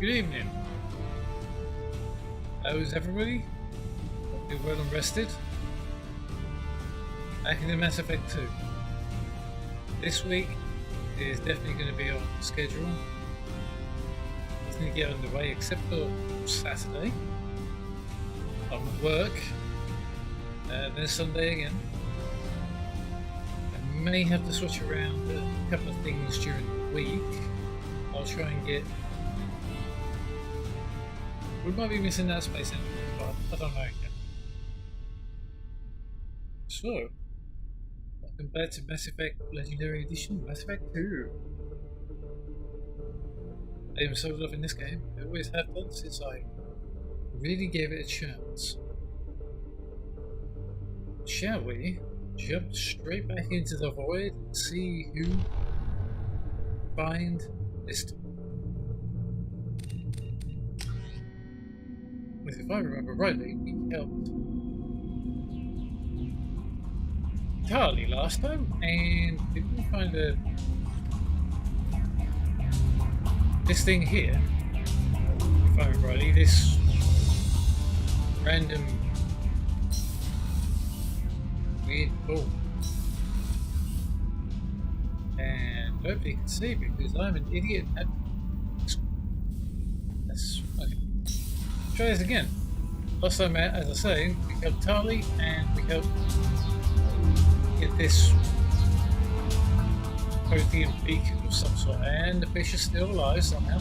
Good evening. How is everybody? Hope you're well and rested. Back in the Mass Effect 2. This week is definitely going to be on schedule. It's going to get underway except for Saturday. I'm at work. Then Sunday again. I may have to switch around a couple of things during the week. I'll try and get... We might be missing that space anyway, but I don't know yet. So, welcome back to Mass Effect Legendary Edition, Mass Effect 2. I am so loving this game. I always have done since I really gave it a chance. Shall we jump straight back into the void and see who find this time? If I remember rightly, we helped Charlie last time, and did we find this thing here? If I remember rightly, this random weird ball. And nobody can see because I'm an idiot at that's okay. Try this again. Last time, as I say, we helped Tali and we helped get this protein beacon of some sort, and the fish is still alive somehow.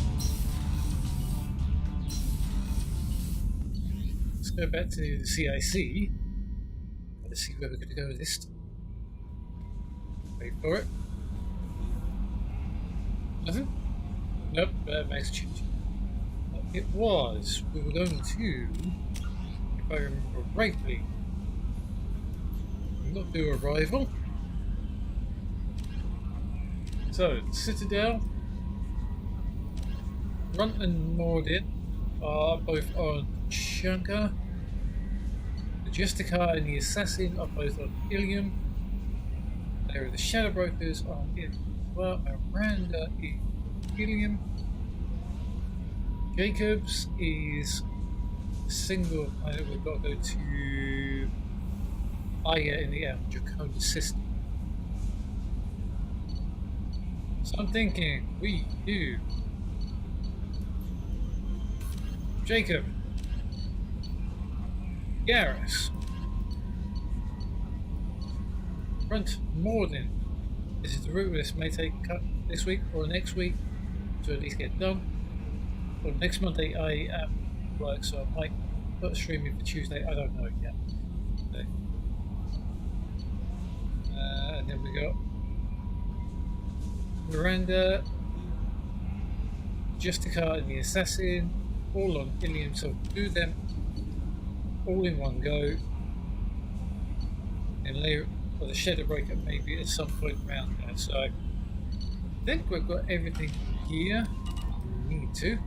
Let's go back to the CIC. Let's see where we're going to go with this time. Wait for it. Nothing? Nope, that makes a change. It was. We were going to, if I remember rightly, not do a rival. So, Citadel, Runt and Mordin are both on Shanka. The Justicar and the Assassin are both on Ilium. There are the Shadow Brokers on Ilium. Well, Miranda is Ilium. Jacobs is a single planet. We've got to go to Aya in the Draconian system. So I'm thinking we do Jacob, Garrus, Runt, Mordin. This is the route this may take cut this week or next week to at least get done. Well, next Monday I am at work, so I might put a stream in for Tuesday. I don't know yet. Okay. And then we got Miranda, Justicar and the Assassin, all on Ilium, so do them all in one go. And later, for the Shadow Breaker maybe at some point around there. So I think we've got everything here we need to.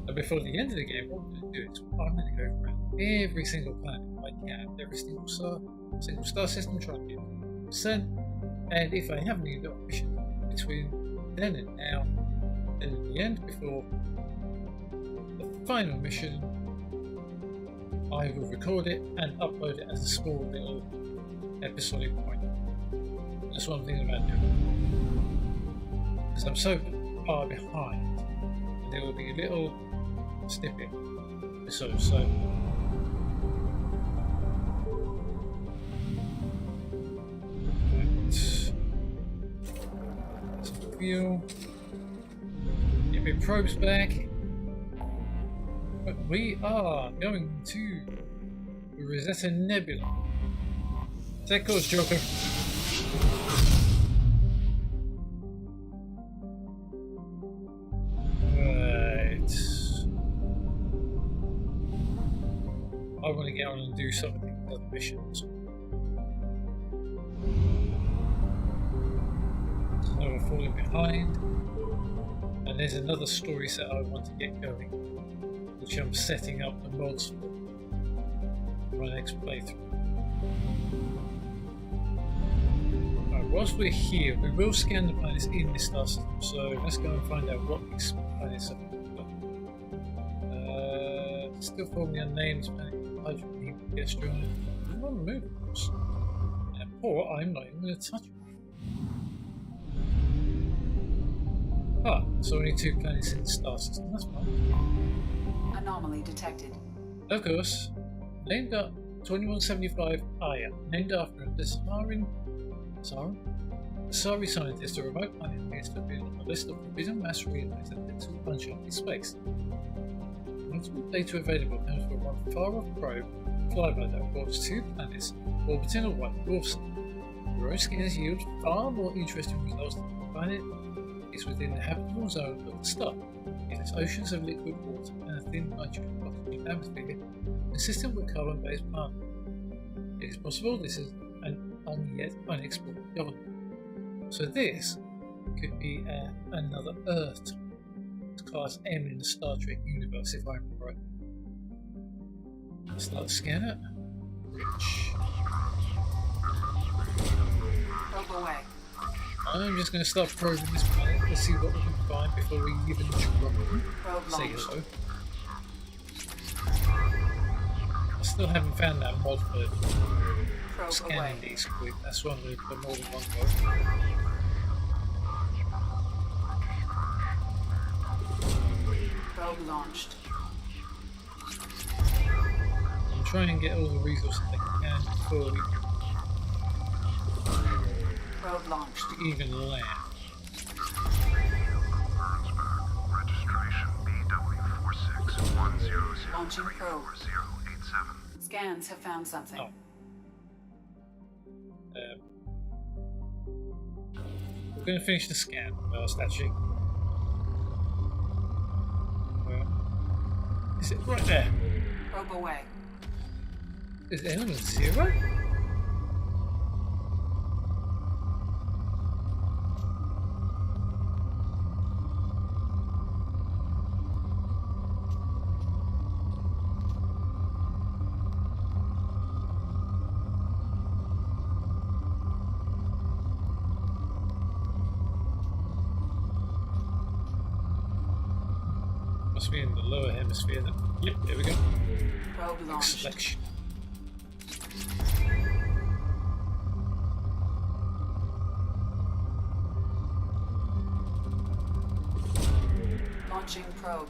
And before the end of the game, what I'm going to do is I'm going to go around every single planet I can, every single star system, try and get 100%. And if I have any little missions between then and now, then in the end, before the final mission, I will record it and upload it as a small little episodic point. That's what I'm thinking about doing. Because I'm so far behind, there will be a little snippet episode, so some fuel. Get my probes back. But we are going to the Rosetta Nebula. Take course, Joker. I want to get on and do some of the other missions. So now we're falling behind. And there's another story set I want to get going, which I'm setting up the mods for my next playthrough. whilst we're here, we will scan the planets in this star system, so let's go and find out what these planets are. Still forming unnamed planet, hydrogen, pedestrian, non-removables. Or I'm not even going to touch it. Ah, so only 2 planets in the star system, that's fine. Anomaly detected. Of course. Named up 2175 Aya, named after a Asari scientist, a remote planet appears to be on a list of forbidden mass realities and to punch up in space. Multiple data available comes from one far-off probe flyby that reports 2 planets orbiting a white dwarf star. The road scans yield far more interesting results than the planet is within the habitable zone of the star. It has oceans of liquid water and a thin nitrogen oxygen atmosphere consistent with carbon-based plant. It is possible this is an yet unexplored government. So this could be another Earth. Class M in the Star Trek universe, if I remember right. Start the scanner. Rich. Probe away. I'm just going to start probing this planet. Let's see what we can find before we even drop it. Say hello. I still haven't found that mod for scanning these quick. That's why I'm going to put more than one go. Probe launched. I'm trying to get all the resources I can before we Probe launched. even land. Registration BW4610044087. Launching probe. Scans have found something. Oh. We're going to finish the scan first, actually. Is it right there? Probe away. Is it element 0? Must be in the lower hemisphere then. Yep, there we go. Probe launched. Selection. Launching probe.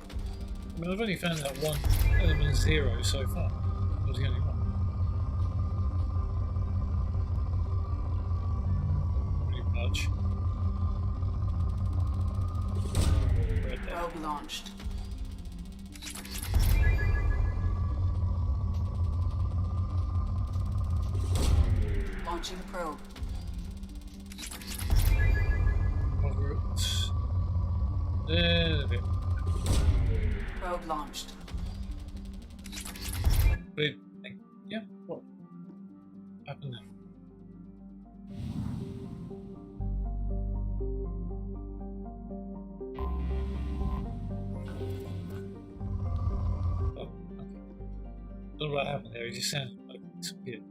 I mean, I've only found that one element 0 so far. That was the only one. Pretty much. Right there. Probe launched. Launching probe. Moderate. There we go. Probe launched. Wait, yeah, what happened there? Oh, okay. Don't know what happened there, it just sounded like it disappeared.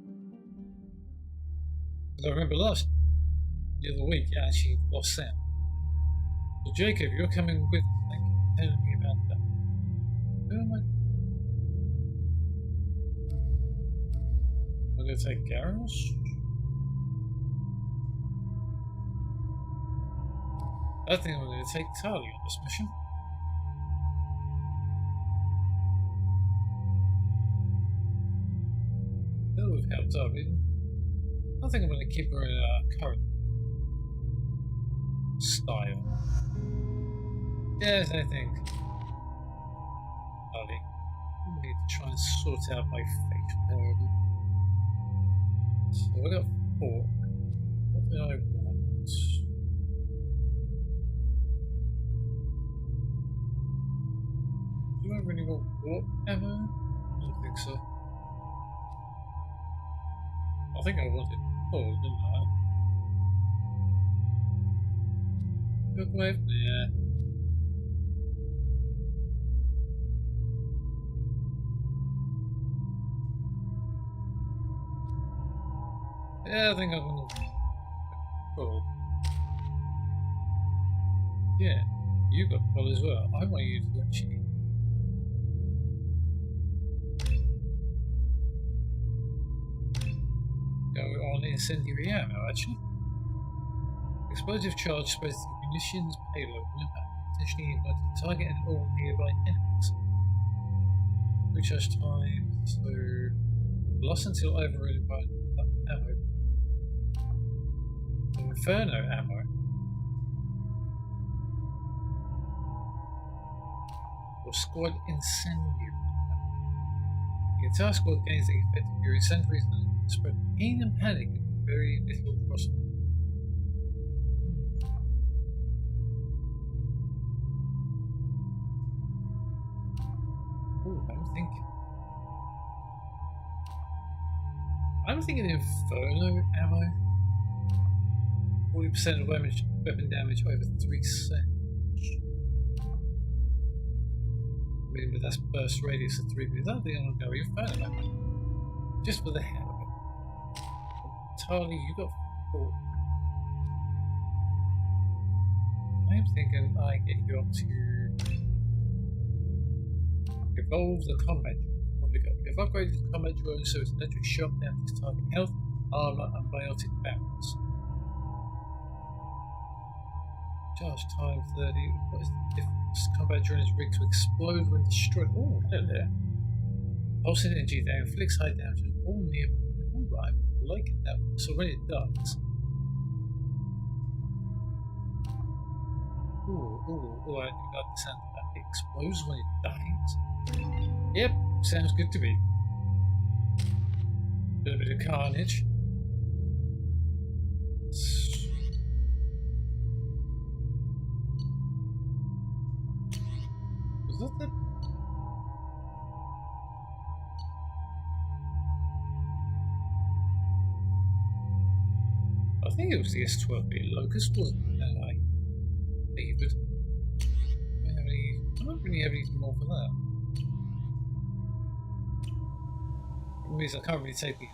Because I remember the other week, I actually lost sound. So Jacob, you're coming with us, thank you for telling me about that. Who am I? I'm going to take Garros. I think I'm going to take Tali on this mission. That would have helped out, really. I think I'm going to keep her in current style. Yes, I think. Tali. I need to try and sort out my facial hair a bit. So I got 4. What did I want? Do I really want warp ever? I don't think so. I think I wanted full, didn't I? Good wave? Yeah. Yeah, I think I'm gonna pull. Yeah, you got pull as well. I want you to actually. Go on incendiary ammo, actually. Explosive charge spreads the munitions payload and impact, potentially igniting the target and all nearby enemies. Recharge time, so lost until overridden by ammo. Inferno ammo. Or squad incendiary ammo. The entire squad gains the effect of your incendiaries and spread pain and panic in very little crossfire. I'm thinking Inferno ammo. 40% of weapon damage over 3 seconds. I mean, but that's burst radius of 3 meters. I don't think I'm going to go Inferno ammo. Just for the hell of it. Charlie, you got 4. I'm thinking I get you up to evolve the combat. If upgraded to combat drone, so it's electric shock down to target health, armor, and biotic balance. Charge time 30. What is the difference? Combat drone is rigged to explode when destroyed. Oh, hello there. Pulsing energy that inflicts high damage on all nearby. Oh, I'm liking that one. So when it does. I like the sound of that. It explodes when it dies. Yep, sounds good to me. A little bit of carnage. Was that the... I think it was the S12B Locust, wasn't it? That I favored. I don't really have anything more for that. Means I can't really take the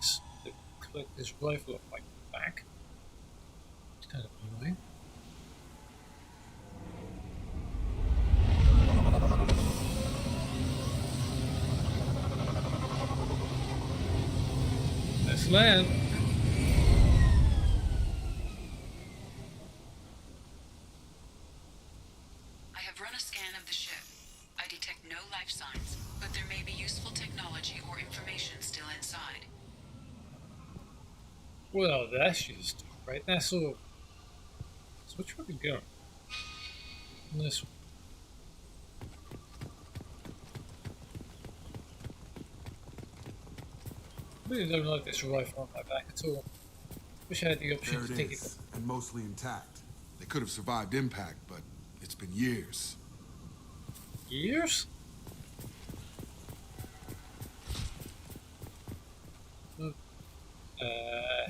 collector's rifle off my back. It's kind of annoying. Let's land. I have run a scan of the ship. I detect no life signs, but there may be useful technology or information still inside. Well, that's just right. That's all. So which way we go? This one. I really don't like this rifle on my back at all. Wish I had the option to take it. And mostly intact. They could have survived impact, but it's been years. Years?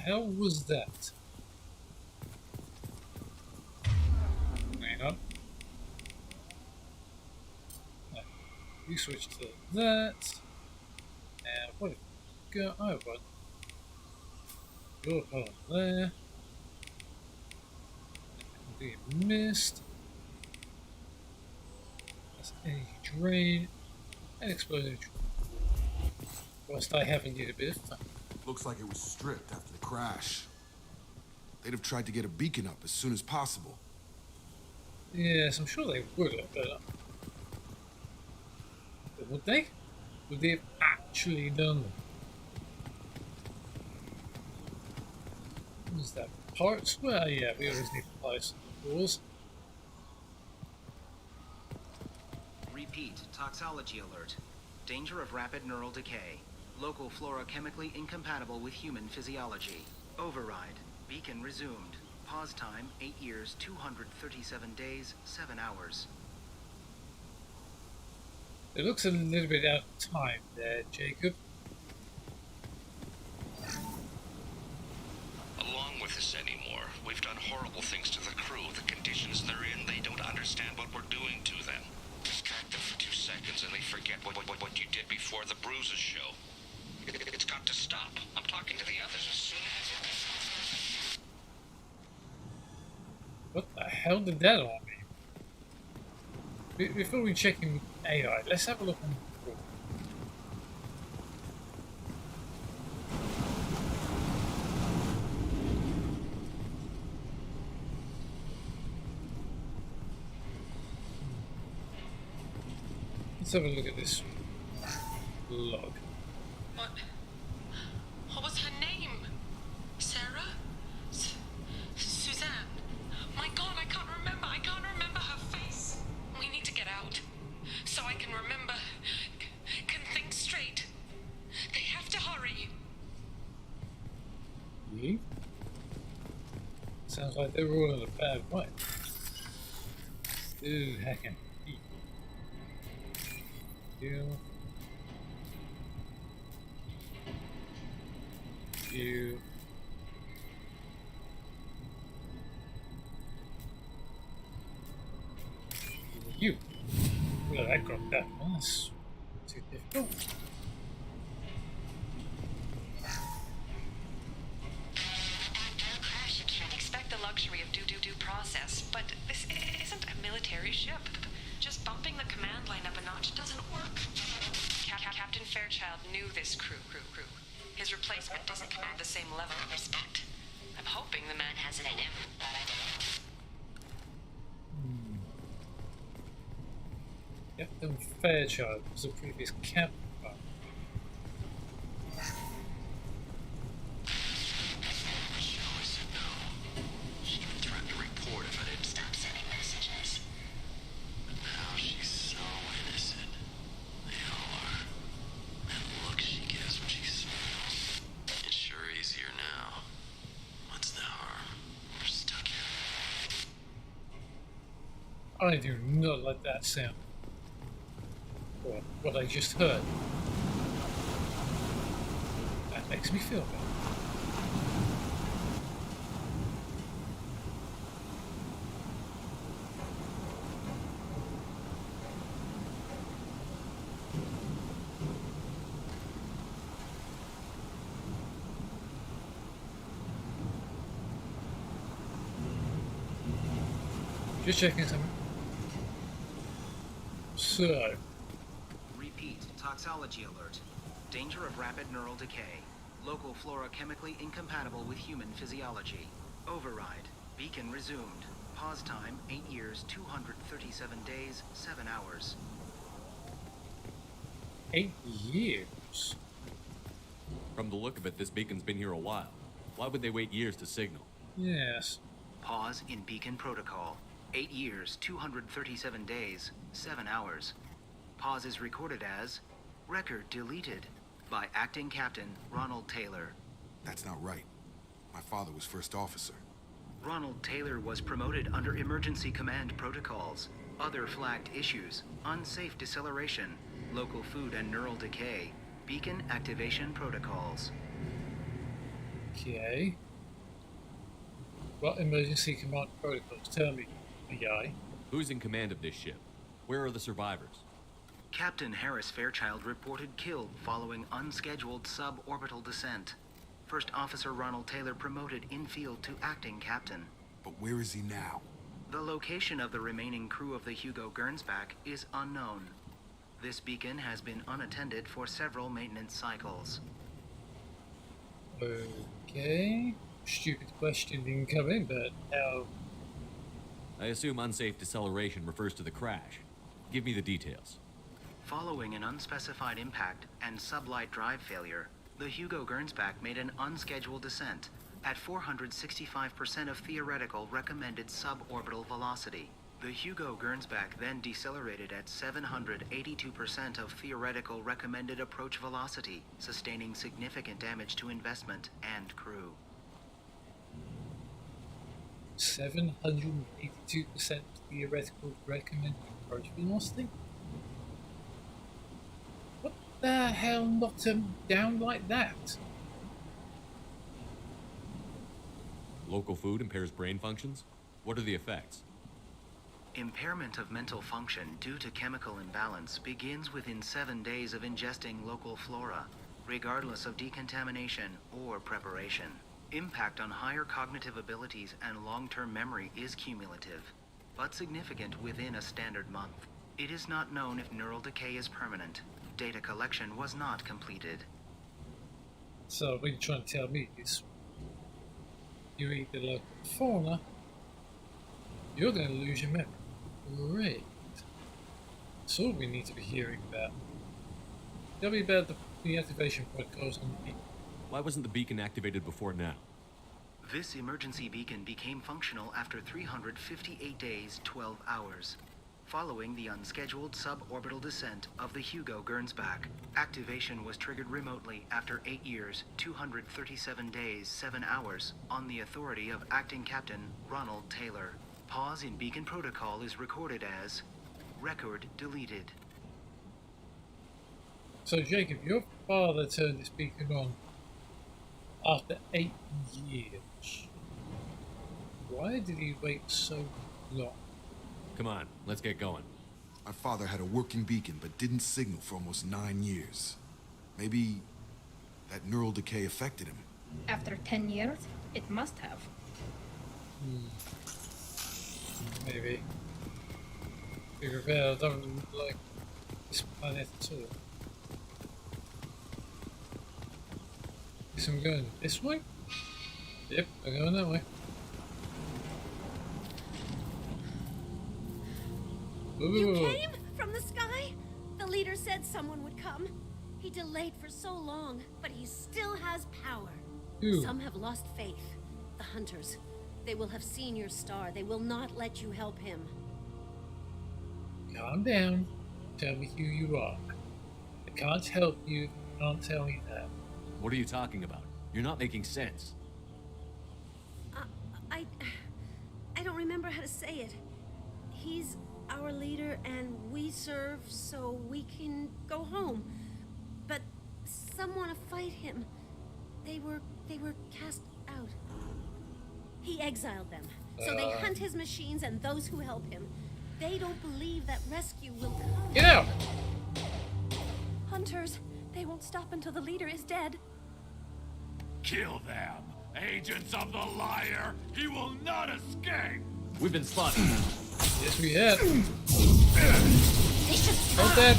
Hell was that? Hang on. You switch to that. And what have we got? Oh, what? Your on there. Be missed. That's energy drain. And explosive drain. Whilst I haven't yet a bit of fun. Looks like it was stripped after the crash. They'd have tried to get a beacon up as soon as possible. Yes, I'm sure they would have, but would they? Would they have actually done that? What is that? Parts? Well, yeah, we always need parts and tools. Repeat, toxology alert. Danger of rapid neural decay. Local flora chemically incompatible with human physiology. Override. Beacon resumed. Pause time 8 years, 237 days, 7 hours. It looks a little bit out of time there, Jacob. Along with this anymore. We've done horrible things to the crew. The conditions they're in, they don't understand what we're doing to them. Distract them for 2 seconds and they forget what you did before the bruises show. It's got to stop. I'm talking to the others as soon as... hell did that all mean? Before we check in AI, let's have a look on the board. Let's have a look at this log. What was her name? Sarah? Suzanne? My God, I can't remember. I can't remember her face. We need to get out. So I can remember. Can think straight. They have to hurry. You? Sounds like they were all in a bad way. Ooh, hacking. You. You. Well, I got that one. That's too difficult. After a crash, you can't expect the luxury of due process, but this isn't a military ship. Just bumping the command line up a notch doesn't work. Captain Fairchild knew this crew. His replacement doesn't command the same level of respect. I'm hoping the man has it in him. Captain Fairchild was the previous captain. She even threatened to report if I didn't stop sending messages. But now she's so innocent. They all are. And look she gives when she smiles. It's sure easier now. What's the harm? We're stuck here. I do not like that sound. Or what I just heard. That makes me feel better. Just checking something. So, Repeat, toxology alert. Danger of rapid neural decay. Local flora chemically incompatible with human physiology. Override. Beacon resumed. Pause time 8 years, 237 days, 7 hours. 8 years? From the look of it, this beacon's been here a while. Why would they wait years to signal? Yes. Pause in beacon protocol. 8 years, 237 days, 7 hours. Pause is recorded as record deleted by acting captain Ronald Taylor. That's not right. My father was first officer. Ronald Taylor was promoted under emergency command protocols. Other flagged issues: unsafe deceleration, local food and neural decay, beacon activation protocols. Okay. What emergency command protocols? Tell me, the guy. Who's in command of this ship? Where are the survivors? Captain Harris Fairchild reported killed following unscheduled suborbital descent. First Officer Ronald Taylor promoted in-field to acting captain. But where is he now? The location of the remaining crew of the Hugo Gernsback is unknown. This beacon has been unattended for several maintenance cycles. Okay. Stupid question incoming, but how? I assume unsafe deceleration refers to the crash. Give me the details. Following an unspecified impact and sublight drive failure, the Hugo Gernsback made an unscheduled descent at 465% of theoretical recommended suborbital velocity. The Hugo Gernsback then decelerated at 782% of theoretical recommended approach velocity, sustaining significant damage to investment and crew. 782% theoretical recommended approach velocity? What the hell knocked him down like that? Local food impairs brain functions? What are the effects? Impairment of mental function due to chemical imbalance begins within 7 days of ingesting local flora, regardless of decontamination or preparation. Impact on higher cognitive abilities and long-term memory is cumulative, but significant within a standard month. It is not known if neural decay is permanent. Data collection was not completed. So what you're trying to tell me is you eat the local fauna, you're going to lose your memory. Great. That's all we need to be hearing about. Tell me about the activation protocols on the beacon. Why wasn't the beacon activated before now? This emergency beacon became functional after 358 days, 12 hours. Following the unscheduled suborbital descent of the Hugo Gernsback, activation was triggered remotely after 8 years, 237 days, 7 hours, on the authority of Acting Captain Ronald Taylor. Pause in beacon protocol is recorded as record deleted. So Jacob, your father turned this beacon on after 8 years. Why did he wait so long? Come on, let's get going. My father had a working beacon, but didn't signal for almost 9 years. Maybe that neural decay affected him. After 10 years, it must have. Maybe. Figure it doesn't look like this planet at all. Guess I'm going this way? Yep, I'm going that way. Ooh. You came from the sky? The leader said someone would come. He delayed for so long, but he still has power. Ooh. Some have lost faith. The hunters. They will have seen your star. They will not let you help him. Calm down. Tell me who you are. I can't help you. You can't tell me that. What are you talking about? You're not making sense. I don't remember how to say it. He's our leader and we serve so we can go home. But some want to fight him. They were cast out. He exiled them. So they hunt his machines and those who help him. They don't believe that rescue will come. Get out! Hunters, they won't stop until the leader is dead. Kill them! Agents of the liar! He will not escape! We've been spotted. Yes, we have. They should Hold that.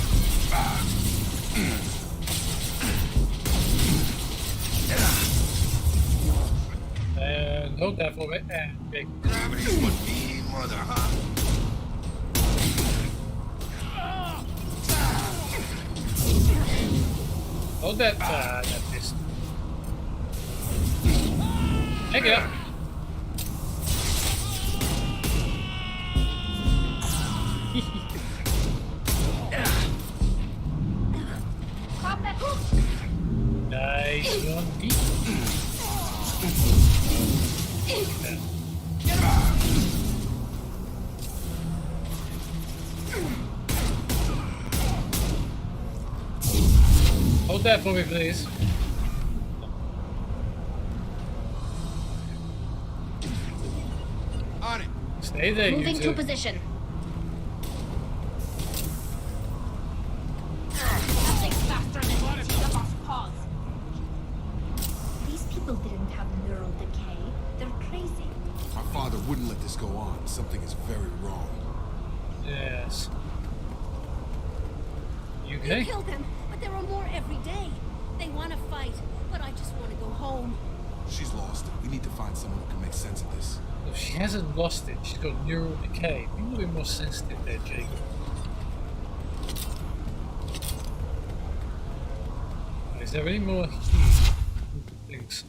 And hold that for me. And big. Gravity's what me, mother, huh? Hold that. That missed. Hang it up. Nice one, Pete. Hold that for me, please. On it. Stay there, you Moving two. to position. Nothing faster than hitting the boss paws. These people didn't have neural decay. They're crazy. My father wouldn't let this go on. Something is very wrong. Yes. You You okay? killed them, but there are more every day. They want to fight, but I just want to go home. She's lost. We need to find someone who can make sense of this. Well, she hasn't lost it. She's got neural decay. Be a little bit more sensitive there, Jacob. Is there any more things?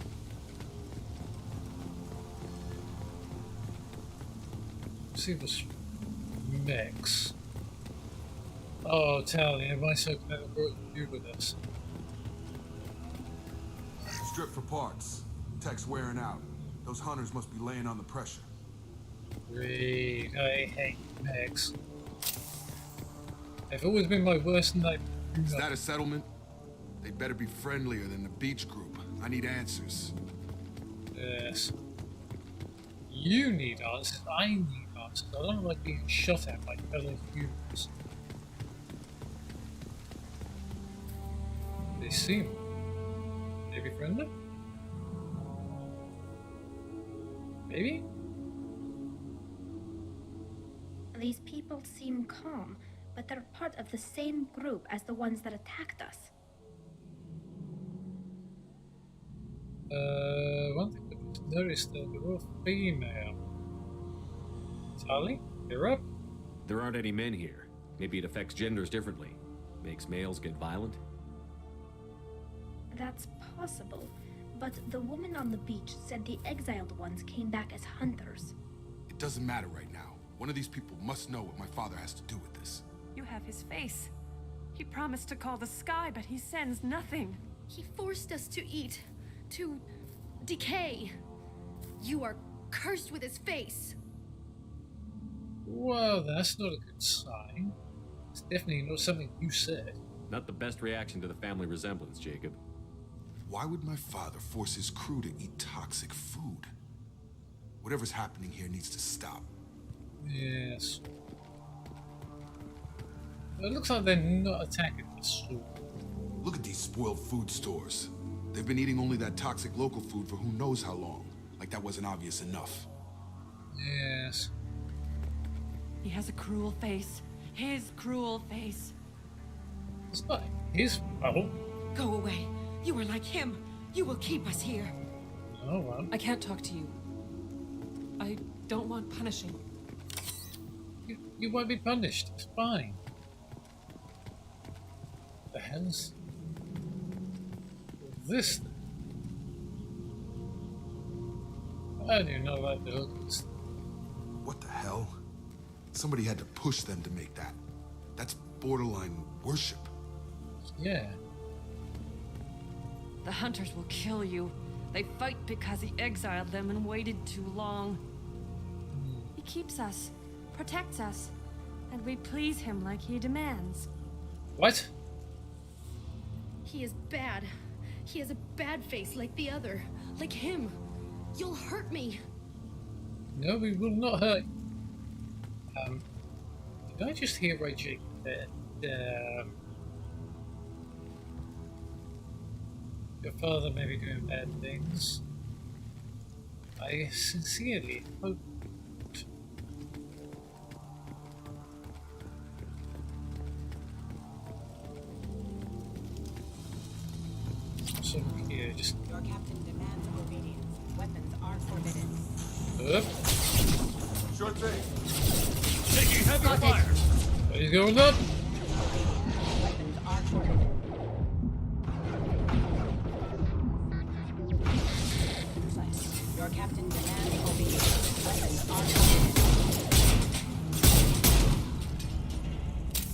Let's see what's next. Oh, Tally, am I so clever brought you with us? Strip for parts. Tech's wearing out. Those hunters must be laying on the pressure. Great, I hate mechs. They've always been my worst nightmare. Is that a settlement? They'd better be friendlier than the beach group. I need answers. Yes. You need answers, I need answers. I don't like being shot at by fellow humans. They seem maybe friendly? Maybe? These people seem calm, but they're part of the same group as the ones that attacked us. One thing I just noticed that they're all female. Tali, you're up. There aren't any men here. Maybe it affects genders differently. Makes males get violent? That's possible, but the woman on the beach said the exiled ones came back as hunters. It doesn't matter right now. One of these people must know what my father has to do with this. You have his face. He promised to call the sky, but he sends nothing. He forced us to eat, to decay. You are cursed with his face. Well, that's not a good sign. It's definitely not something you said. Not the best reaction to the family resemblance, Jacob. Why would my father force his crew to eat toxic food? Whatever's happening here needs to stop. Yes. It looks like they're not attacking the store. Look at these spoiled food stores. They've been eating only that toxic local food for who knows how long. Like that wasn't obvious enough. Yes. He has a cruel face. His cruel face. It's not his fault. Go away. You are like him. You will keep us here. Oh well. I can't talk to you. I don't want punishing. You won't be punished. It's fine. The hell's this? I do not like the look of this. What the hell? Somebody had to push them to make that. That's borderline worship. Yeah. The hunters will kill you. They fight because he exiled them and waited too long. He keeps us, protects us, and we please him like he demands. What? He is bad. He has a bad face like the other. Like him. You'll hurt me. No, we will not hurt you. Did I just hear right, Jake, that your father may be doing bad things? I sincerely hope not. So here, just Your captain demands obedience. Weapons are forbidden. up. Sure thing. Taking heavy fire. He's going up. Weapons are forbidden. Your captain demands obedience. Weapons are forbidden.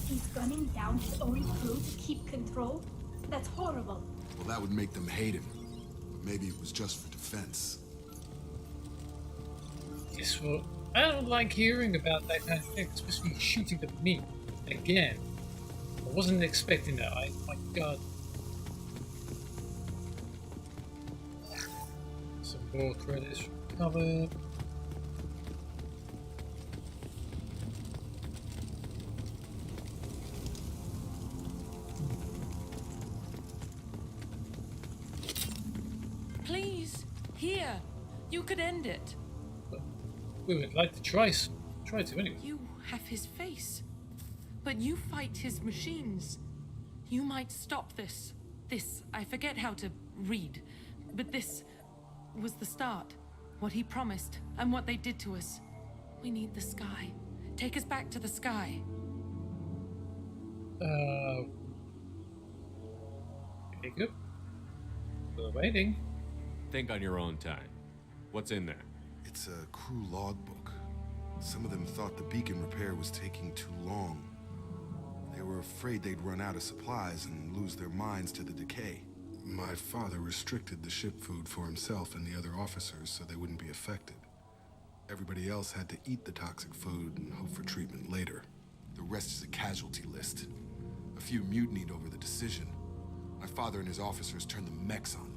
He's gunning down his own crew to keep control? That's horrible. Well, that would make them hate him. But maybe it was just for defense. Guess what? I don't like hearing about that kind of thing, especially shooting at me. Again. I wasn't expecting that. My god. Some more credits covered. Please, here. You could end it. We would like to try to anyway. You have his face. But you fight his machines. You might stop this. This, I forget how to read. But this was the start. What he promised, and what they did to us. We need the sky. Take us back to the sky. Jacob? We're waiting. Think on your own time. What's in there? It's a crew logbook. Some of them thought the beacon repair was taking too long. They were afraid they'd run out of supplies and lose their minds to the decay. My father restricted the ship food for himself and the other officers so they wouldn't be affected. Everybody else had to eat the toxic food and hope for treatment later. The rest is a casualty list. A few mutinied over the decision. My father and his officers turned the mechs on them.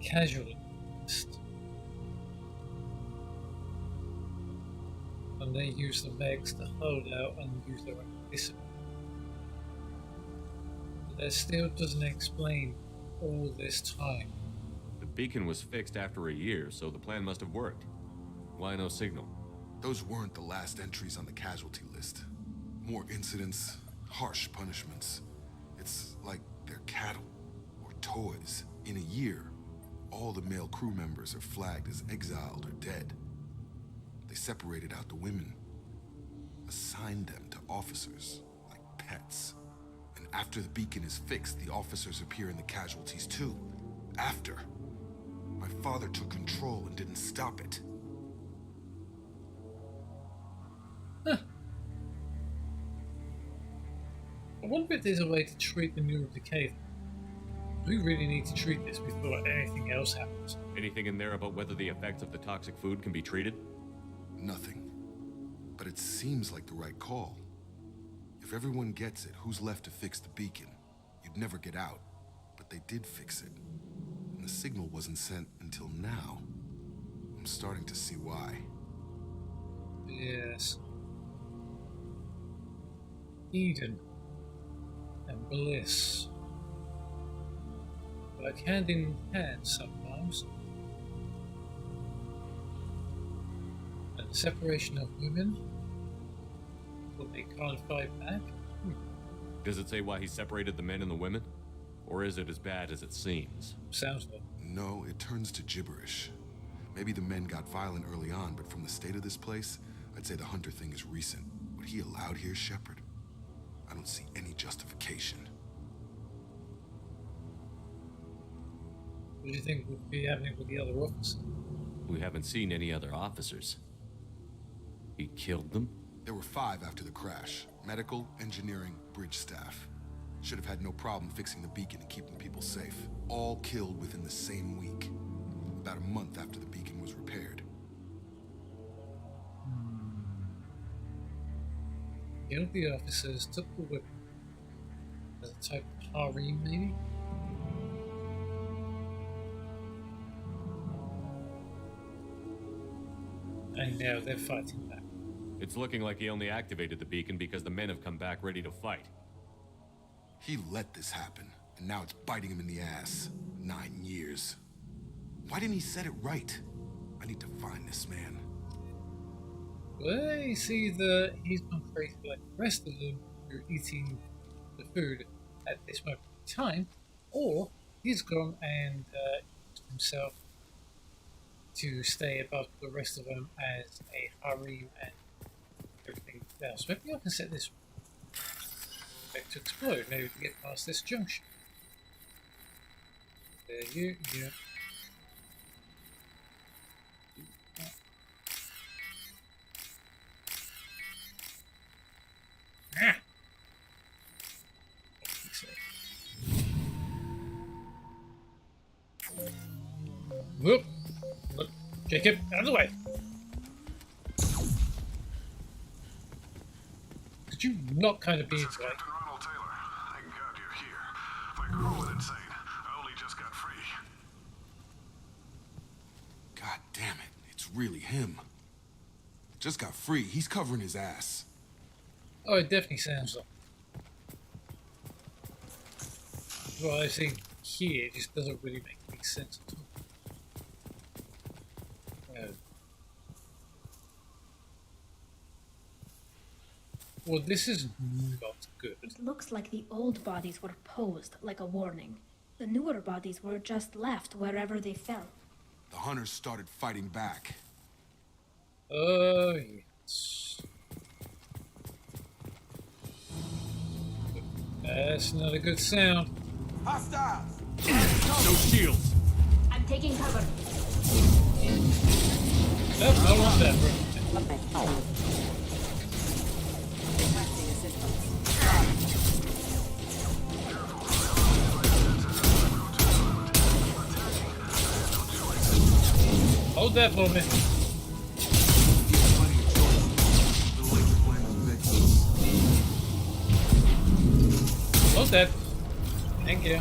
Casualist. And they use the megs to hold out and use their own discipline. That still doesn't explain all this time. The beacon was fixed after a year, so the plan must have worked. Why no signal? Those weren't the last entries on the casualty list. More incidents, harsh punishments. It's like they're cattle or toys. In a year, all the male crew members are flagged as exiled or dead. They separated out the women, assigned them to officers like pets. And after the beacon is fixed, the officers appear in the casualties too. After. My father took control and didn't stop it. Huh. I wonder if there's a way to treat the neural decay. We really need to treat this before anything else happens. Anything in there about whether the effects of the toxic food can be treated? Nothing. But it seems like the right call. If everyone gets it, who's left to fix the beacon? You'd never get out. But they did fix it. And the signal wasn't sent until now. I'm starting to see why. Yes. Eden and bliss work hand in hand sometimes. And the separation of women, what they can't fight back. Does it say why he separated the men and the women? Or is it as bad as it seems? Sounds like. No, it turns to gibberish. Maybe the men got violent early on, but from the state of this place, I'd say the Hunter thing is recent. What he allowed here, Shepard? I don't see any justification. What do you think would be happening with the other officers? We haven't seen any other officers. He killed them? There were 5 after the crash. Medical, engineering, bridge staff. Should have had no problem fixing the beacon and keeping people safe. All killed within the same week. About a month after the beacon was repaired. Killed the officers, took the weapon. As a type of harem, maybe? And now they're fighting back. It's looking like he only activated the beacon because the men have come back ready to fight. He let this happen, and now it's biting him in the ass. 9 years. Why didn't he set it right? I need to find this man. Well, you see that he's gone crazy like the rest of them who are eating the food at this moment in time, or he's gone and used himself to stay above the rest of them as a harem and everything else. Maybe I can set this back to explode, maybe to get past this junction. There you go. Ah! Whoop! Look, Jacob, out of the way! Could you not kind of be in the way? Captain Ronald Taylor. Thank God you're here. My crew went insane. I only just got free. God damn it, it's really him. Just got free, he's covering his ass. Oh, it definitely sounds like. What I see here just doesn't really make any sense at all. Well, this is not good. It looks like the old bodies were posed like a warning. The newer bodies were just left wherever they fell. The hunters started fighting back. Oh, yes. That's not a good sound. Hostiles! No shields! I'm taking cover. Nope, I don't want that, bro. Requesting assistance. Hold that for me. Hold that. Thank you.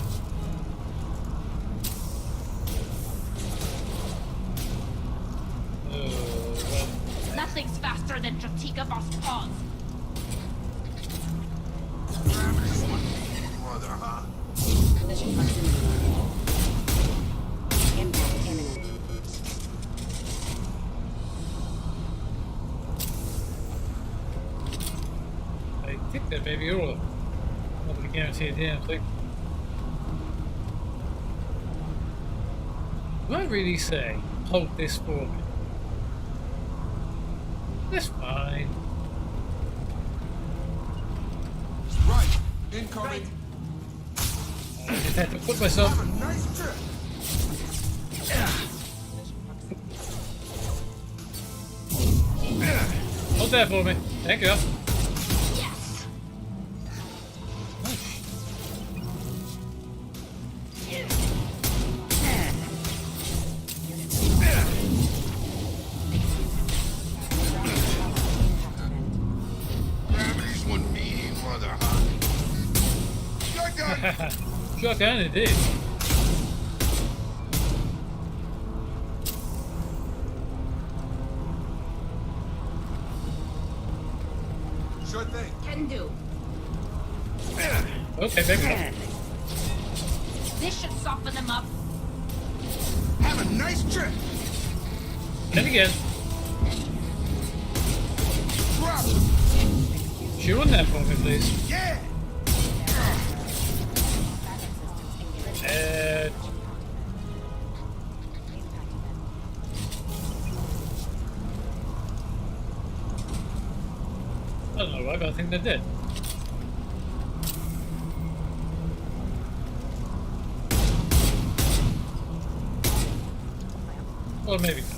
Nothing's faster than Jatika Vostpause. mother, huh? Collision proximity. Impact imminent. I think that may be all of them. I'm not going to guarantee a damn thing. Do I really say, hold this for me? That's fine. Right. Incoming. I just had to put myself. Have a nice trip. Hold that for me. Thank you. Gravity's one mean mother, huh? Shotgun! Shotgun it did. Sure thing. Can do. Okay, baby. This should soften them up. Have a nice trip. And again. Drop. Chew on that for me, please. Yeah. And I don't know why, but I think they're dead. Or maybe not.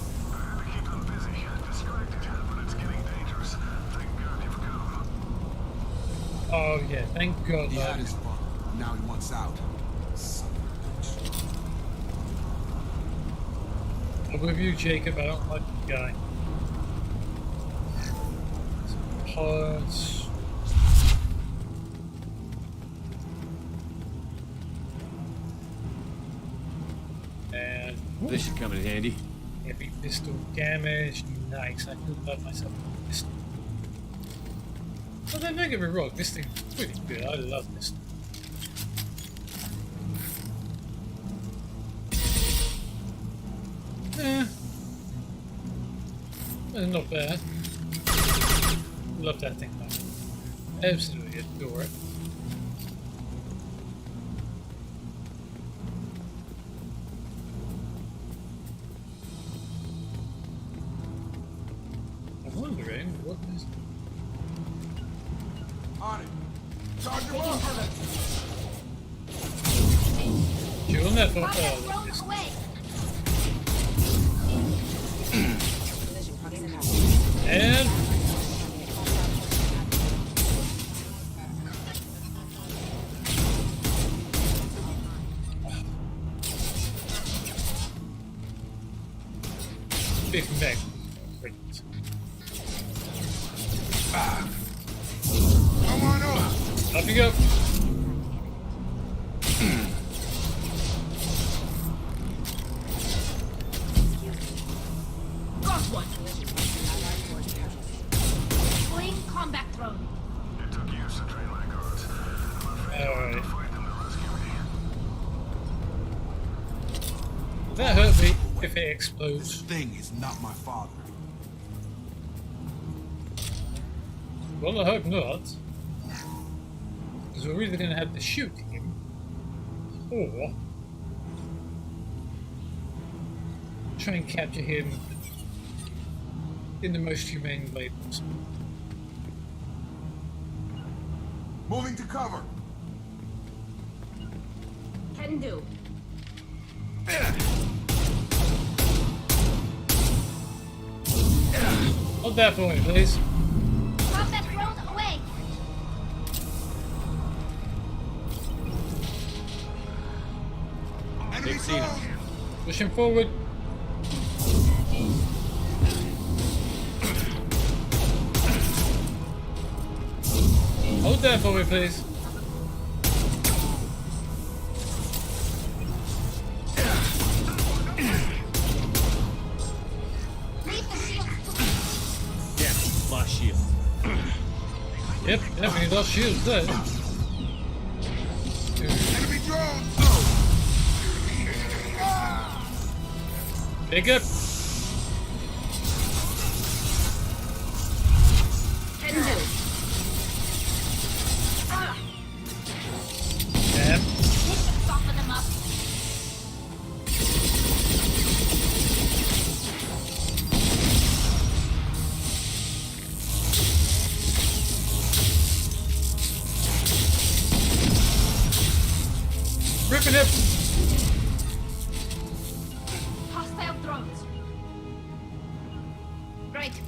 Keep them busy. Distracted, but it's getting dangerous. Thank God you've come. Oh yeah, thank God. He Lord. had his fun. Now he wants out. Son of a bitch. I'm with you, Jacob. I don't like the guy. Parts. And This should come in handy. heavy pistol damage. Nice. I do love myself a pistol. But then don't get me wrong, this thing's pretty good. I love this thing. Not bad. Love that thing though. Absolutely adore it. I'm wondering what is. On it. Charge him up. Chew on that for Combat drone away. and Big Mac. Great. Come on up! Up you go. Got one. Deploying combat drone. It took years to train my guards. I'm afraid I'll have to fight them to rescue me. That hurt me if it explodes. This thing is not my father. Well, I hope not. Because we're either going to have to shoot him, or try and capture him in the most humane way possible. Moving to cover. Can do. Hold that for me, please. Combat drone away. Enemy They've seen drone. him. Push him forward. Hold that for me, please. Leave the shield. Yeah, lost shield. Yep, definitely lost shields there. drones! Jacob! Can do. Yeah. Soften them up. Ripping it! Hostile drones. Right.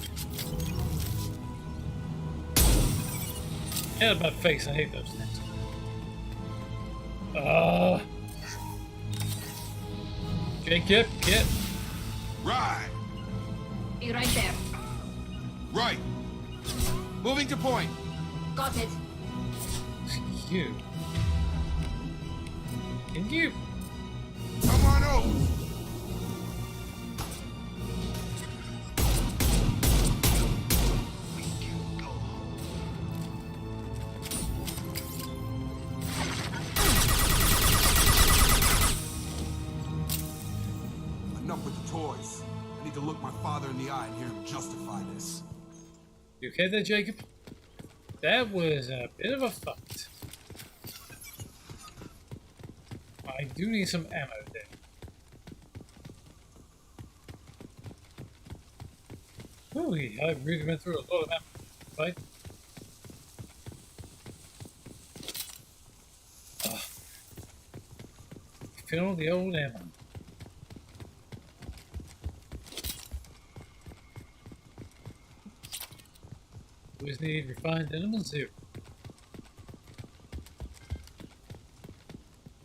Get out of my face, I hate those things. Jacob, get. Right. Be right there. Right. Moving to point. Got it. You. Can you? Come on over. Enough with the toys. I need to look my father in the eye and hear him justify this. You okay there, Jacob? That was a bit of a fight. I do need some ammo there. Ooh, I really went through a lot of ammo, right? Fill the old ammo. Always need refined animal 0.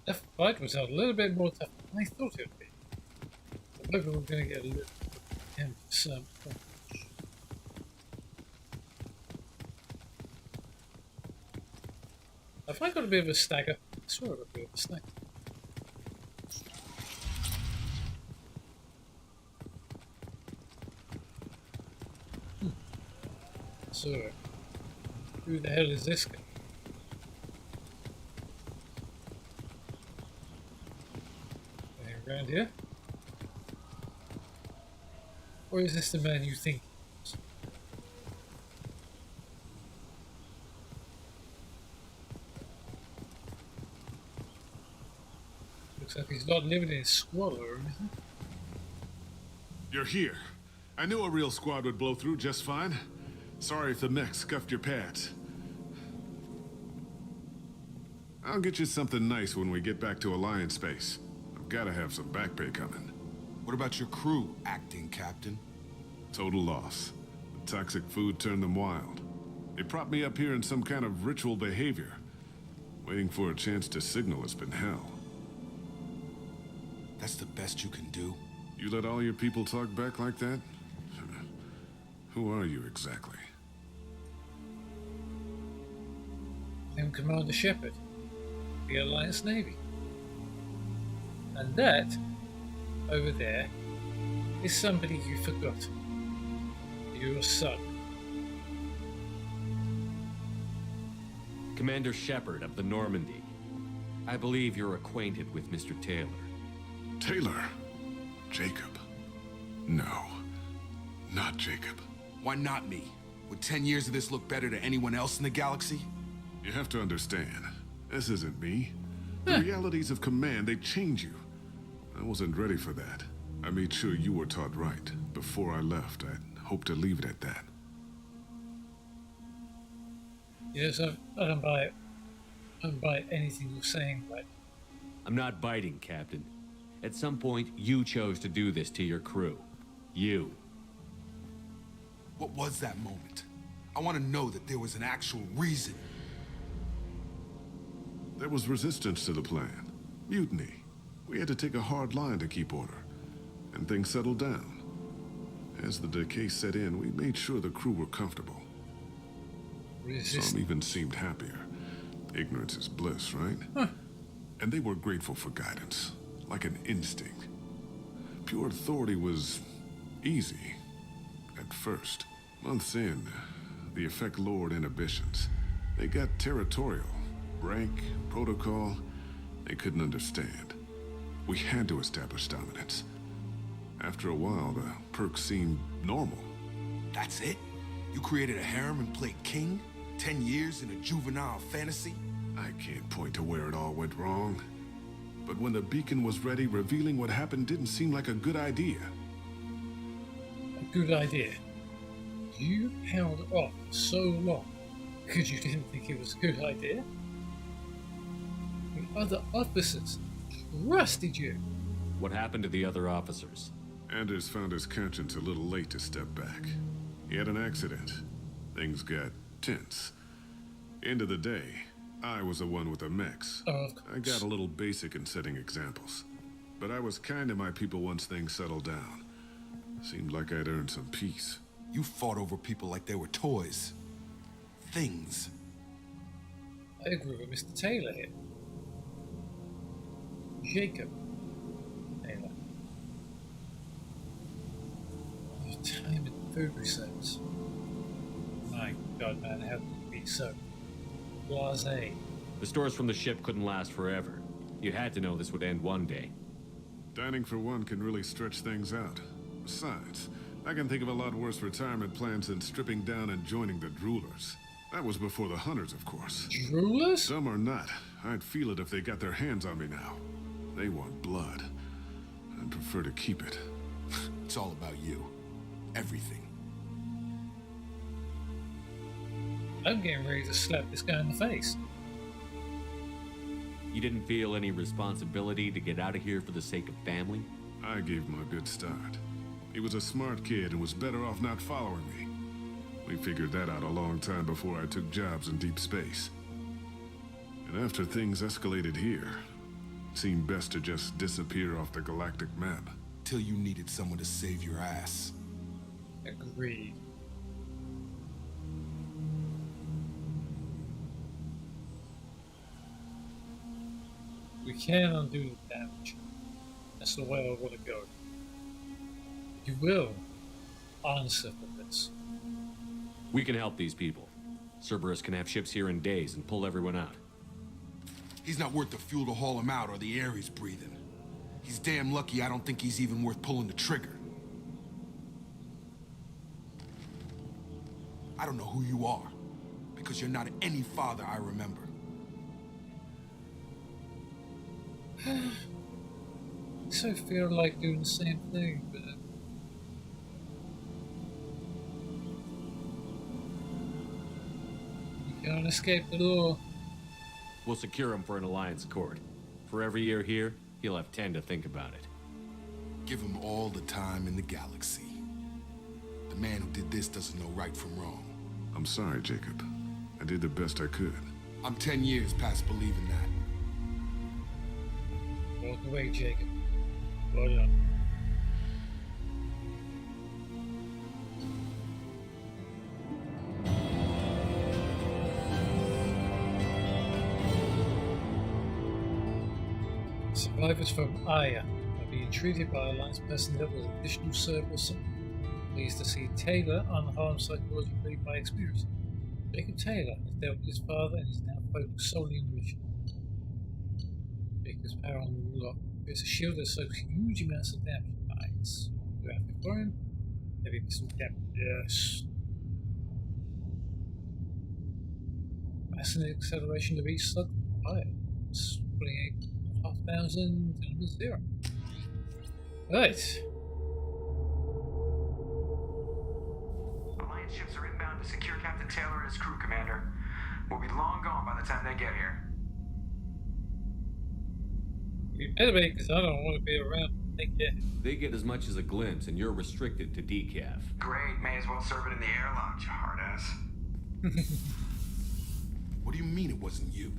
That fight was a little bit more tough than I thought it would be. I hope we were going to get a little bit of some. Have I got a bit of a stagger? I swear I got a bit of a stagger. So, who the hell is this guy? Anything around here? Or is this the man you think he is? Looks like he's not living in squalor or anything. You're here. I knew a real squad would blow through just fine. Sorry if the mech scuffed your pads. I'll get you something nice when we get back to Alliance space. I've got to have some back pay coming. What about your crew, acting captain? Total loss. The toxic food turned them wild. They propped me up here in some kind of ritual behavior. Waiting for a chance to signal has been hell. That's the best you can do? You let all your people talk back like that? Who are you exactly? I'm Commander Shepard, the Alliance Navy. And that, over there, is somebody you forgot. Your son. Commander Shepard of the Normandy. I believe you're acquainted with Mr. Taylor. Taylor? Jacob? No. Not Jacob. Why not me? Would 10 years of this look better to anyone else in the galaxy? You have to understand, this isn't me. The realities of command, they change you. I wasn't ready for that. I made sure you were taught right. Before I left, I hoped to leave it at that. Yes, I don't buy it. I don't buy anything you're saying, right? I'm not biting, Captain. At some point, you chose to do this to your crew. You. What was that moment? I want to know that there was an actual reason. There was resistance to the plan. Mutiny. We had to take a hard line to keep order. And things settled down. As the decay set in, we made sure the crew were comfortable. Some even seemed happier. Ignorance is bliss, right? Huh. And they were grateful for guidance. Like an instinct. Pure authority was easy. At first. Months in, the effect lowered inhibitions. They got territorial. Rank, protocol, They couldn't understand. We had to establish dominance. After a while, the perks seemed normal. That's it? You created a harem and played king? 10 years in a juvenile fantasy? I can't point to where it all went wrong. But when the beacon was ready, revealing what happened didn't seem like a good idea. A good idea? You held off so long because you didn't think it was a good idea? The other officers trusted you. What happened to the other officers? Anders found his conscience a little late to step back. He had an accident. Things got tense. End of the day, I was the one with the mechs. I got a little basic in setting examples. But I was kind to my people once things settled down. Seemed like I'd earned some peace. You fought over people like they were toys. Things. I agree with Mr. Taylor here. Jacob Taylor. Your time in food research. My God, man, how can you be so blasé? The stores from the ship couldn't last forever. You had to know this would end one day. Dining for one can really stretch things out. Besides, I can think of a lot worse retirement plans than stripping down and joining the droolers. That was before the hunters, of course. Droolers? Some are not. I'd feel it if they got their hands on me now. They want blood. I'd prefer to keep it. It's all about you. Everything. I'm getting ready to slap this guy in the face. You didn't feel any responsibility to get out of here for the sake of family? I gave him a good start. He was a smart kid and was better off not following me. We figured that out a long time before I took jobs in deep space. And after things escalated here, it seemed best to just disappear off the galactic map. Till you needed someone to save your ass. Agreed. We can undo the damage. That's the way I want to go. You will answer for this. We can help these people. Cerberus can have ships here in days and pull everyone out. He's not worth the fuel to haul him out or the air he's breathing. He's damn lucky I don't think he's even worth pulling the trigger. I don't know who you are, because you're not any father I remember. I so feel like doing the same thing, but you can't escape the law. We'll secure him for an alliance accord. For every year here, he'll have 10 to think about it. Give him all the time in the galaxy. The man who did this doesn't know right from wrong. I'm sorry, Jacob. I did the best I could. I'm 10 years past believing that. Walk away, Jacob. Well done. Survivors from Aya are being treated by Alliance personnel with additional service. Pleased to see Taylor unharmed psychologically by experience. Jacob Taylor has dealt with his father and is now focused solely on the mission. Jacob's power on the lock creates a shield that soaks huge amounts of damage. Nice. Do I have to for him? Heavy missile damage. Yes. Massive acceleration of each slug fire. 28,500 and 0. Right. Alliance ships are inbound to secure Captain Taylor and his crew, Commander. We'll be long gone by the time they get here. You better be, because I don't want to be around. They get as much as a glimpse, and you're restricted to decaf. Great, may as well serve it in the air lounge, you hard ass. What do you mean it wasn't you?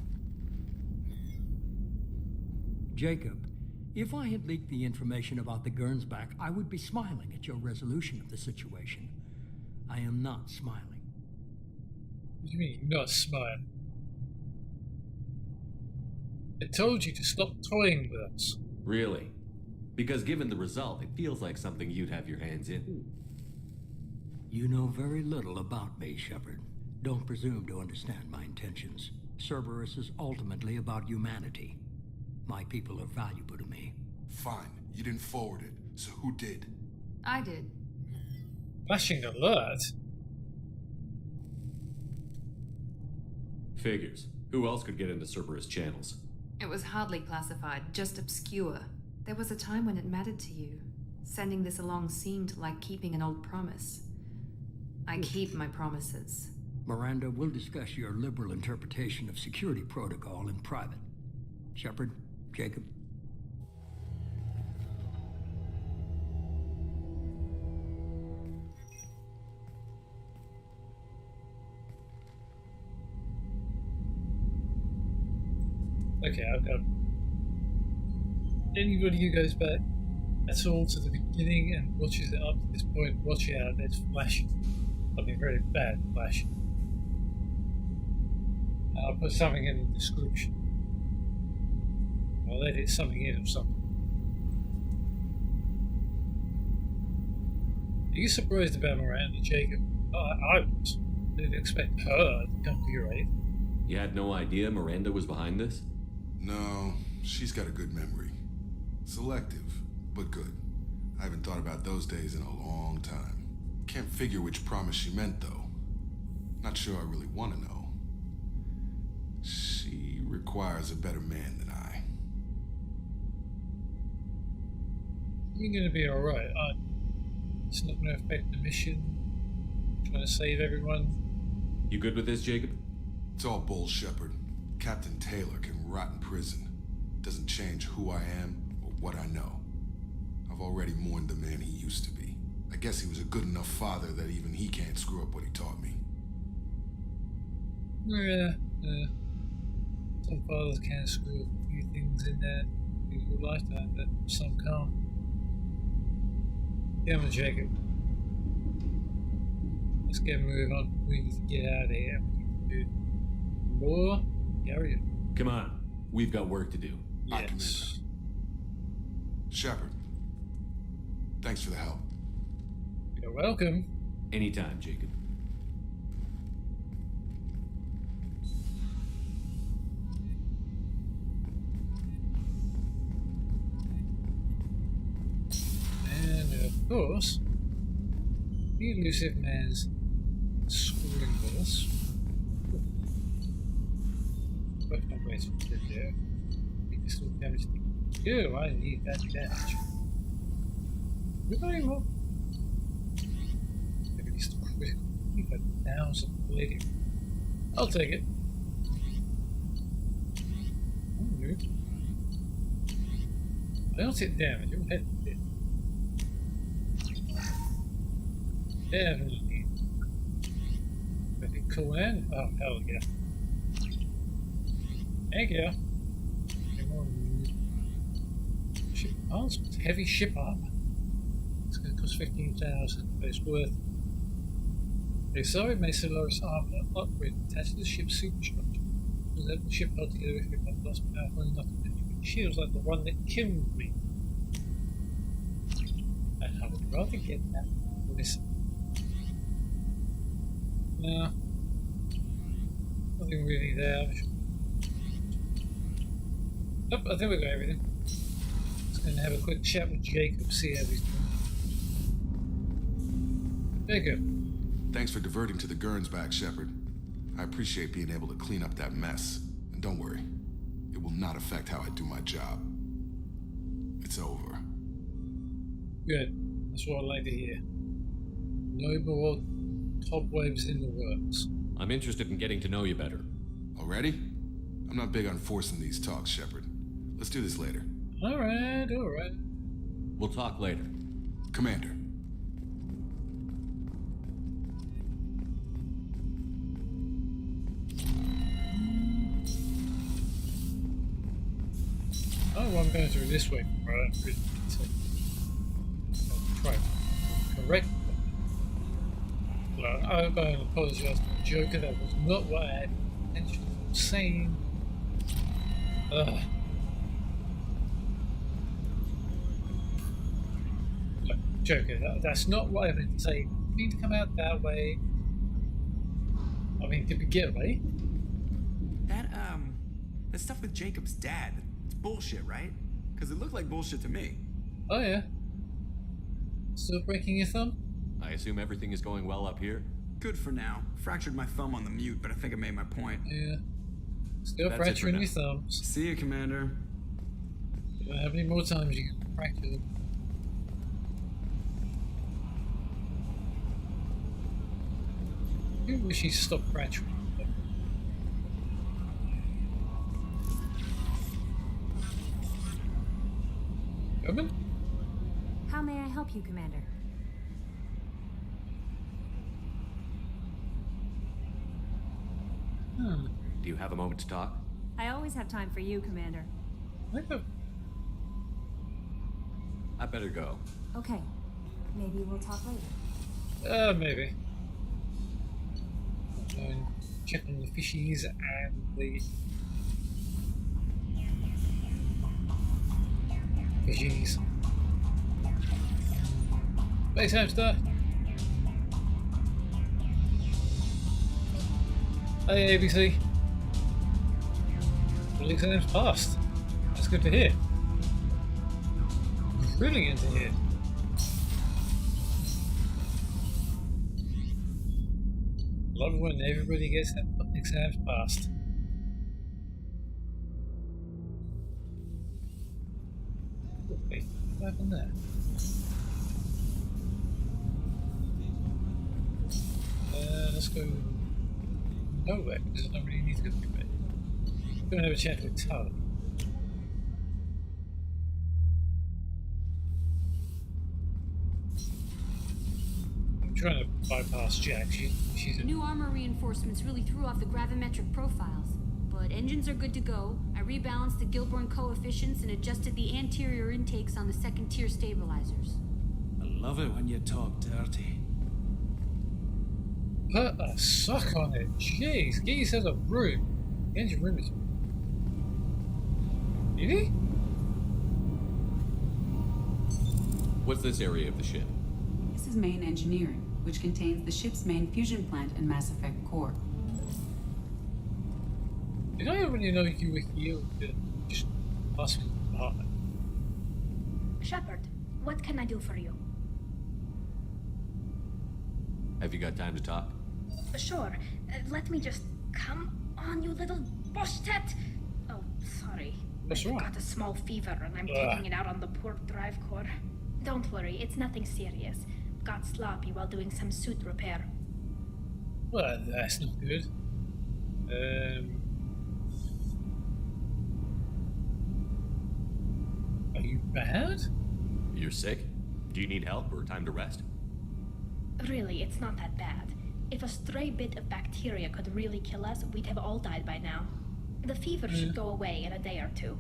Jacob, if I had leaked the information about the Gernsback, I would be smiling at your resolution of the situation. I am not smiling. What do you mean, not smiling? I told you to stop toying with us. Really? Because given the result, it feels like something you'd have your hands in. You know very little about me, Shepard. Don't presume to understand my intentions. Cerberus is ultimately about humanity. My people are valuable to me. Fine, you didn't forward it, so who did? I did. Flashing alert? Figures. Who else could get into Cerberus channels? It was hardly classified, just obscure. There was a time when it mattered to you. Sending this along seemed like keeping an old promise. I keep my promises. Miranda, we'll discuss your liberal interpretation of security protocol in private. Shepard, Jacob. Okay, I've got anybody who goes back at all to the beginning and watches it up to this point, watch out, there's flashing. I mean, very bad flashing. I'll put something in the description. I'll edit something in or something. Are you surprised about Miranda, Jacob? I was. I didn't expect her to come to your aid. You had no idea Miranda was behind this? No, she's got a good memory. Selective, but good. I haven't thought about those days in a long time. Can't figure which promise she meant, though. Not sure I really want to know. She requires a better man than I. You're gonna be alright. It's not gonna affect the mission. I'm trying to save everyone. You good with this, Jacob? It's all bull, Shepard. Captain Taylor can rot in prison. Doesn't change who I am or what I know. I've already mourned the man he used to be. I guess he was a good enough father that even he can't screw up what he taught me. Yeah. Some fathers can screw up a few things in their lifetime, but some can't. Come on, Jacob. Let's get moving on. We need to get out of here. We need to do more. Carry it. Come on. We've got work to do. Yes. Shepard, thanks for the help. You're welcome. Anytime, Jacob. And of course, the Illusive Man's screwing with us. But no place to live there. Need to still damage the. Ew, I need that damage. Very well. Look at these critical. We've got 1,000 palladium. I'll take it. I don't take damage. Your head did. Definitely. Pretty cool end. Oh, hell yeah. Thank you. Ship arms, heavy ship armor. It's going to cost 15,000, but it's worth. Okay, so it makes the lowest armor upgrade attached to the ship's superstructure. So that the ship held together if it got lost powerful enough to penetrate shields like the one that killed me. And I would rather get that than this. No. Nothing really there. Nope, I think we got everything. Just going to have a quick chat with Jacob, see how he's doing. Jacob. Thanks for diverting to the Gernsback, Shepard. I appreciate being able to clean up that mess. And don't worry, it will not affect how I do my job. It's over. Good. That's what I like to hear. No more cobwebs in the works. I'm interested in getting to know you better. Already? I'm not big on forcing these talks, Shepard. Let's do this later. Alright, alright. We'll talk later. Commander. Oh, I'm going through this way. Right, I'm really try to correct that. Well, I'm going to apologise to the Joker. That was not what I had intention of saying. Look, Joker, that's not what I meant to say. You need to come out that way. I mean, did we get away? That stuff with Jacob's dad, it's bullshit, right? Because it looked like bullshit to me. Oh yeah. Still breaking your thumb? I assume everything is going well up here? Good for now. Fractured my thumb on the mute, but I think I made my point. Yeah. Still fracturing your thumbs. See you, Commander. You don't have any more times you can fracture them. I wish he stopped fracturing. Coming? How may I help you, Commander? Do you have a moment to talk? I always have time for you, Commander. I better go. Okay. Maybe we'll talk later. Maybe. And check on the fishies and the fishies. Base hamster. Hey ABC. The exam's passed. That's good to hear. Brilliant to hear. Love when everybody gets their exams passed. Okay, what happened there? Let's go nowhere because I don't really need to go through it. I'm going to have a chat with Tali. I'm trying to bypass Jack. She's a... New armor reinforcements really threw off the gravimetric profiles. But engines are good to go. I rebalanced the Gilborn coefficients and adjusted the anterior intakes on the second tier stabilizers. I love it when you talk dirty. Put a suck on it. Jeez, get yourself a room. The engine room is... Really? What's this area of the ship? This is main engineering, which contains the ship's main fusion plant and Mass Effect core. Did I already know you were here? Just ask me. Shepard, what can I do for you? Have you got time to talk? Sure. Let me just... Come on, you little boshtet! Oh, sorry. What's I've wrong? got a small fever and I'm taking it out on the poor drive core. Don't worry, it's nothing serious. Got sloppy while doing some suit repair. Well, that's not good. Are you bad? You're sick? Do you need help or time to rest? Really, it's not that bad. If a stray bit of bacteria could really kill us, we'd have all died by now. The fever should go away in a day or two.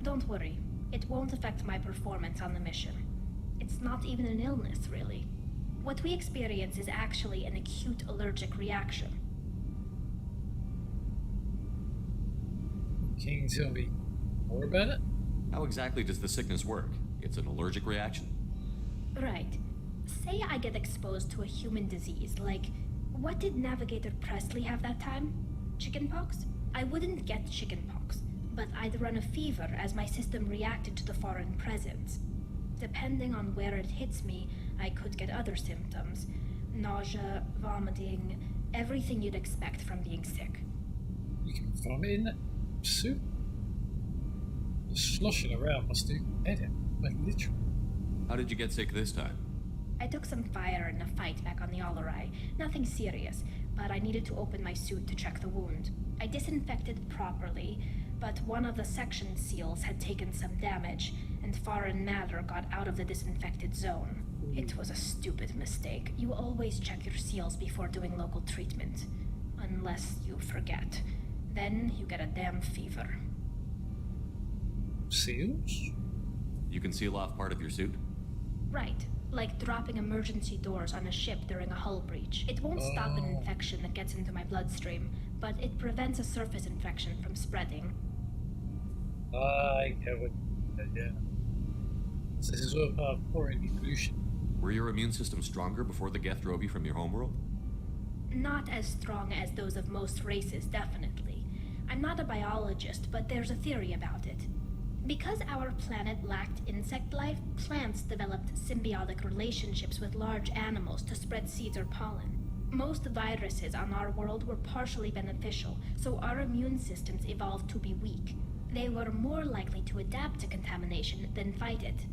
Don't worry, it won't affect my performance on the mission. It's not even an illness, really. What we experience is actually an acute allergic reaction. Can you tell me more about it? How exactly does the sickness work? It's an allergic reaction? Right. Say I get exposed to a human disease, like, what did Navigator Presley have that time? Chickenpox? I wouldn't get chickenpox, but I'd run a fever as my system reacted to the foreign presence. Depending on where it hits me, I could get other symptoms. Nausea, vomiting, everything you'd expect from being sick. You can vomit in that soup? Sloshing around must do head in, like literally. How did you get sick this time? I took some fire in a fight back on the Olorai. Nothing serious, but I needed to open my suit to check the wound. I disinfected properly, but one of the section seals had taken some damage, and foreign matter got out of the disinfected zone. It was a stupid mistake. You always check your seals before doing local treatment. Unless you forget. Then you get a damn fever. Seals? You can seal off part of your suit? Right. Like dropping emergency doors on a ship during a hull breach. It won't stop an infection that gets into my bloodstream, but it prevents a surface infection from spreading. I get what yeah. So this is all part of foreign evolution. Were your immune system stronger before the Geth drove you from your homeworld? Not as strong as those of most races, definitely. I'm not a biologist, but there's a theory about it. Because our planet lacked insect life, plants developed symbiotic relationships with large animals to spread seeds or pollen. Most viruses on our world were partially beneficial, so our immune systems evolved to be weak. They were more likely to adapt to contamination than fight it.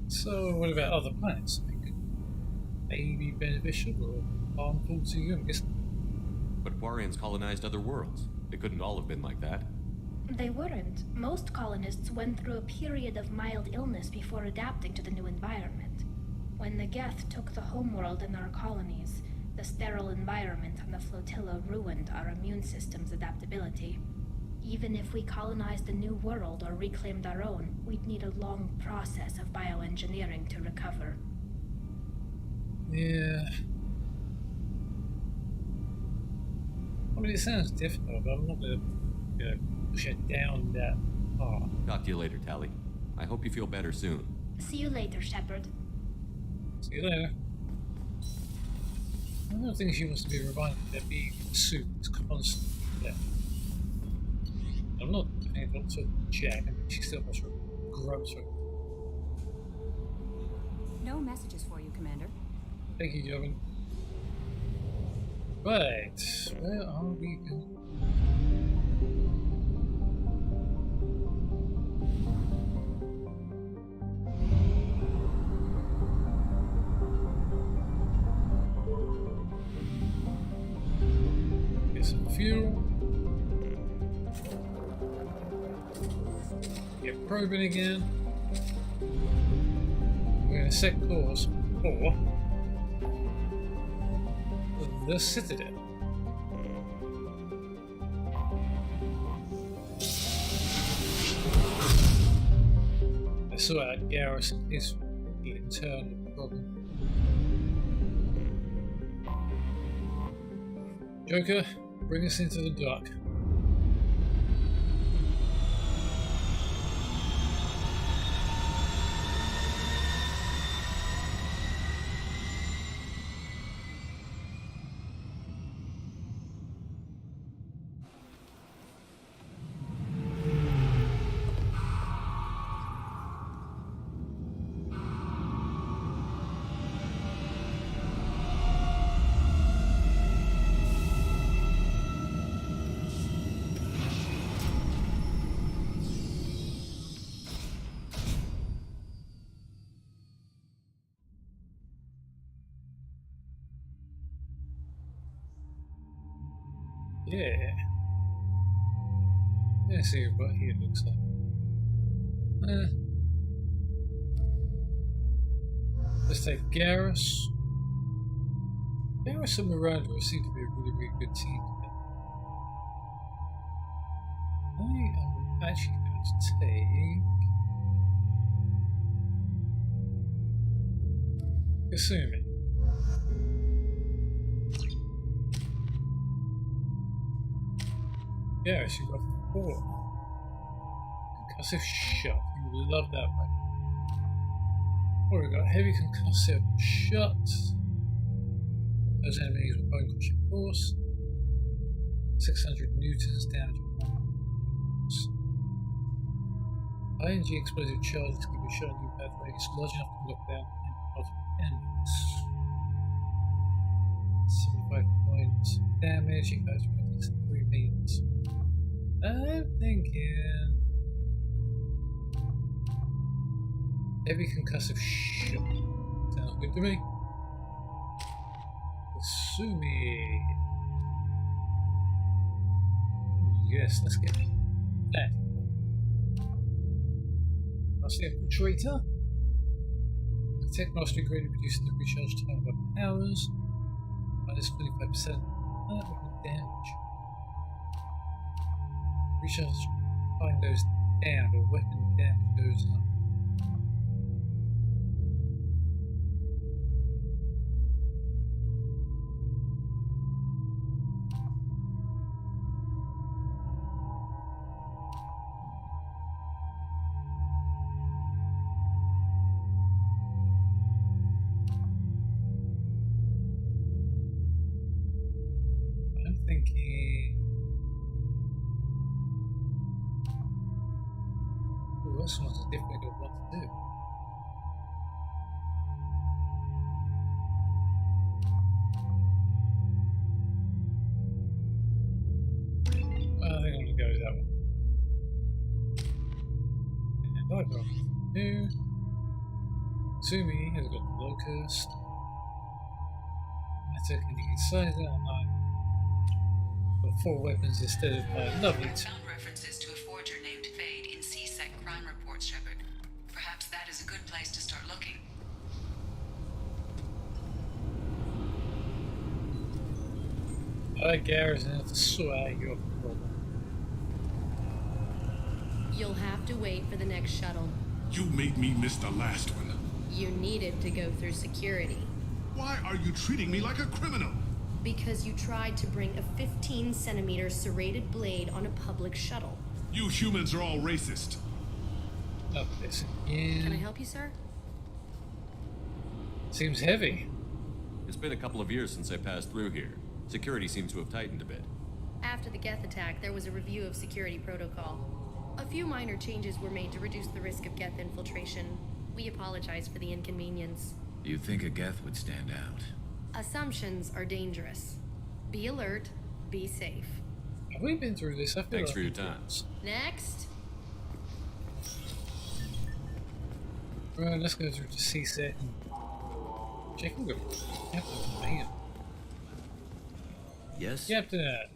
So, what about other planets? They could maybe beneficial or harmful to you, I'm guessing. But Quarians colonized other worlds. They couldn't all have been like that. They weren't. Most colonists went through a period of mild illness before adapting to the new environment. When the Geth took the homeworld in our colonies, the sterile environment on the flotilla ruined our immune system's adaptability. Even if we colonized a new world or reclaimed our own, we'd need a long process of bioengineering to recover. Yeah. I mean, it sounds difficult, but I'm not going to push it down that path. Talk to you later, Tally. I hope you feel better soon. See you later, Shepard. See you later. One of the things she wants to be reminded that being in the suit is constant. Yeah. I'm not doing it to Jack, I mean, she still has her gross. No messages for you, Commander. Thank you, Jovan. Right, where are we going? Get some fuel. Get probing again. We're going to set course for the Citadel. I saw out Garrison is the internal problem. Joker, bring us into the dark. Yeah. Let's see what he looks like. Let's take Garrus. Garrus and Miranda seem to be a really, really good team together. I am actually going to take Kasumi. Yeah, she got 4. Concussive shot. You would love that one. Oh, we got heavy concussive shot. Those enemies with bone crushing force. 600 newtons damage. ING explosive charges can be shot in new path radius large enough to knock down multiple enemies. 75 points damage. It goes for 3 meters. I'm thinking heavy concussive shot. Sounds good to me. Kasumi. Yes, let's get that. Mastery Infiltrator. Tech Mastery greatly reduces the recharge time of powers. Minus 25% damage. Recharge time goes down, but weapon damage goes up. I'm thinking This one's a difficult one to do. I think I'm gonna go with that one. And I've got new. Sumi has got the locust. Matter, can you size that? Got 4 weapons instead of my lovely Found references to a forger named Fade in CSEC crime reports, Shepard. Perhaps that is a good place to start looking. Garrison has to sort out your problem. You'll have to wait for the next shuttle. You made me miss the last one. You needed to go through security. Why are you treating me like a criminal? Because you tried to bring a 15-centimeter serrated blade on a public shuttle. You humans are all racist. Up this again. Can I help you, sir? Seems heavy. It's been a couple of years since I passed through here. Security seems to have tightened a bit. After the Geth attack, there was a review of security protocol. A few minor changes were made to reduce the risk of Geth infiltration. We apologize for the inconvenience. You think a Geth would stand out? Assumptions are dangerous. Be alert, be safe. Have we been through this? Thanks for your time. Next. Right, let's go through to CSET and check in the Captain Man. Yes? Captain.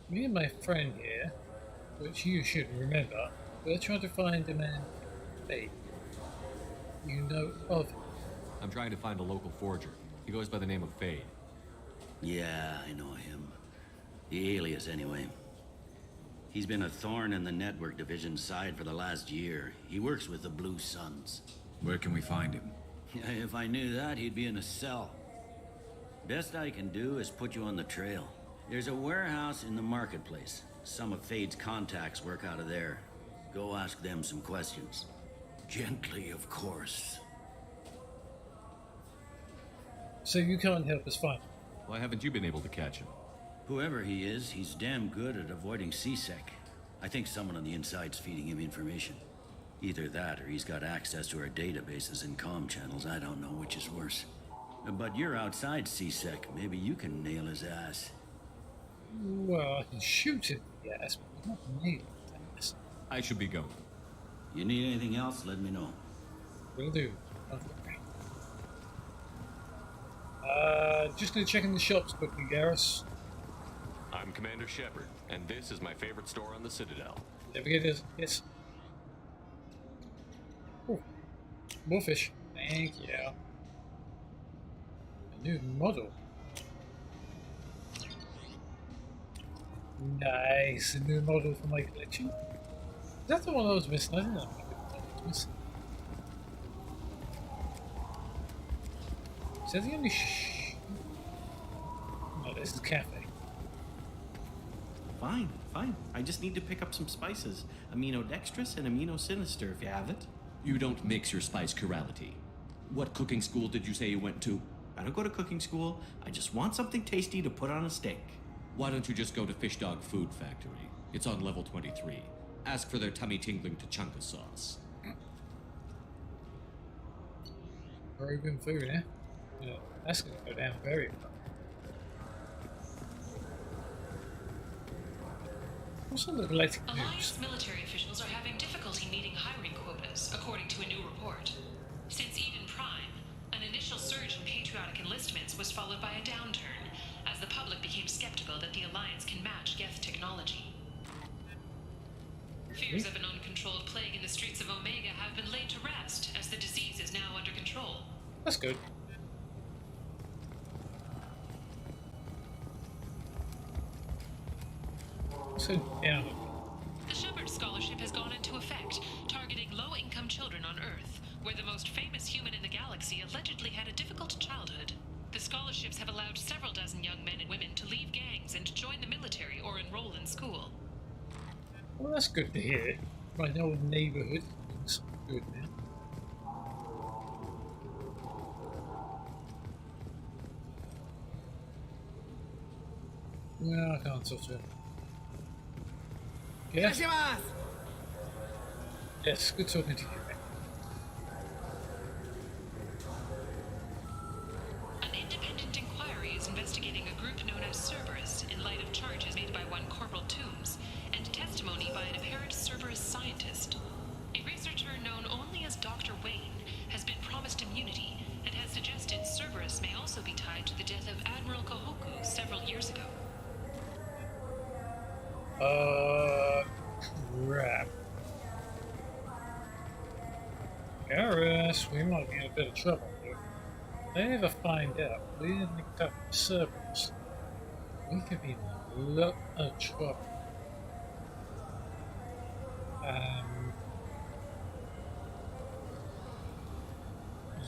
Me and my friend here, which you should remember, we're trying to find a man, Fade. You know of him? I'm trying to find a local forger. He goes by the name of Fade. Yeah, I know him. The alias, anyway. He's been a thorn in the network division's side for the last year. He works with the Blue Suns. Where can we find him? If I knew that, he'd be in a cell. Best I can do is put you on the trail. There's a warehouse in the marketplace. Some of Fade's contacts work out of there. Go ask them some questions. Gently, of course. So you can't help us find him? Why haven't you been able to catch him? Whoever he is, he's damn good at avoiding CSEC. I think someone on the inside's feeding him information. Either that, or he's got access to our databases and comm channels. I don't know which is worse. But you're outside CSEC. Maybe you can nail his ass. Well, I can shoot him, yes, but not nail his ass. I should be going. You need anything else, let me know. Will do. Just gonna check in the shops quickly, Garrus. I'm Commander Shepard, and this is my favorite store on the Citadel. There we go, yes. Oh, more fish. Thank you. A new model. Nice, a new model for my collection. Is that the one I was missing? I didn't know I was missing. Is that the only No, this is cafe. Fine. I just need to pick up some spices. Aminodextrous and aminosinister, if you have it. You don't mix your spice chirality. What cooking school did you say you went to? I don't go to cooking school. I just want something tasty to put on a steak. Why don't you just go to Fish Dog Food Factory? It's on level 23. Ask for their tummy-tingling tachanka sauce. Very good food, eh? Yeah, that's gonna go down very well. What's on the related news? Alliance military officials are having difficulty meeting hiring quotas, according to a new report. Since Eden Prime, an initial surge in patriotic enlistments was followed by a downturn, as the public became skeptical that the Alliance can match Geth technology. Fears of an uncontrolled plague in the streets of Omega have been laid to rest, as the disease is now under control. That's good. So, yeah. The Shepard Scholarship has gone into effect, targeting low-income children on Earth, where the most famous human in the galaxy allegedly had a difficult childhood. The scholarships have allowed several dozen young men and women to leave gangs and join the military or enroll in school. Well, that's good to hear. My old neighborhood looks good now. No, I can't talk to him. Yeah. Yes, good talking to you. An independent inquiry is investigating a group known as Cerberus in light of charges made by one Corporal Toombs and testimony by an apparent Cerberus scientist. A researcher known only as Dr. Wayne has been promised immunity and has suggested Cerberus may also be tied to the death of Admiral Kahoku several years ago. Crap. Garrus, we might be in a bit of trouble here. If they ever find out we're linked up with Cerberus, we could be in a lot of trouble.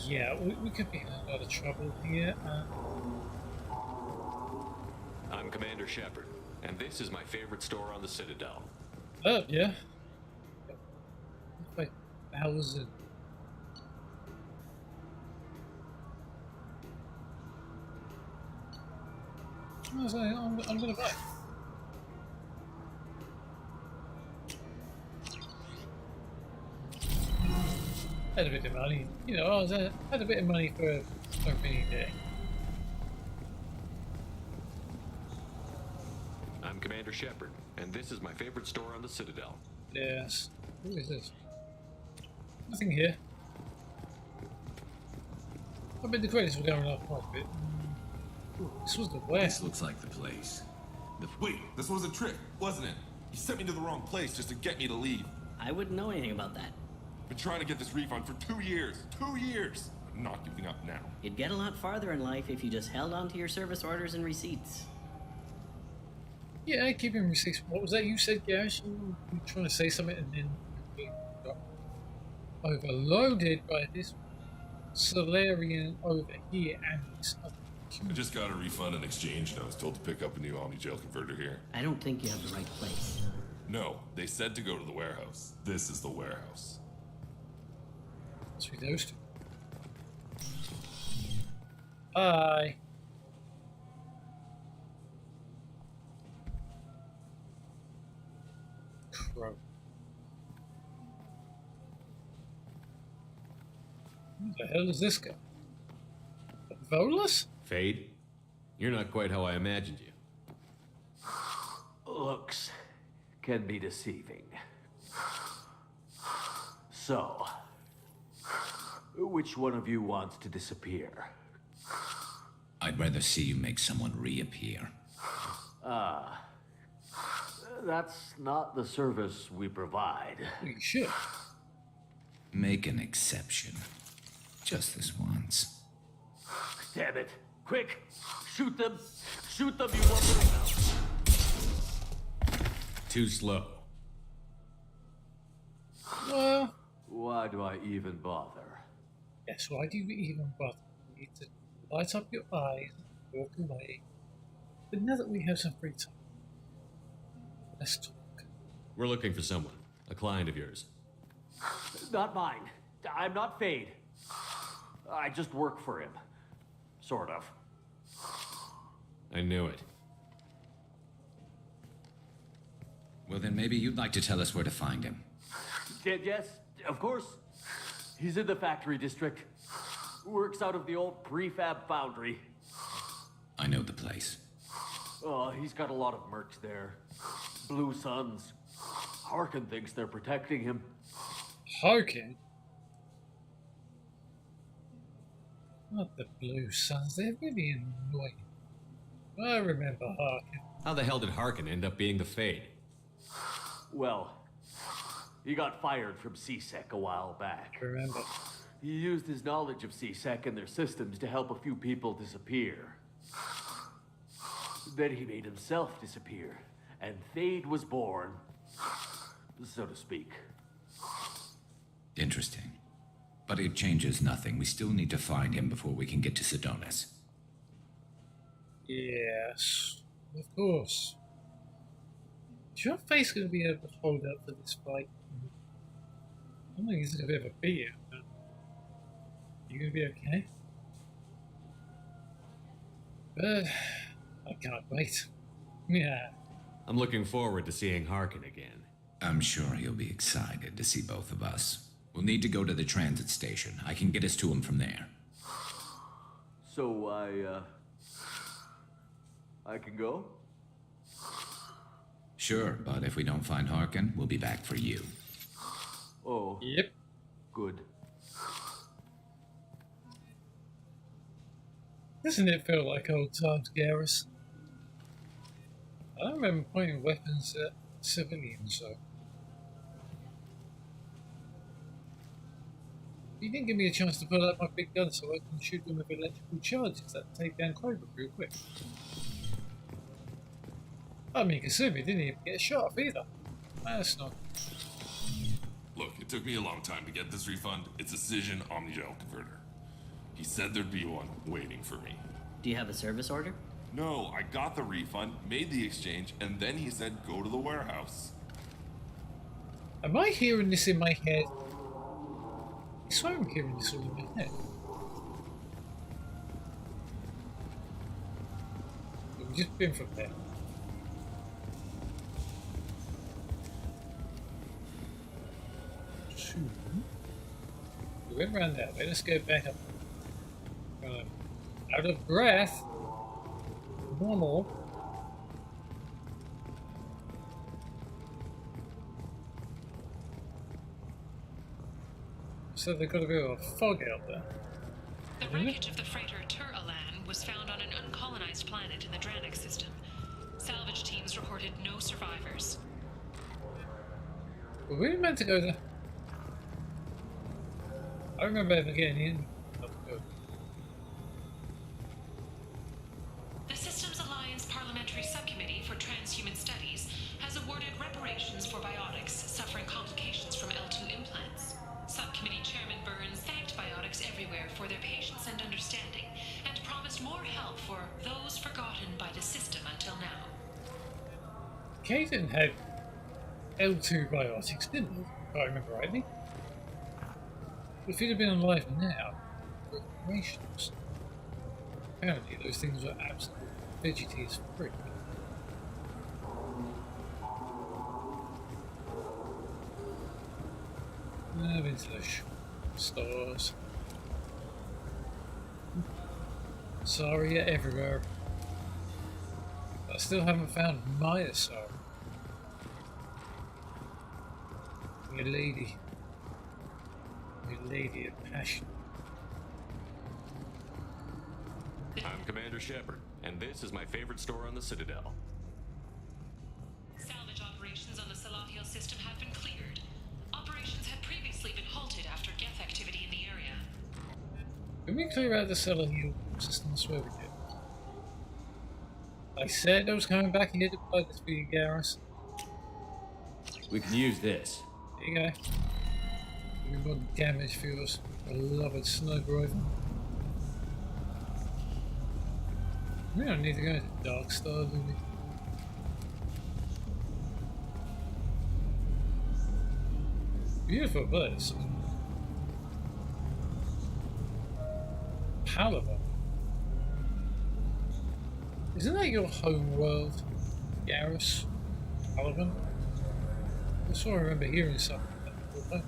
Yeah, we could be in a lot of trouble here. I'm Commander Shepard, and this is my favorite store on the Citadel. Oh, yeah. 5,000. I'm gonna buy. Had a bit of money, you know. Had a bit of money for a rainy day. I'm Commander Shepard, and this is my favorite store on the Citadel. Yes. Who is this? Nothing here. I bet the credits were going up quite a bit. Ooh, this was the West. This looks like the place. Wait, this was a trick, wasn't it? You sent me to the wrong place just to get me to leave. I wouldn't know anything about that. Been trying to get this refund for 2 years. 2 years! I'm not giving up now. You'd get a lot farther in life if you just held on to your service orders and receipts. Yeah, keeping receipts. What was that you said, Garrus? You were trying to say something and then you got overloaded by this Solarian over here and this other. I just got a refund and exchange, and I was told to pick up a new Omni-Gel converter here. I don't think you have the right place. No, they said to go to the warehouse. This is the warehouse. Must be those two. Bye. Crow. Who the hell is this guy? Volus? Fade? You're not quite how I imagined you. Looks can be deceiving. So, which one of you wants to disappear? I'd rather see you make someone reappear. That's not the service we provide. You should. Make an exception. Just this once. Damn it. Quick! Shoot them! Shoot them, you lumber! Too slow. Well... Why do I even bother? Yes, why do you even bother? You need to light up your eyes and walk away. But now that we have some free time, let's talk. We're looking for someone. A client of yours. Not mine. I'm not Fade. I just work for him. Sort of. I knew it. Well, then maybe you'd like to tell us where to find him. Yes, of course. He's in the factory district. Works out of the old prefab foundry. I know the place. Oh, he's got a lot of mercs there. Blue Suns. Harkin thinks they're protecting him. Harkin? Not the Blue Suns, they're really annoying. I remember Harkin. How the hell did Harkin end up being the Fade? Well, he got fired from CSEC a while back. Remember. He used his knowledge of CSEC and their systems to help a few people disappear. Then he made himself disappear, and Fade was born, so to speak. Interesting. But it changes nothing. We still need to find him before we can get to Sedonis. Yes, of course. Is your face going to be able to hold up for this fight? I don't think he's going to be able to beat you. But you going to be okay? But I can't wait. Yeah. I'm looking forward to seeing Harkin again. I'm sure he'll be excited to see both of us. We'll need to go to the transit station. I can get us to him from there. So I can go? Sure, but if we don't find Harkin, we'll be back for you. Oh. Yep. Good. Doesn't it feel like old times, Garrus? I don't remember pointing weapons at civilians, though. You didn't give me a chance to pull out my big gun so I can shoot them with electrical charges that take down Clover real quick. I mean, Kasumi didn't even get shot off either. That's not... Look, it took me a long time to get this refund. It's a Cision Omnigel converter. He said there'd be one waiting for me. Do you have a service order? No, I got the refund, made the exchange, and then he said go to the warehouse. Am I hearing this in my head? I swear I'm hearing this all in my head. We've just been from there. We went around that way. Let's go back up. Out of breath. Normal. So they've got a bit of a fog out there. The wreckage of the freighter Tur-Alan was found on an uncolonized planet in the Dranik system. Salvage teams reported no survivors. Were we meant to go there? I remember ever getting in. The Systems Alliance Parliamentary Subcommittee for Transhuman Studies has awarded reparations for biotics suffering complications from L2 implants. Subcommittee Chairman Burns thanked biotics everywhere for their patience and understanding, and promised more help for those forgotten by the system until now. Caden had L2 biotics, didn't he? If I remember rightly. If he'd have been alive now, reparations. Apparently those things were absolutely fidgety as frick. Into the stars. Saria everywhere. I still haven't found Maya Saria. Your lady. Your lady of passion. I'm Commander Shepard, and this is my favorite store on the Citadel. Salvage operations on the Salahiel system have been cleared. Operations had previously been halted after Geth activity in the area. Can we clear out the Salahiel system? I swear we did. I said I was coming back here to play this for you, Garrus. We can use this. There you go. Give me more damage for yours beloved sniper rifle. We don't need to go into Dark Star, do we? Beautiful place. Palaver. Isn't that your home world, Garrus? Palaver? I sort of remember hearing something like that.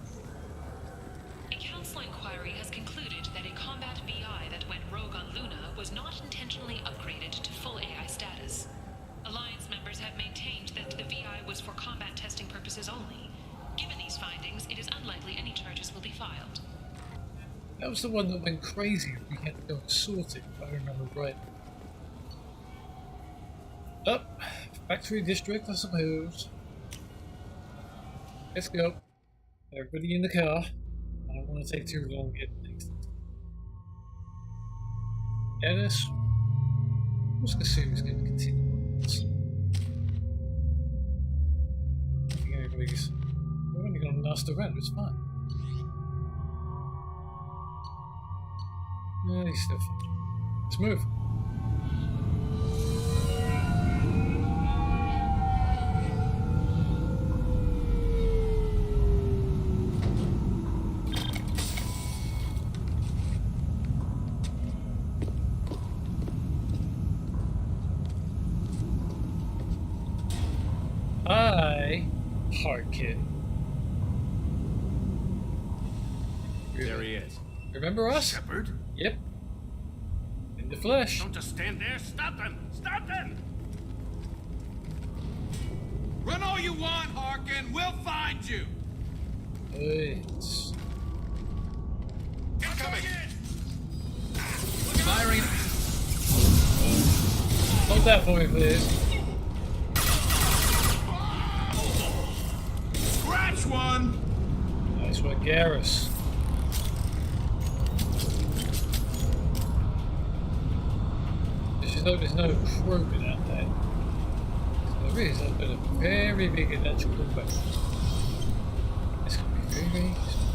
A council inquiry has concluded that a combat VI that went rogue on Luna was not intentionally upgraded to full AI status. Alliance members have maintained that the VI was for combat testing purposes only. Given these findings, it is unlikely any charges will be filed. That was the one that went crazy and we had to go and sort it, if I remember right. Up, factory district, I suppose. Let's go. Everybody in the car. I don't want to take too long getting things. Dennis? I'm just assuming he's going to continue on this. I think anybody's... We're only going to last around, it's fine. No, he's still fine. Let's move. I hard kid. There he is. Remember us? Shepard? Yep. In the flesh. Don't just stand there. Stop them! Stop them! Run all you want, Harkin. We'll find you. It's... Incoming! Firing. Hold that for me, please. Scratch one. Nice one, Garrus. There's no croaking out there. So there is a very big electrical boat. It's going to be very, very useful.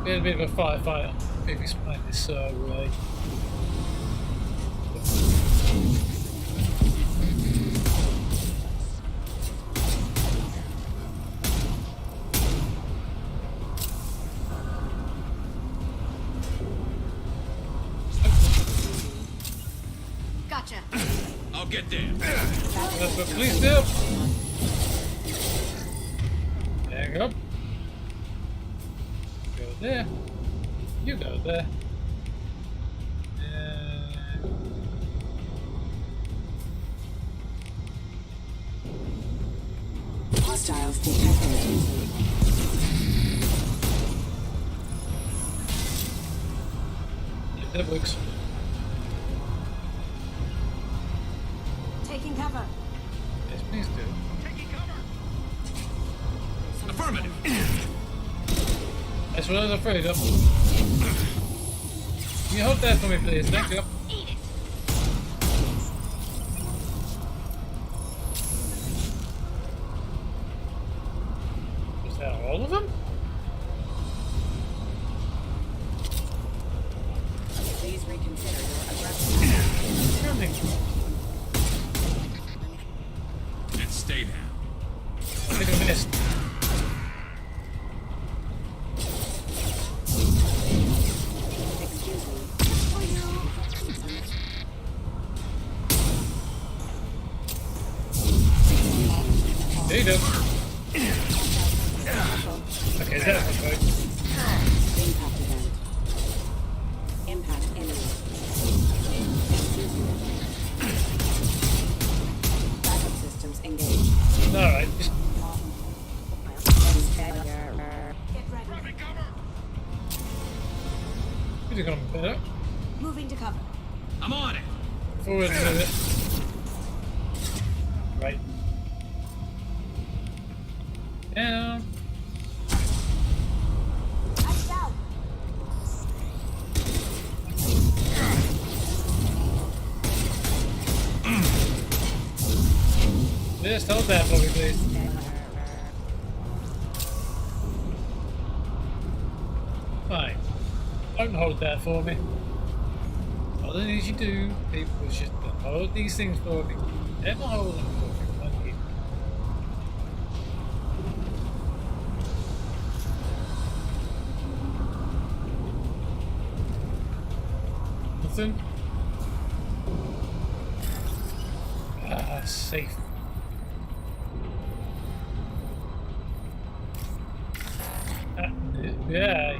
We had a bit of a firefight on the previous planet, so Gotcha. I'll get there. that's what police do. Hang up. Go there. You go there. Hostiles detected. Yeah, that works. Taking cover. Yes, please do. Taking cover. Affirmative. That's what I was afraid of. Can you hold that for me, please? Thank you. Was that all of them? Please reconsider your aggression. And stay down. I think I missed. Excuse me. There you go. Okay, that's right. Impact event. Impact imminent. Backup systems engaged. Alright, just Get ready. could have gone better. Moving to cover. I'm on it. Forward a little bit. Right. Down. Touch down. Just hold that for me, please. Fine. Don't hold that for me. All I need you to do, people, is just hold these things for me. Never hold them for me. Thank you. Nothing? Ah, safe. Yeah,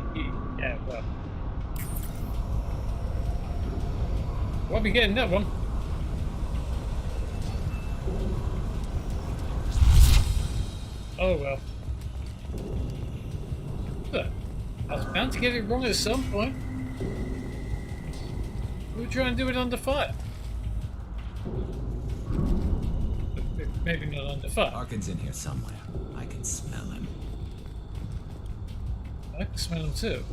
well. Won't be getting that one. Oh well. Look, I was bound to get it wrong at some point. We'll try and do it under fire. Maybe not under fire. Harkin's in here somewhere. I can smell him. I can smell them too.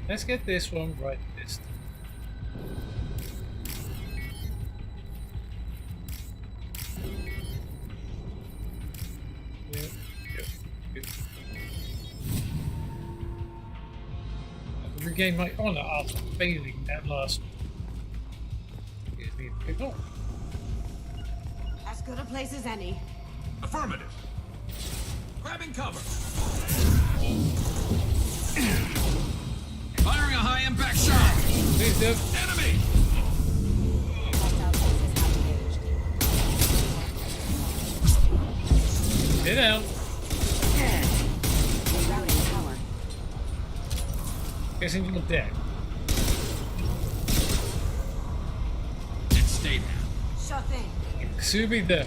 Let's get this one right this time. Yep. I can regain my honor after failing that last one. Gives me a pick up. As good a place as any. Affirmative. Grabbing cover. Firing a high impact shot. Please do. Enemy. Stay down. Routing power. Guessing you're dead. And stay down. Sure thing. Kasumi dead.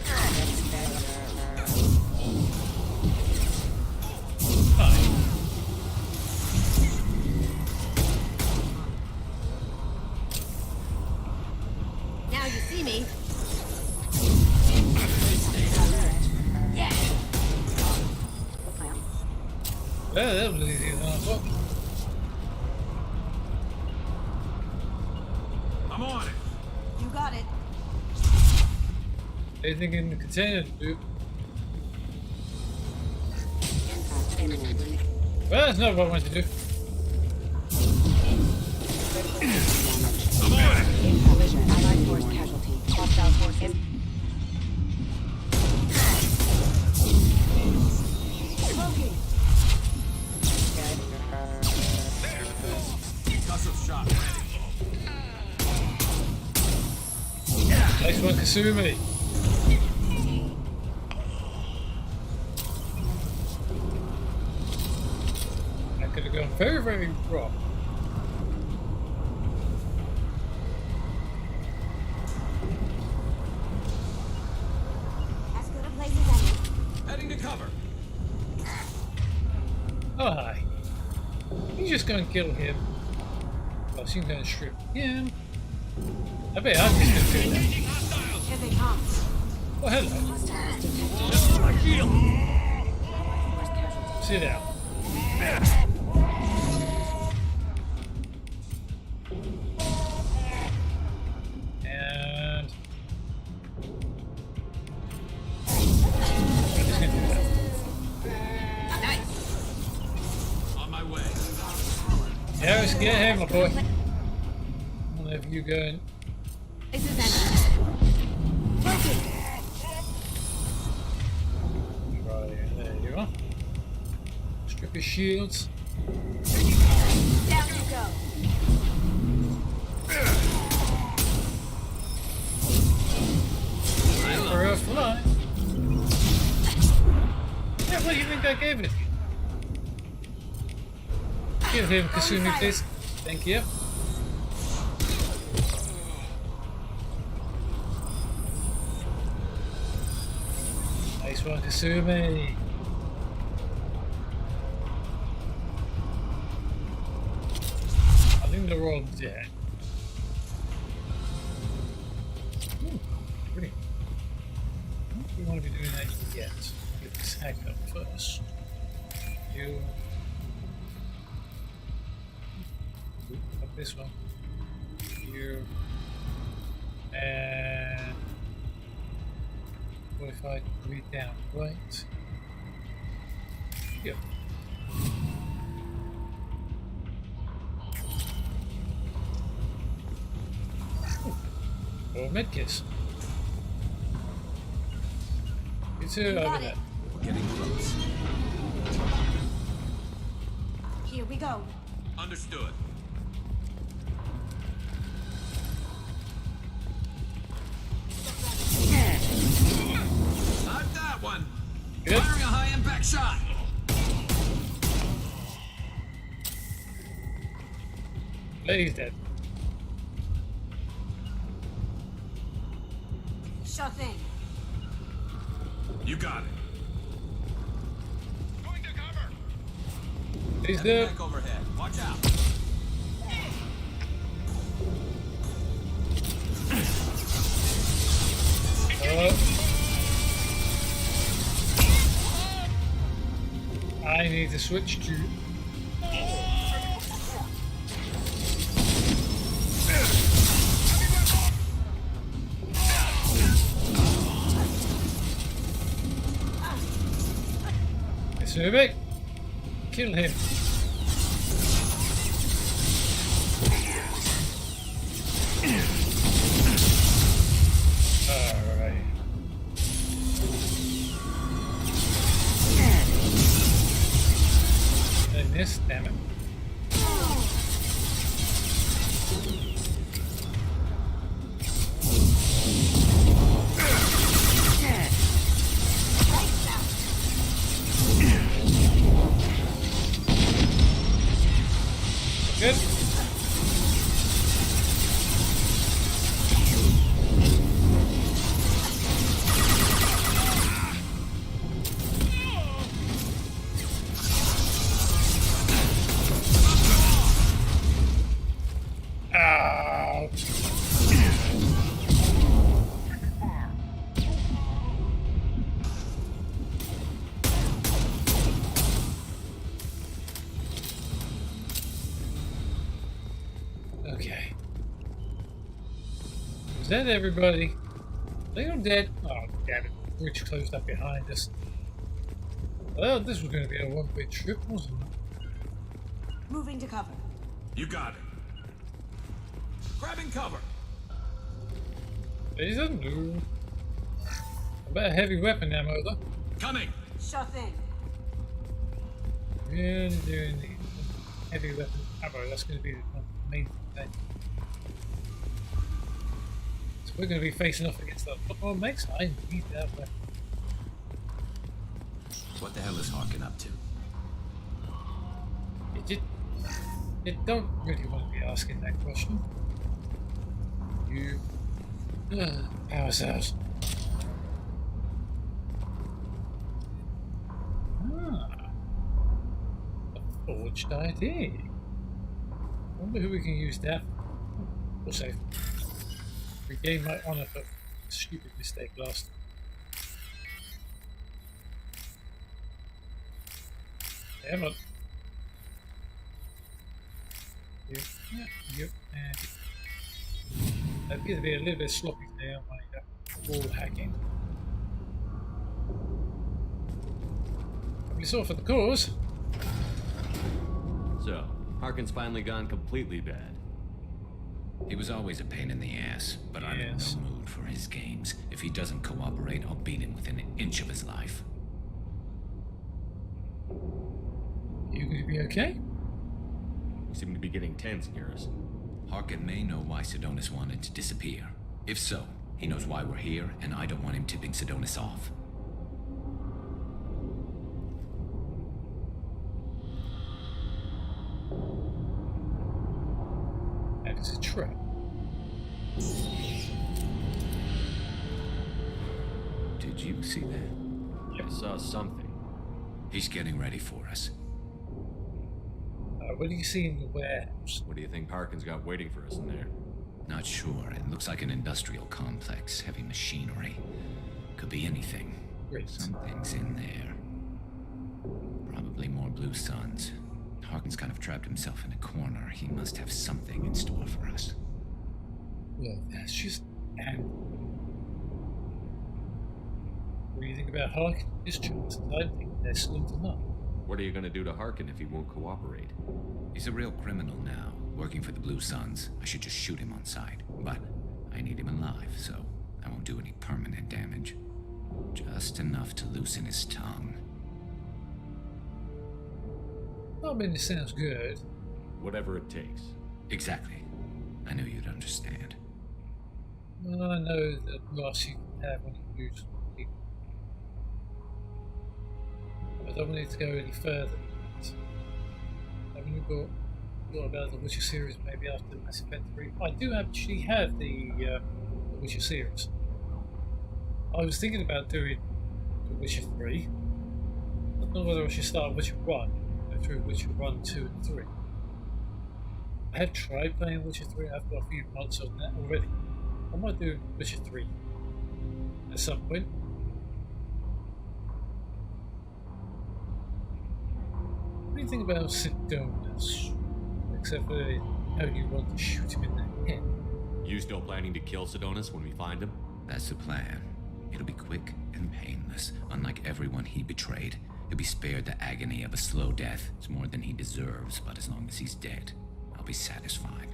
Now you see me. Yeah. Well, that was easy than I thought. I'm on it. You got it. Anything in the container, dude? Impact imminent. Well, that's not what I want to do. I'm on it. Collision. Allied force casualty. Hostile forces. Smoking. Concussive shot ready. Nice one, Kasumi. That could have gone very, very wrong. As good a place as any. Heading to cover. Oh, hi. He's just gonna kill him. Oh, she's gonna strip him. I bet I'm just gonna do that. Here they come. Oh, hello. Hostiles detected. Force casualty. Sit down. And... I'm just gonna do that. Nice. On my way. Yeah, let's get ahead, my boy. Whenever you going. This is empty. Right, there you are. Strip his shields. Down you go. For a fly. Yeah, what do you think I gave it? Give him Kasumi, please. Thank you. Nice one, Kasumi. I think they're all dead. Ooh, pretty. I don't think we want to be doing that yet. Get this hack up first. You. Up this one. You. And. 45 degree down, right? Yep. Or medkits. You two over there. Getting close. Here we go. Understood. Not that one. Good. Firing a high impact shot. Lady's dead. Sure thing. You got it. He's Heading dead. back overhead. Watch out. I need to switch to. Kasumi, kill him. Alright. out. Okay. Is that everybody? They all dead? Oh, damn it. Bridge closed up behind us. Well, this was going to be a one-way trip, wasn't it? Moving to cover. You got it. Grabbing cover. He's a new. About heavy weapon ammo, though. Coming. Sure thing. Really do need heavy weapon ammo. That's going to be the main thing. So we're going to be facing off against that football makes. I need that weapon. What the hell is Harkin up to? You don't really want to be asking that question. You. Power cells. A forged ID. Wonder who we can use that for. We'll save. Regain my honor for a stupid mistake last time. Come on. Yep, and I appear to be a little bit sloppy today on my wall hacking. We saw for the cause. So, Harkin's finally gone completely bad. He was always a pain in the ass, but I'm in no mood for his games. If he doesn't cooperate, I'll beat him within an inch of his life. You gonna be okay? You seem to be getting tense, Garrus. Harkin may know why Sidonis wanted to disappear. If so, he knows why we're here, and I don't want him tipping Sidonis off. That is a trap. Did you see that? I saw something. He's getting ready for us. What do you see in the warehouse? What do you think Harkin's got waiting for us in there? Not sure. It looks like an industrial complex. Heavy machinery. Could be anything. Great. Something's in there. Probably more blue suns. Harkin's kind of trapped himself in a corner. He must have something in store for us. Well, that's just... What do you think about Harkin? His chances, I think they're slim to none. What are you going to do to Harkin if he won't cooperate? He's a real criminal now, working for the Blue Suns. I should just shoot him on sight. But I need him alive, so I won't do any permanent damage. Just enough to loosen his tongue. I mean, it sounds good. Whatever it takes. Exactly. I knew you'd understand. Well, I know the loss you can have when you lose people. I don't need to go any further. Haven't you thought about the Witcher series maybe after Mass Effect 3? I do actually have the Witcher series. I was thinking about doing the Witcher 3. I don't know whether I should start Witcher 1, go through Witcher 1, 2 and 3. I have tried playing Witcher 3, I've got a few months on that already. I might do Witcher 3 at some point. What do you think about Sidonis? Except for how you want to shoot him in the head. You still planning to kill Sidonis when we find him? That's the plan. It'll be quick and painless. Unlike everyone he betrayed, he'll be spared the agony of a slow death. It's more than he deserves, but as long as he's dead, I'll be satisfied.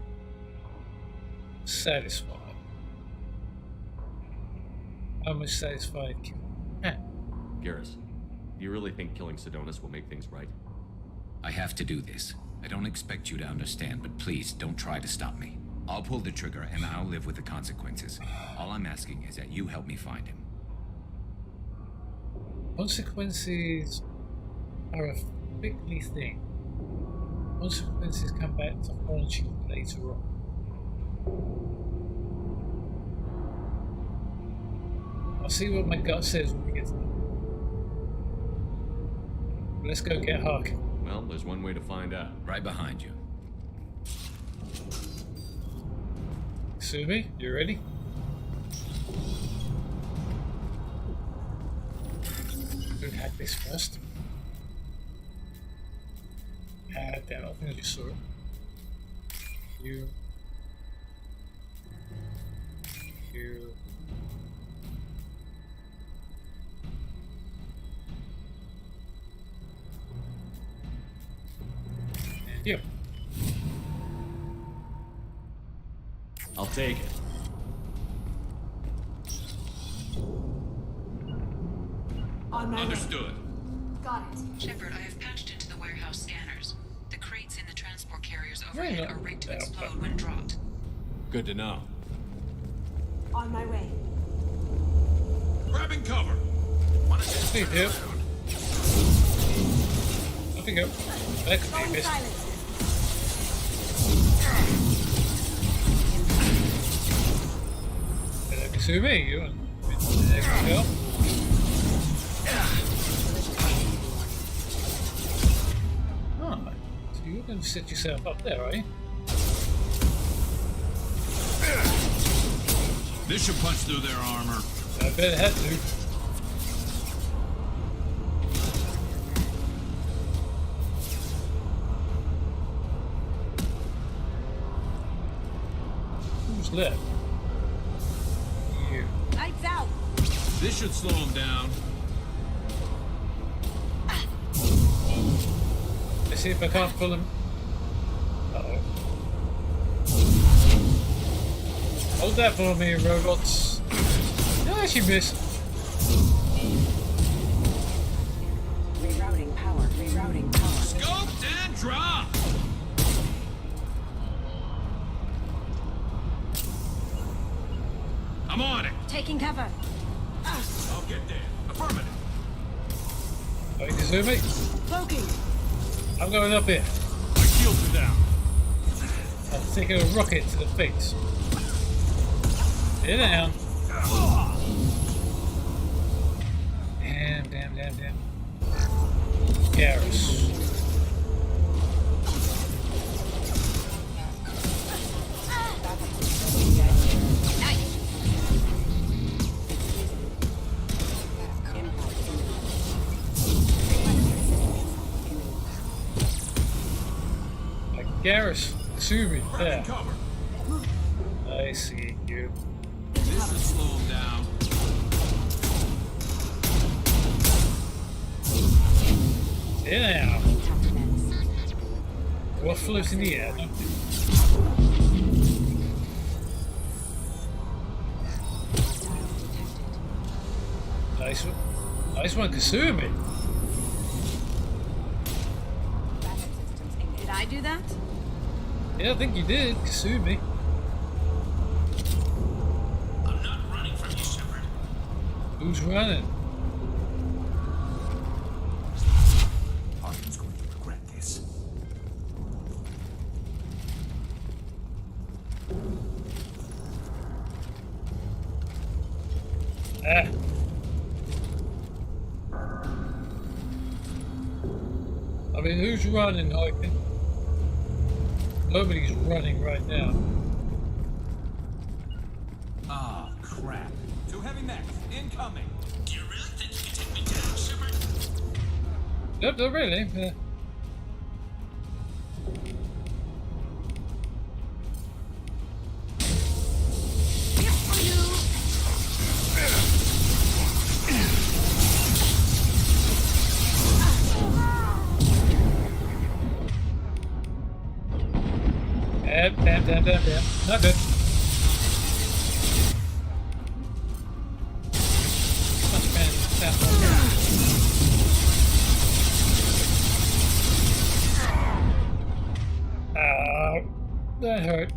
Satisfied? How much satisfied can you have? Garrus, do you really think killing Sidonis will make things right? I have to do this. I don't expect you to understand, but please don't try to stop me. I'll pull the trigger and I'll live with the consequences. All I'm asking is that you help me find him. Consequences are a fickly thing. Consequences come back to haunt you later on. I'll see what my gut says when we get to that. Let's go get Harkin. Well, there's one way to find out. Right behind you. Kasumi, you ready? We'll hack this first. Damn, I think I just saw it. You. And you. I'll take it. On my way. Understood. Got it. Shepard, I have patched into the warehouse scanners. The crates in the transport carriers overhead are rigged to explode when dropped. Good to know. On my way. Grabbing cover. Hey, dude. Off you go. That could be a miss. Kasumi, you and there we go. Oh, so you're going to set yourself up there, are you? This should punch through their armor. I bet it had to. Who's left? You. Lights out. This should slow them down. Let's see if I can't pull him. Uh-oh. Hold that for me, robots. No, she missed. Rerouting power. Rerouting power. Scoped and dropped. I'm on it. Taking cover. I'll get there. Affirmative. Are you Kasumi? Cloaking. I'm going up here. My shields are down. I'm taking a rocket to the face. Sit down. Damn. Garrus. Garrus, Kasumi, there. I see you. This should slow them down. Sit down. What floats in the air? Nice one. Nice one, Kasumi. Did I do that? Yeah, I think you did, Kasumi. I'm not running from you, Shepard. Who's running? Arthur's going to regret this. Ah. I mean, who's running, Hyken? Nobody's running right now. Ah, crap. Two heavy mechs, incoming. Do you really think you can take me down, Shepard? Nope, not really. Damn. Not good. That hurt.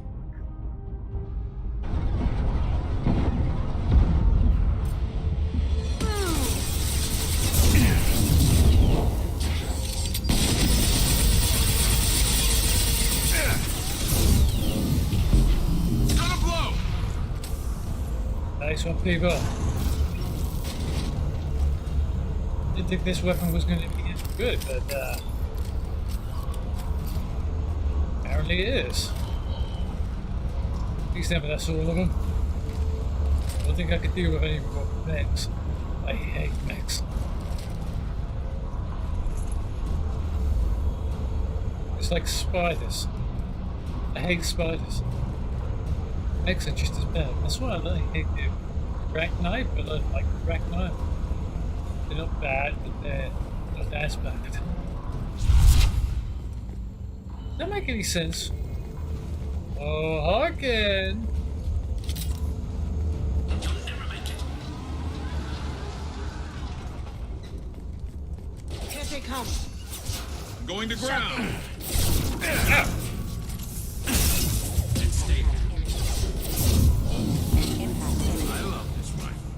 Nice one, people. Didn't think this weapon was going to be good, but apparently it is. Please tell me that's all of them. I don't think I could deal with any more mechs. I hate mechs. It's like spiders. I hate spiders. Mechs are just as bad. That's why I hate the Arachnite, but I like Arachnite. They're not bad, but they're not as bad. Does that make any sense? Oh, Harkin! Here they come. I'm going to ground. I love this rifle.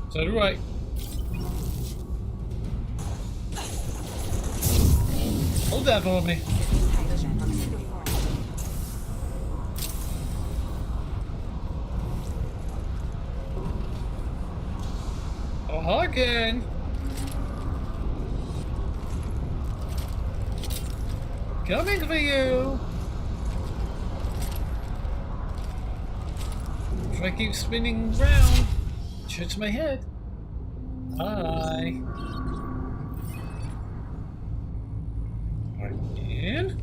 So do I. Hold that for me. Oh, Harkin! Coming for you! If I keep spinning round, it hurts my head. Hi. Again?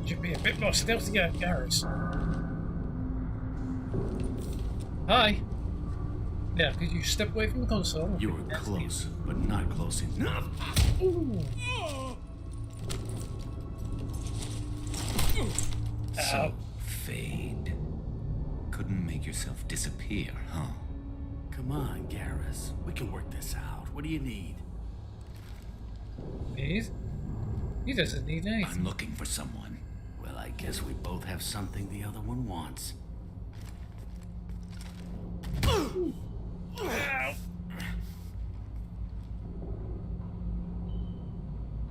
Should be a bit more stealthier, Garrus. Hi. Yeah, could you step away from the console? You were close, but not close enough. Ooh. So, Fade. Couldn't make yourself disappear, huh? Come on, Garrus. We can work this out. What do you need? Need? He doesn't need anything. I'm looking for someone. Well, I guess we both have something the other one wants. Ow.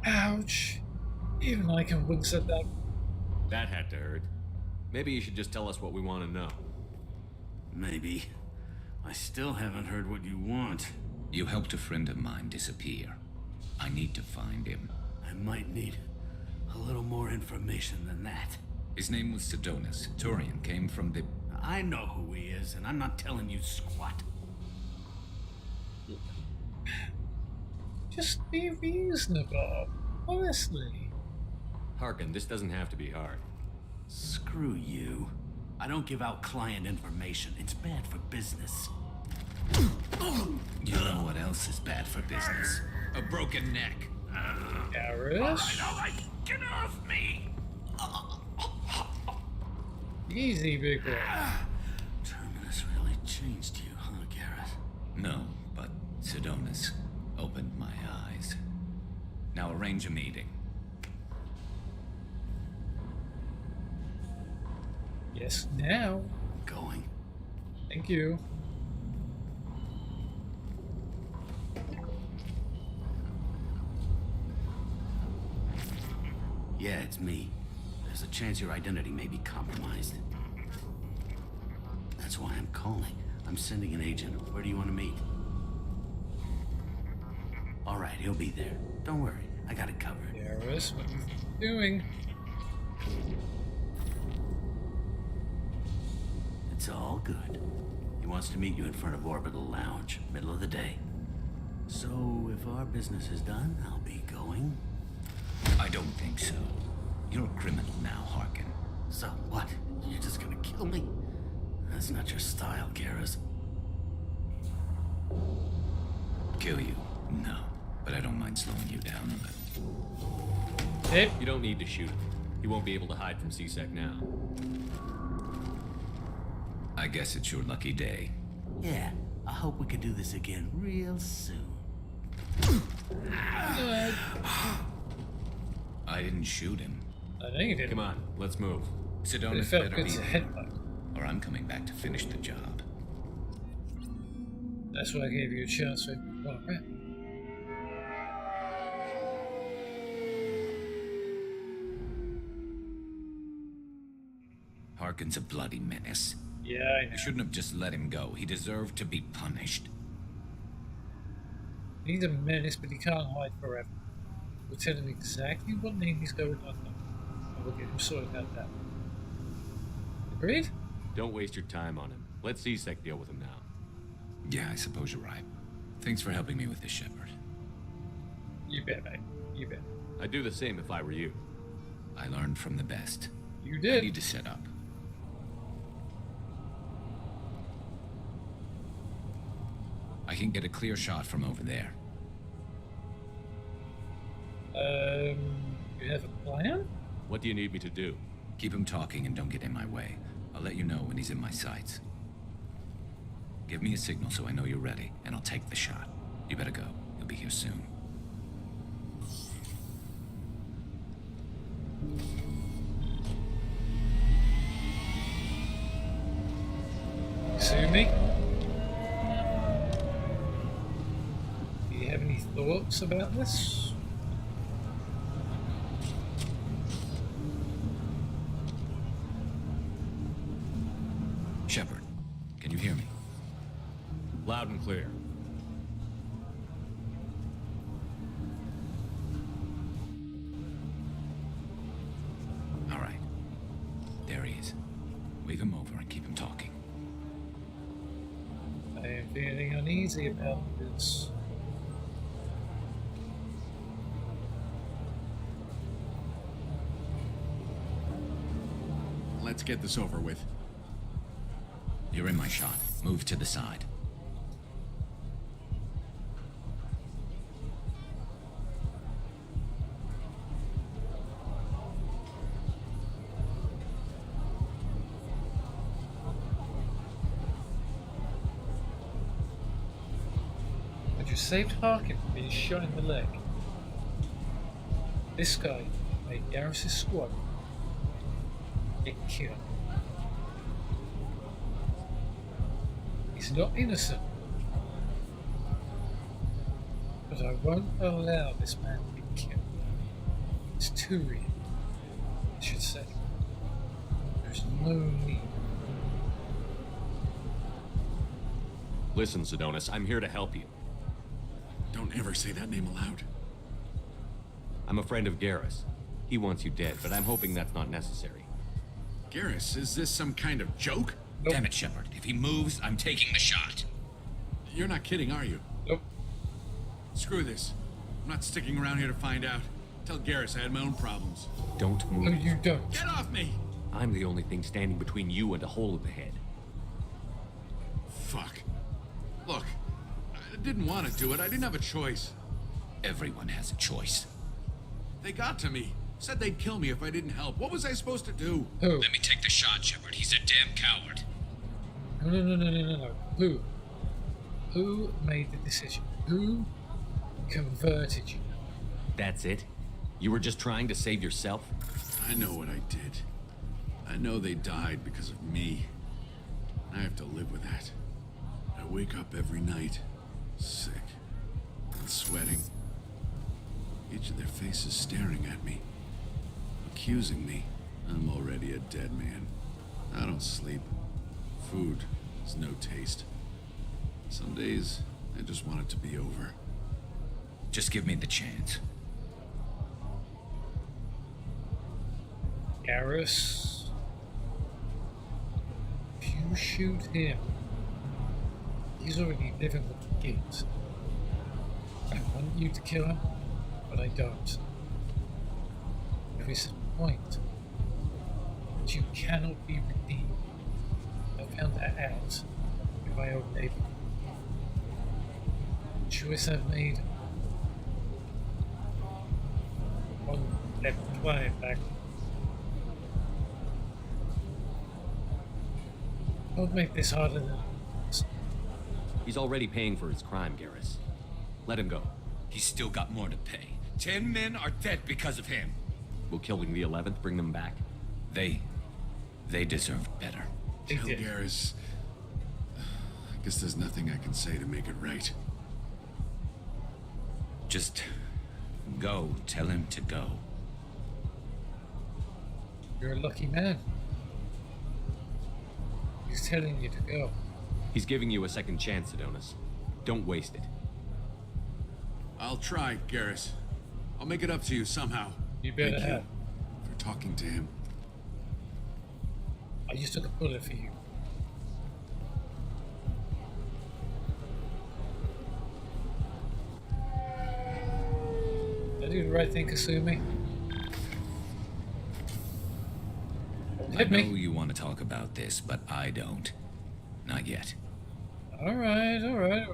Ouch. Even I can wince at that. That had to hurt. Maybe you should just tell us what we want to know. Maybe. I still haven't heard what you want. You helped a friend of mine disappear. I need to find him. I might need a little more information than that. His name was Sedonis. Turian came from the... I know who he is, and I'm not telling you squat. Just be reasonable. Honestly. Harkin, this doesn't have to be hard. Screw you. I don't give out client information. It's bad for business. You know what else is bad for business? A broken neck. Garrus? Get off me! Easy, big boy. Terminus really changed you, huh, Garrus? No, but Sedonis opened my eyes. Now arrange a meeting. Yes, now. Going. Thank you. Yeah, it's me. There's a chance your identity may be compromised. That's why I'm calling. I'm sending an agent. Where do you want to meet? All right, he'll be there. Don't worry, I got it covered. Garrus, what are you doing? It's all good. He wants to meet you in front of Orbital Lounge, middle of the day. So, if our business is done, I'll be going. I don't think so. You're a criminal now, Harkin. So what? You're just gonna kill me? That's not your style, Garrus. Kill you? No. But I don't mind slowing you down a little. Hey. You don't need to shoot him. He won't be able to hide from C-Sec now. I guess it's your lucky day. Yeah, I hope we can do this again real soon. I didn't shoot him. I know you didn't. Come on, let's move. Sedonis felt better good be to here, headbutt. or I'm coming back to finish the job. That's why I gave you a chance to run around. Harkin's a bloody menace. Yeah, I know. I shouldn't have just let him go. He deserved to be punished. He's a menace, but he can't hide forever. We'll tell him exactly what name he's going under, and we'll get him sorted out that way. Agreed? Don't waste your time on him. Let C-Sec deal with him now. Yeah, I suppose you're right. Thanks for helping me with this, Shepard. You bet, mate. You bet. I'd do the same if I were you. I learned from the best. You did. I need to set up. I can get a clear shot from over there. You have a plan? What do you need me to do? Keep him talking and don't get in my way. I'll let you know when he's in my sights. Give me a signal so I know you're ready, and I'll take the shot. You better go. He'll be here soon. See me? Do you have any thoughts about this? Shepard, can you hear me? Loud and clear. All right. There he is. Wave him over and keep him talking. I am feeling uneasy about this. Let's get this over with. You're in my shot. Move to the side. I just saved Harkin from being shot in the leg. This guy made Garrus' squad get killed. He's not innocent. But I won't allow this man to be killed. It's too real, I should say. There's no need. Listen, Sidonis, I'm here to help you. Don't ever say that name aloud. I'm a friend of Garrus. He wants you dead, but I'm hoping that's not necessary. Garrus, is this some kind of joke? Nope. Damn it, Shepard. If he moves, I'm taking the shot. You're not kidding, are you? Nope. Screw this. I'm not sticking around here to find out. Tell Garrus I had my own problems. Don't move. No, you don't. Get off me! I'm the only thing standing between you and a hole in the head. Fuck. Look, I didn't want to do it. I didn't have a choice. Everyone has a choice. They got to me. Said they'd kill me if I didn't help. What was I supposed to do? Who? Let me take the shot, Shepard. He's a damn coward. No. Who? Who made the decision? Who converted you? That's it? You were just trying to save yourself? I know what I did. I know they died because of me. I have to live with that. I wake up every night, sick and sweating. Each of their faces staring at me, accusing me. I'm already a dead man. I don't sleep. Food has no taste. Some days, I just want it to be over. Just give me the chance. Garrus, if you shoot him, he's already living with the guilt. I want you to kill him, but I don't. There is a point that you cannot be redeemed. I found that out in my old neighbor. The choice I've made. One left planet back. Don't make this harder than it is. He's already paying for his crime, Garrus. Let him go. He's still got more to pay. 10 men are dead because of him. Will killing the 11th bring them back? They deserved better. Tell Garrus. I guess there's nothing I can say to make it right. Just go. Tell him to go. You're a lucky man. He's telling you to go. He's giving you a second chance, Sidonis. Don't waste it. I'll try, Garrus. I'll make it up to you somehow. You better Thank have. you for talking to him. I just took a bullet for you. Did I do the right thing, Kasumi? I know you want to talk about this, but I don't. Not yet. Alright, alright.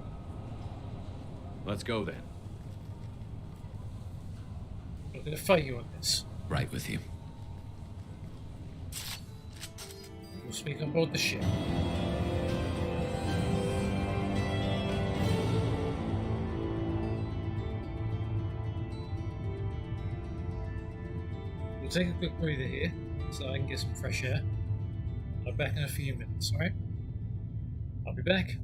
Let's go then. I'm gonna fight you on this. Right with you. We'll speak on board the ship. We'll take a quick breather here, so I can get some fresh air. I'll be back in a few minutes, alright? I'll be back.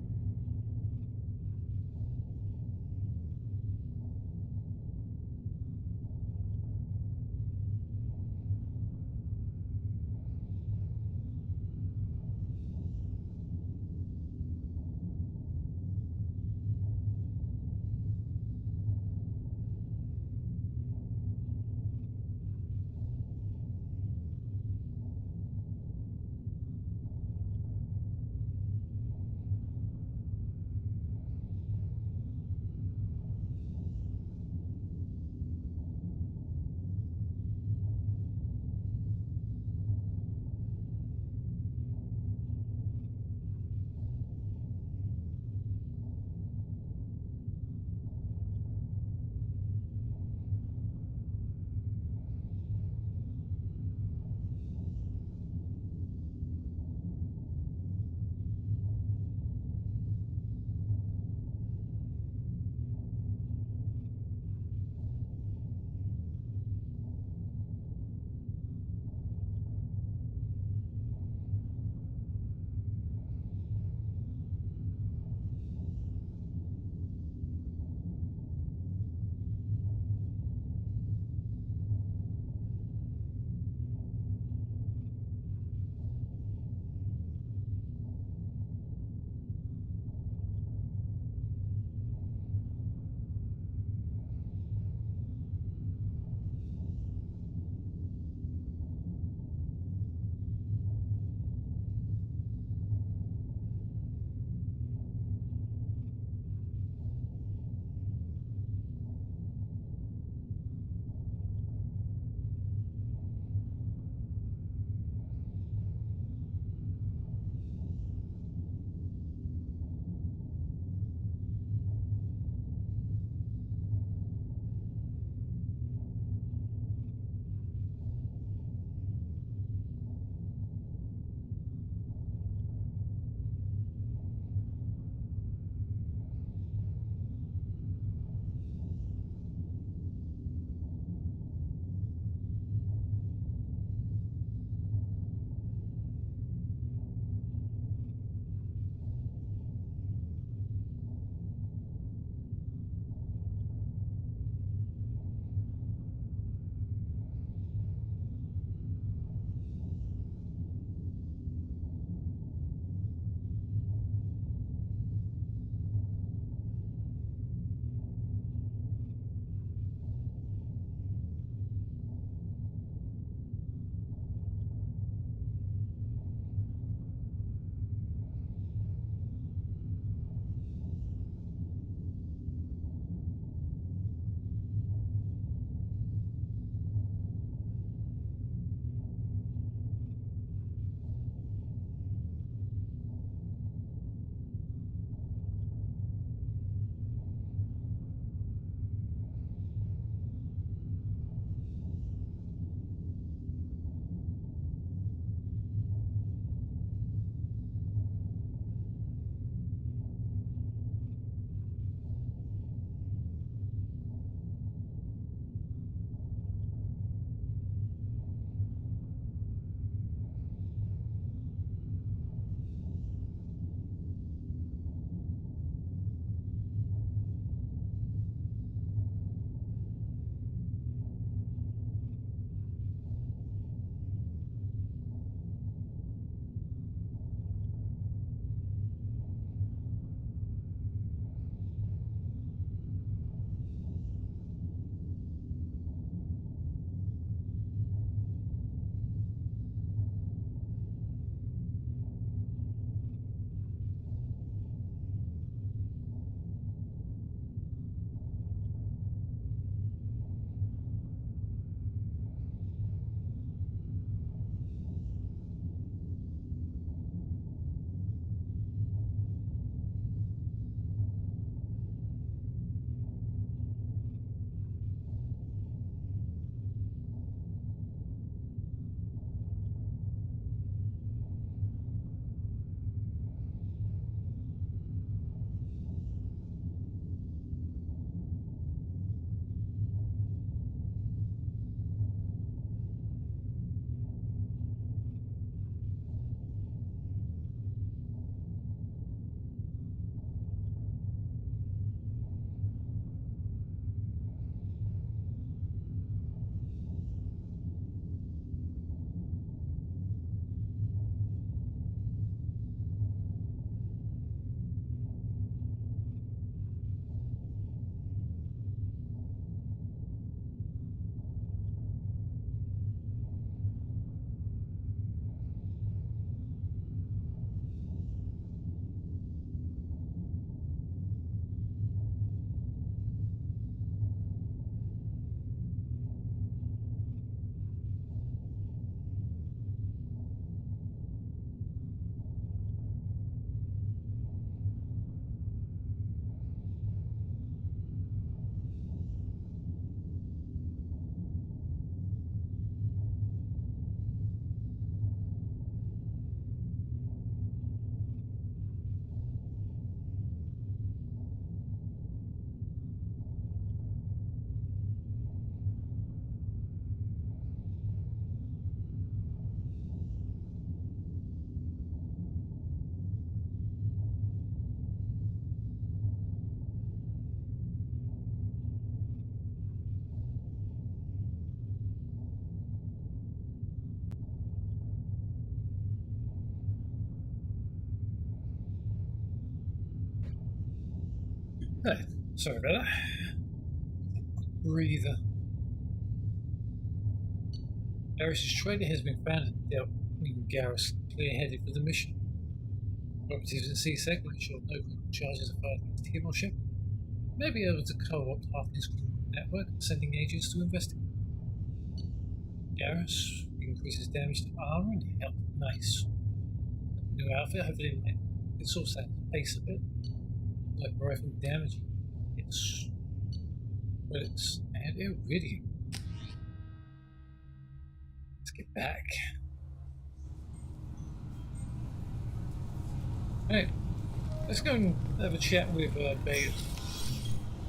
Hey, sorry about that. Breather. Garrus's traitor has been found and dealt, leaving Garrus clear-headed for the mission. Operatives in C-Sec will ensure no criminal charges are filed against him or Shepard. May be able to co-opt Harkness' criminal network, sending agents to investigate. Garrus increases damage to armor and health. Nice. New outfit, hopefully it's also at the pace a bit. Like rifle damage. It's bullets and iridium. Let's get back. Hey, let's go and have a chat with Beta.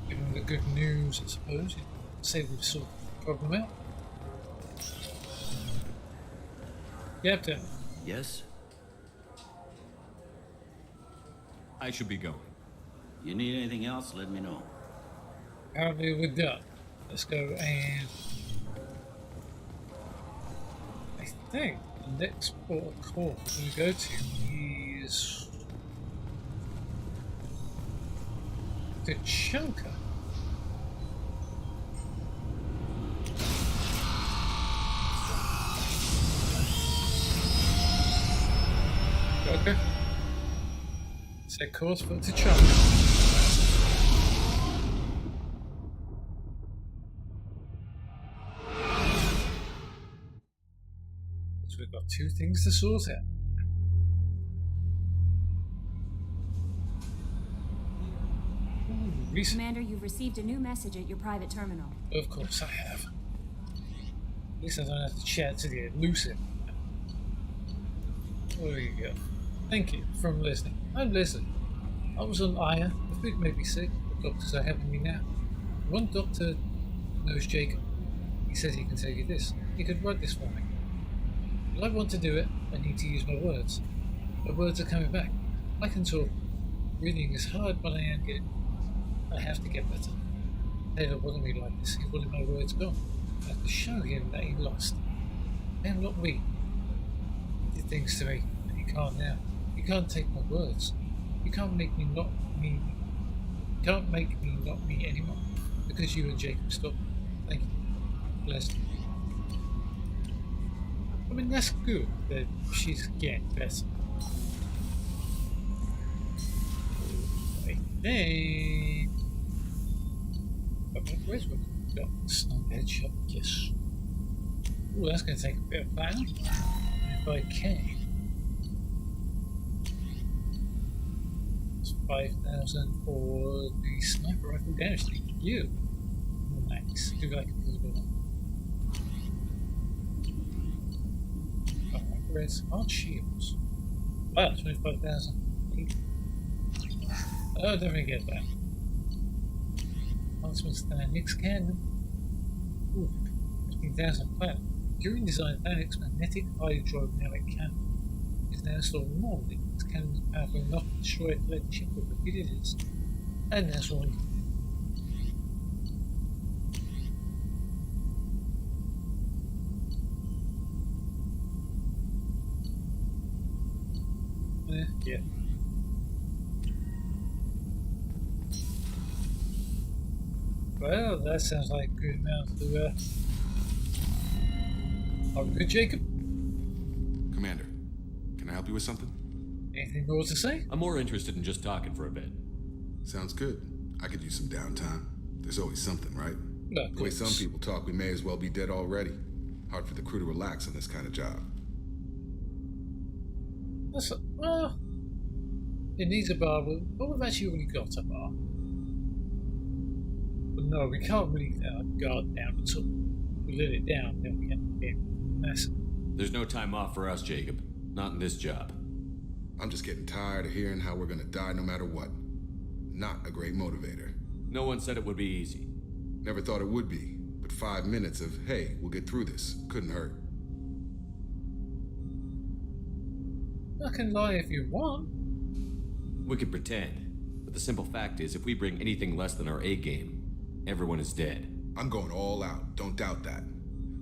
Give him the good news, I suppose. Say we've sorted the problem out. Captain. Yes? I should be going. You need anything else, let me know. Apparently we're done. Let's go and... I think the next port of call we go to is... the Chunker. Okay. Set course for the Chunker. So we've got two things to sort out. Commander, you've received a new message at your private terminal. Of course I have. At least I don't have to chat to the Illusive Man. There you go. Thank you for listening. I'm listening. I was on Aya. The food made me sick. The doctors are helping me now. One doctor knows Jacob. He says he can tell you this. He could write this for me. If I want to do it, I need to use my words. My words are coming back. I can talk. Reading is hard, but I am getting. I have to get better. Taylor wanted me like this. He wanted my words gone. I have to show him that he lost. I am not weak. He did things to me, and he can't now. You can't take my words. You can't make me not me. You can't make me not me anymore. Because you and Jacob stopped me. Thank you. Blessed you. I mean, that's good that she's getting better. I think... Okay, where's what? Oh, snipe headshot, yes. Ooh, that's going to take a bit of planning. If I can. It's 5,000 for the sniper rifle damage. Thank you. Nice. Do like it as well. Alright, where's hard shields? Wow, 25,000. Oh, don't forget that. Huntsman's Thanix cannon. Ooh, 15,000 platinum. During design, Thanix magnetic hydrodynamic cannon is now installed in Mordin. This cannon is powerful enough to destroy a threat ship with rapidity. And that's all. Yeah. Well, that sounds like a good amount to, Are we good, Jacob? Commander, can I help you with something? Anything more to say? I'm more interested in just talking for a bit. Sounds good. I could use some downtime. There's always something, right? No, the way some people talk, we may as well be dead already. Hard for the crew to relax on this kind of job. That's well, it needs a bar, but we've actually already got a bar. But no, we can't really guard down until we let it down, then we can get massive. There's no time off for us, Jacob. Not in this job. I'm just getting tired of hearing how we're gonna die no matter what. Not a great motivator. No one said it would be easy. Never thought it would be, but 5 minutes of, hey, we'll get through this, couldn't hurt. I can lie if you want. We could pretend, but the simple fact is, if we bring anything less than our A game, everyone is dead. I'm going all out, don't doubt that.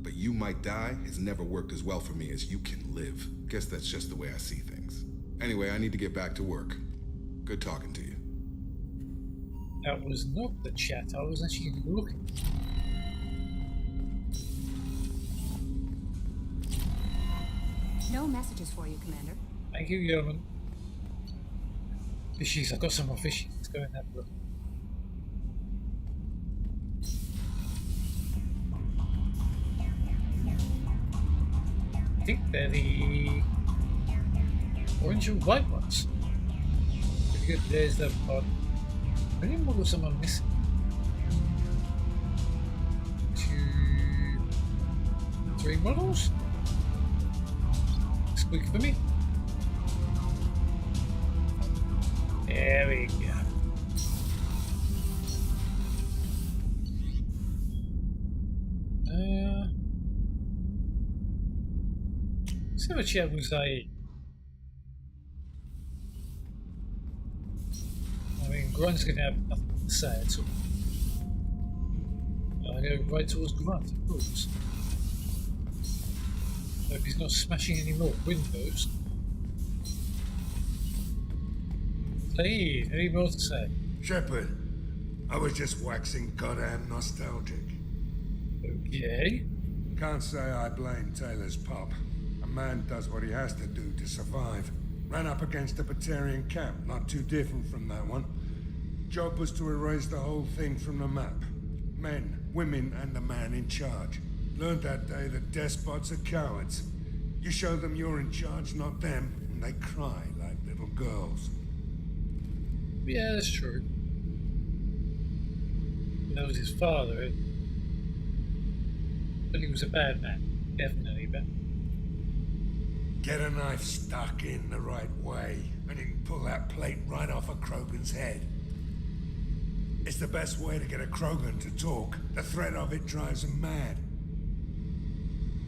But you might die has never worked as well for me as you can live. Guess that's just the way I see things. Anyway, I need to get back to work. Good talking to you. That was not the chat, I was actually looking. No messages for you, Commander. Thank you, Yeoman. Fishies, I've got some more fishies. Let's go and have a look. I think they're the orange and white ones. Pretty good. There's the mod. How many models am I missing? 2, 3 models? Squeak for me. There we go. Let's have a chat with Zaid. I mean, Grunt's going to have nothing to say at all. I go right towards Grunt, of course. Hope he's not smashing any more windows. Zaid, any more to say? Shepard, I was just waxing goddamn nostalgic. Okay. Can't say I blame Taylor's pop. A man does what he has to do to survive. Ran up against a Batarian camp, not too different from that one. Job was to erase the whole thing from the map. Men, women, and the man in charge. Learned that day that despots are cowards. You show them you're in charge, not them, and they cry like little girls. Yeah, that's true. That was his father. But he was a bad man. Definitely bad. Get a knife stuck in the right way, and you can pull that plate right off a Krogan's head. It's the best way to get a Krogan to talk. The threat of it drives them mad.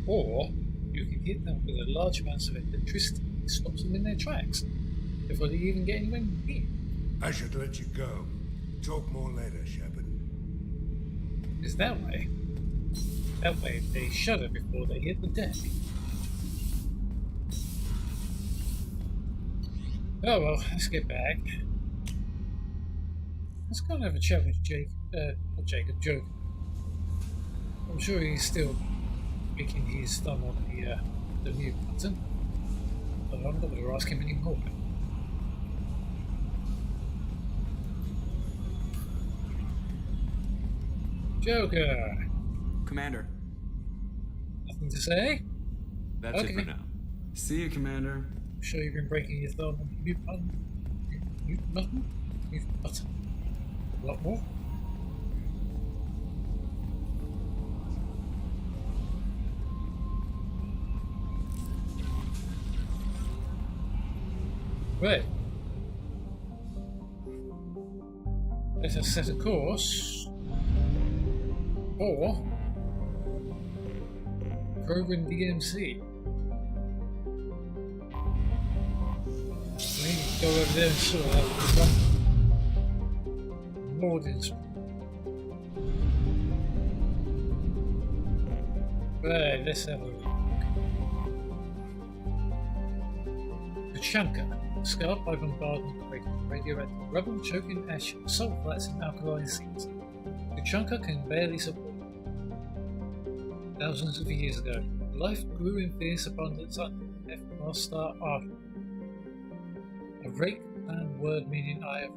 Or you can hit them with a large amount of electricity that stops them in their tracks before they even get anywhere near. I should let you go. Talk more later, Shepard. It's that way. That way they shudder before they hit the deck. Oh well, let's get back. Let's go and have a chat with not Jacob, Joker. I'm sure he's still picking his thumb on the mute button. But I'm not going to ask him anymore. Joker! Commander. Nothing to say? That's it for now. See you, Commander. I'm sure you've been breaking your thumb on the mute button. Mute button? Mute button. A lot more? Right. Let us set a course for Krogan DMC. We need to go over there and sort out Mordin's. Right, let's have a look. Tuchanka, scarred by bombardment created radioactive rubble, choking ash, salt flats, and alkaline seas. Tuchanka can barely support. Thousands of years ago, life grew in fierce abundance under the F Star Arc. A rake and word meaning eye of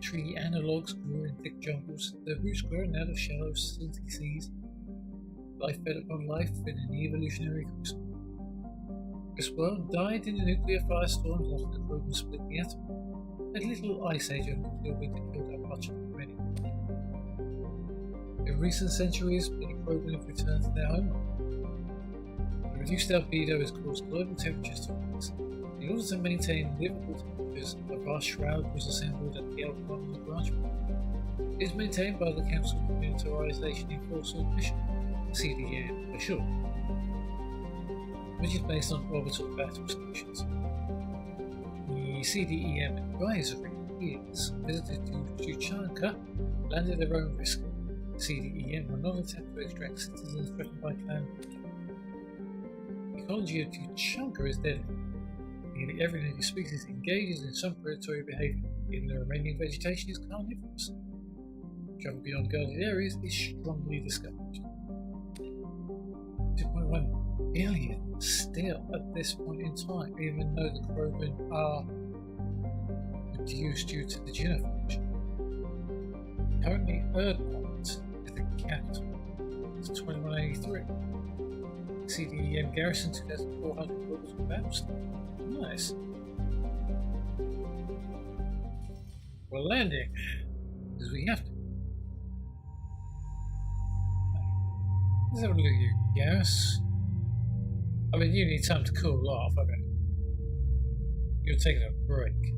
tree analogues grew in thick jungles, their roots growing out of shallow, silty seas. Life fed upon life in an evolutionary crucible. This world died in a nuclear firestorm after the Krogan split the atom. A little ice age of nuclear winter killed out much of it already. In recent centuries, many Krogan have returned to their homeland. The reduced albedo has caused global temperatures to rise. In order to maintain livable temperatures, a vast shroud was assembled at the Alpine branch. It is maintained by the Council for Militarization Enforcement Mission, CDM for short, which is based on orbital battle stations. The CDEM advisory is visited to Tuchanka, land at their own risk. CDEM will not attempt to extract citizens threatened by clan. The ecology of Tuchanka is deadly. Nearly every native species engages in some predatory behavior. Even the remaining vegetation is carnivorous. Travel beyond guarded areas is strongly discouraged. 2.1 billion still at this point in time, even though the Krogan are reduced due to the genophage. Currently, Erdmont is the capital. It's 2183. CDEM garrison 2,400 orders of battle staff. Nice. We're landing because we have to. Let's have a look at you, Garrus. I mean, you need time to cool off. Okay. You're taking a break.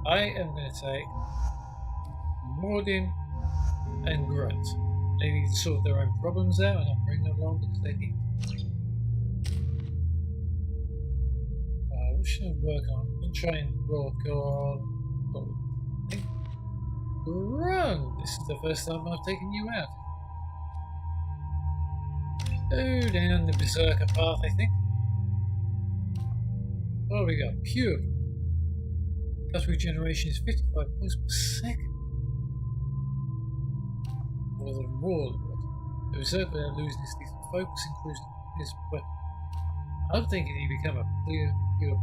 I am going to take Mordin and Grunt. They need to sort their own problems out, and I'll bring them along because they need. What should I work on? I'm trying to work on. Grunt! This is the first time I've taken you out. Go down the Berserker path, I think. What do we got? Pure. Plus regeneration is 55 points per second. Or the Warlord. The Berserker loses his focus, increases his weapon. I'm thinking he become a pure.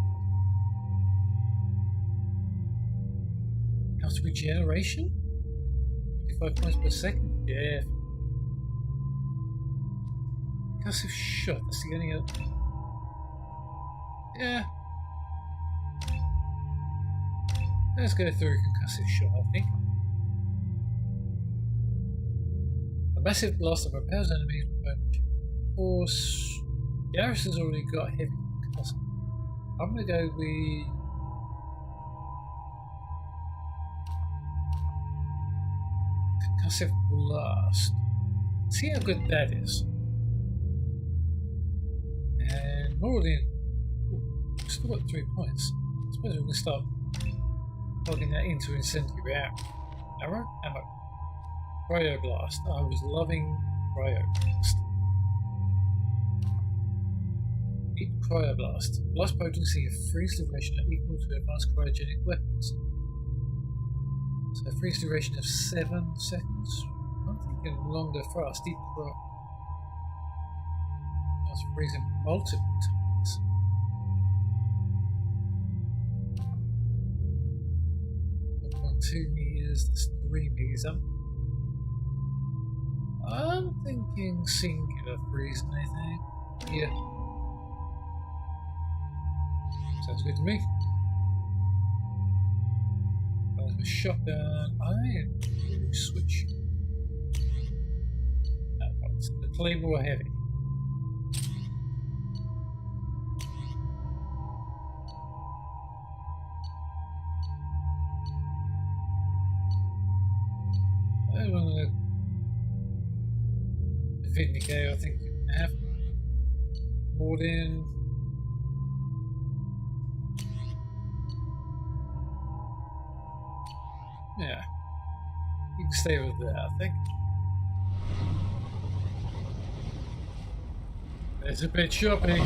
Plus regeneration? 55 points per second? Yeah. Concussive shot, that's the only other. Yeah. Let's go through a concussive shot, I think. A massive blast that repels enemies with force. Garrison's already got heavy concussive. I'm gonna go with concussive blast. See how good that is. And Mordin. Still got 3 points. I suppose we're gonna start plugging that into incendiary arrow. Ammo. Cryoblast. I was loving Cryoblast. Eat Cryoblast. Blast potency of freeze duration equal to advanced cryogenic weapons. So freeze duration of 7 seconds. I'm thinking longer fast. Eat Cryo. That's freezing multiple times. 2 meters, that's 3 meters up. I'm thinking singular freezing, I think. Yeah. Sounds good to me. A shotgun. I am to switch. The Claymore Heavy. Vindicate, I think you can have. Mordin. Yeah. You can stay with that, I think. There's a bit shopping.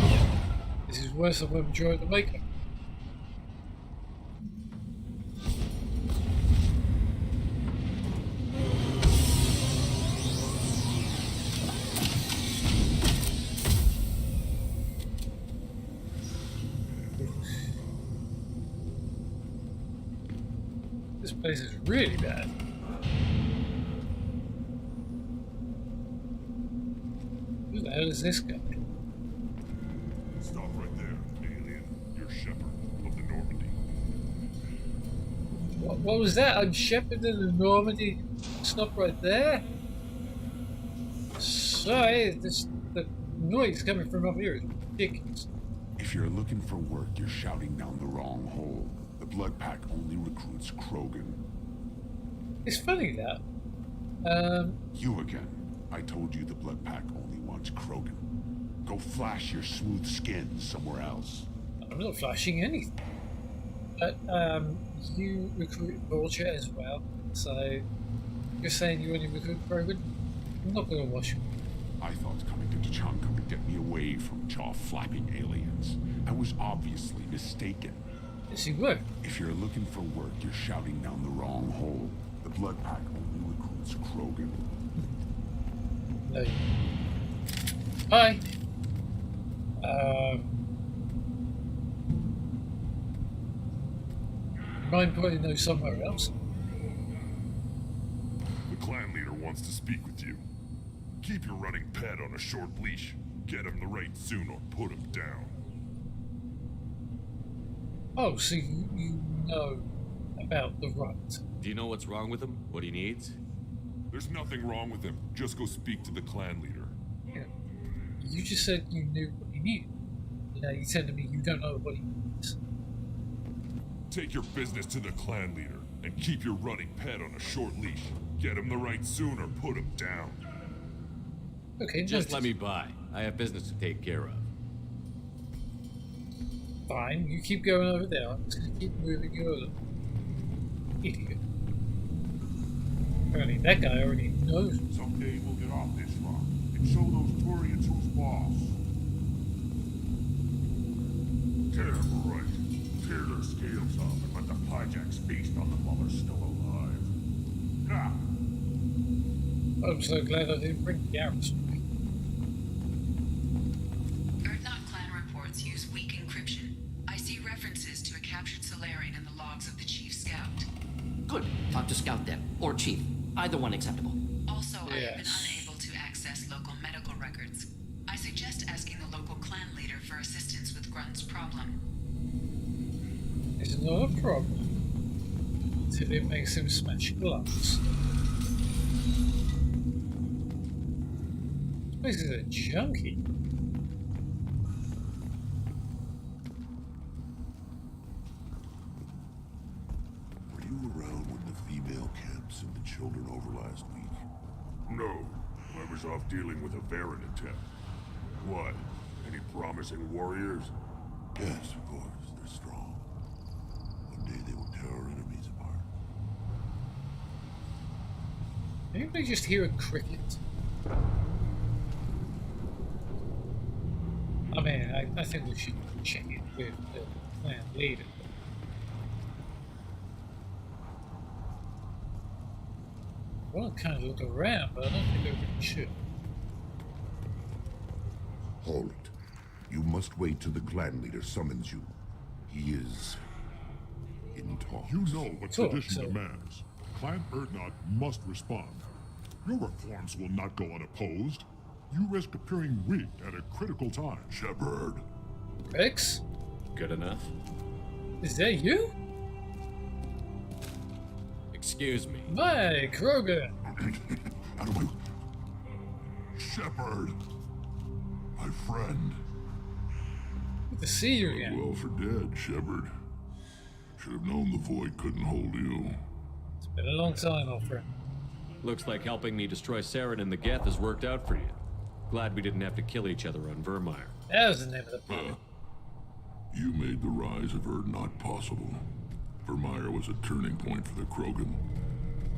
This is worse than I've enjoyed the makeup. This place is really bad. Who the hell is this guy? Stop right there, alien. You're Shepard of the Normandy. What was that? I'm Shepard of the Normandy. Stop right there. Sorry, the noise coming from up here is ridiculous. If you're looking for work, you're shouting down the wrong hole. The Blood Pack only recruits Krogan. It's funny that. You again. I told you the Blood Pack only wants Krogan. Go flash your smooth skin somewhere else. I'm not flashing anything. But, you recruit Vulture as well, so you're saying you only recruit Krogan? I'm not gonna wash you. I thought coming into Chanka would get me away from jaw-flapping aliens. I was obviously mistaken. Yes, you were. If you're looking for work, you're shouting down the wrong hole. The Blood Pack only recruits Krogan. No. Hi. Mind putting those somewhere else? The clan leader wants to speak with you. Keep your running pet on a short leash. Get him the right soon or put him down. Oh, so you know about the right. Do you know what's wrong with him? What he needs? There's nothing wrong with him. Just go speak to the clan leader. Yeah. You just said you knew what he needed. Now you're telling me you don't know what he needs. Take your business to the clan leader and keep your running pet on a short leash. Get him the right soon or put him down. Okay, just let me by. I have business to take care of. Fine, you keep going over there. I'm just gonna keep moving you along. Idiot. Apparently that guy already knows. Someday we'll get off this rock and show those Turians who's boss. Tear them right. Tear their scales off and let the Pyjaks feast on them while they're still alive. Ah. I'm so glad I didn't bring Garrus. Erdnot clan reports use weak encryption. I see references to a captured Solarian in the logs of the Chief Scout. Good. Talk to Scout then. Or Chief. Either one acceptable. Also, I have been unable to access local medical records. I suggest asking the local clan leader for assistance with Grunt's problem. It's not a problem. Until it makes him smash glass. This is a junkie. Were you around when the female camps and the children over last week? No, I was off dealing with a Baron attempt. What? Any promising warriors? Yes, of course. They're strong. One day they will tear our enemies apart. Anybody just hear a cricket? I mean, I think we should check it with the clan leader. I want to kind of look around, but I don't think I really should. Hold it. You must wait till the clan leader summons you. He is in talks. You know what tradition demands. Clan Erdnot must respond. Your reforms will not go unopposed. You risk appearing weak at a critical time. Shepard. Rex? Good enough. Is that you? Excuse me. My Krogan. Out of my... Shepard. My friend. Good to see you again. Well for dead, Shepard. Should have known the void couldn't hold you. It's been a long time, old friend. Looks like helping me destroy Saren and the Geth has worked out for you. Glad we didn't have to kill each other on Vermeer. That was the name of the planet. You made the rise of Erdnot possible. Vermeer was a turning point for the Krogan,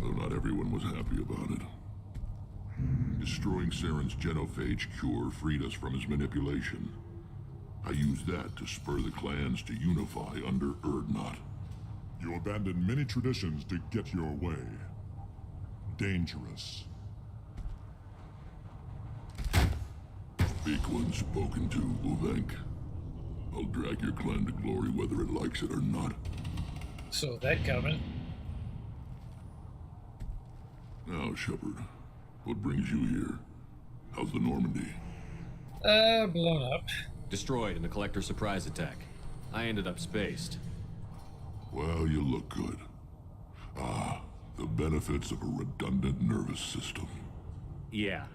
though not everyone was happy about it. Destroying Saren's genophage cure freed us from his manipulation. I used that to spur the clans to unify under Erdnot. You abandoned many traditions to get your way. Dangerous. Big one spoken to, Uvenk. I'll drag your clan to glory whether it likes it or not. Saw that coming. Now, Shepard, what brings you here? How's the Normandy? Blown up. Destroyed in the Collector surprise attack. I ended up spaced. Well, you look good. Ah, the benefits of a redundant nervous system. Yeah.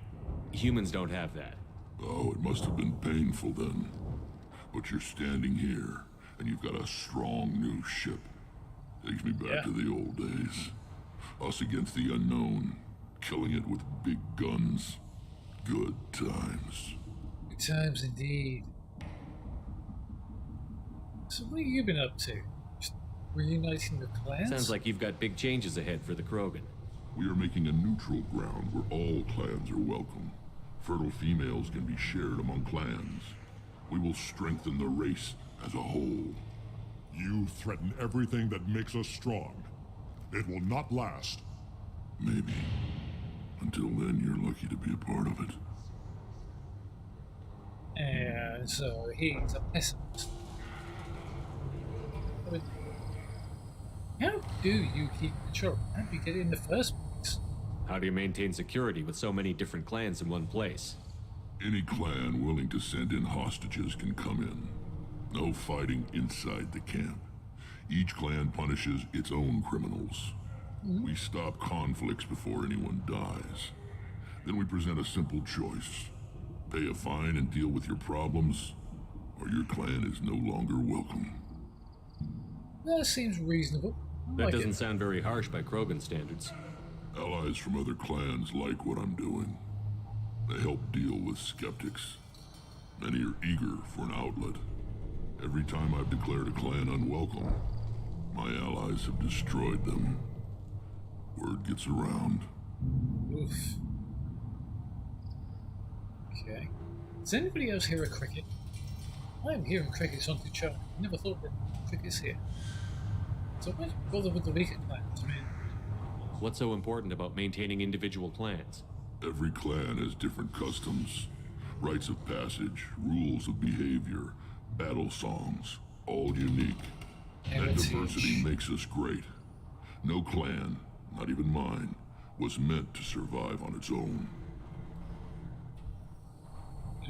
Humans don't have that. Oh, it must have been painful then. But you're standing here, and you've got a strong new ship. Takes me back to the old days. Us against the unknown, killing it with big guns. Good times. Good times indeed. So what have you been up to? Just reuniting the clans? Sounds like you've got big changes ahead for the Krogan. We are making a neutral ground where all clans are welcome. Fertile females can be shared among clans. We will strengthen the race as a whole. You threaten everything that makes us strong. It will not last. Maybe. Until then, you're lucky to be a part of it. And so he's a pessimist. But how do you keep control? How do you get in the first place? How do you maintain security with so many different clans in one place? Any clan willing to send in hostages can come in. No fighting inside the camp. Each clan punishes its own criminals. We stop conflicts before anyone dies. Then we present a simple choice. Pay a fine and deal with your problems, or your clan is no longer welcome. That seems reasonable. That doesn't sound very harsh by Krogan standards. Allies from other clans like what I'm doing. They help deal with skeptics. Many are eager for an outlet. Every time I've declared a clan unwelcome, my allies have destroyed them. Word gets around. Oof. Okay. Does anybody else hear a cricket? I'm hearing crickets on the chart. I never thought that crickets here. So why bother with the weaker clans? I mean, what's so important about maintaining individual clans? Every clan has different customs, rites of passage, rules of behavior, battle songs, all unique. That diversity makes us great. No clan, not even mine, was meant to survive on its own.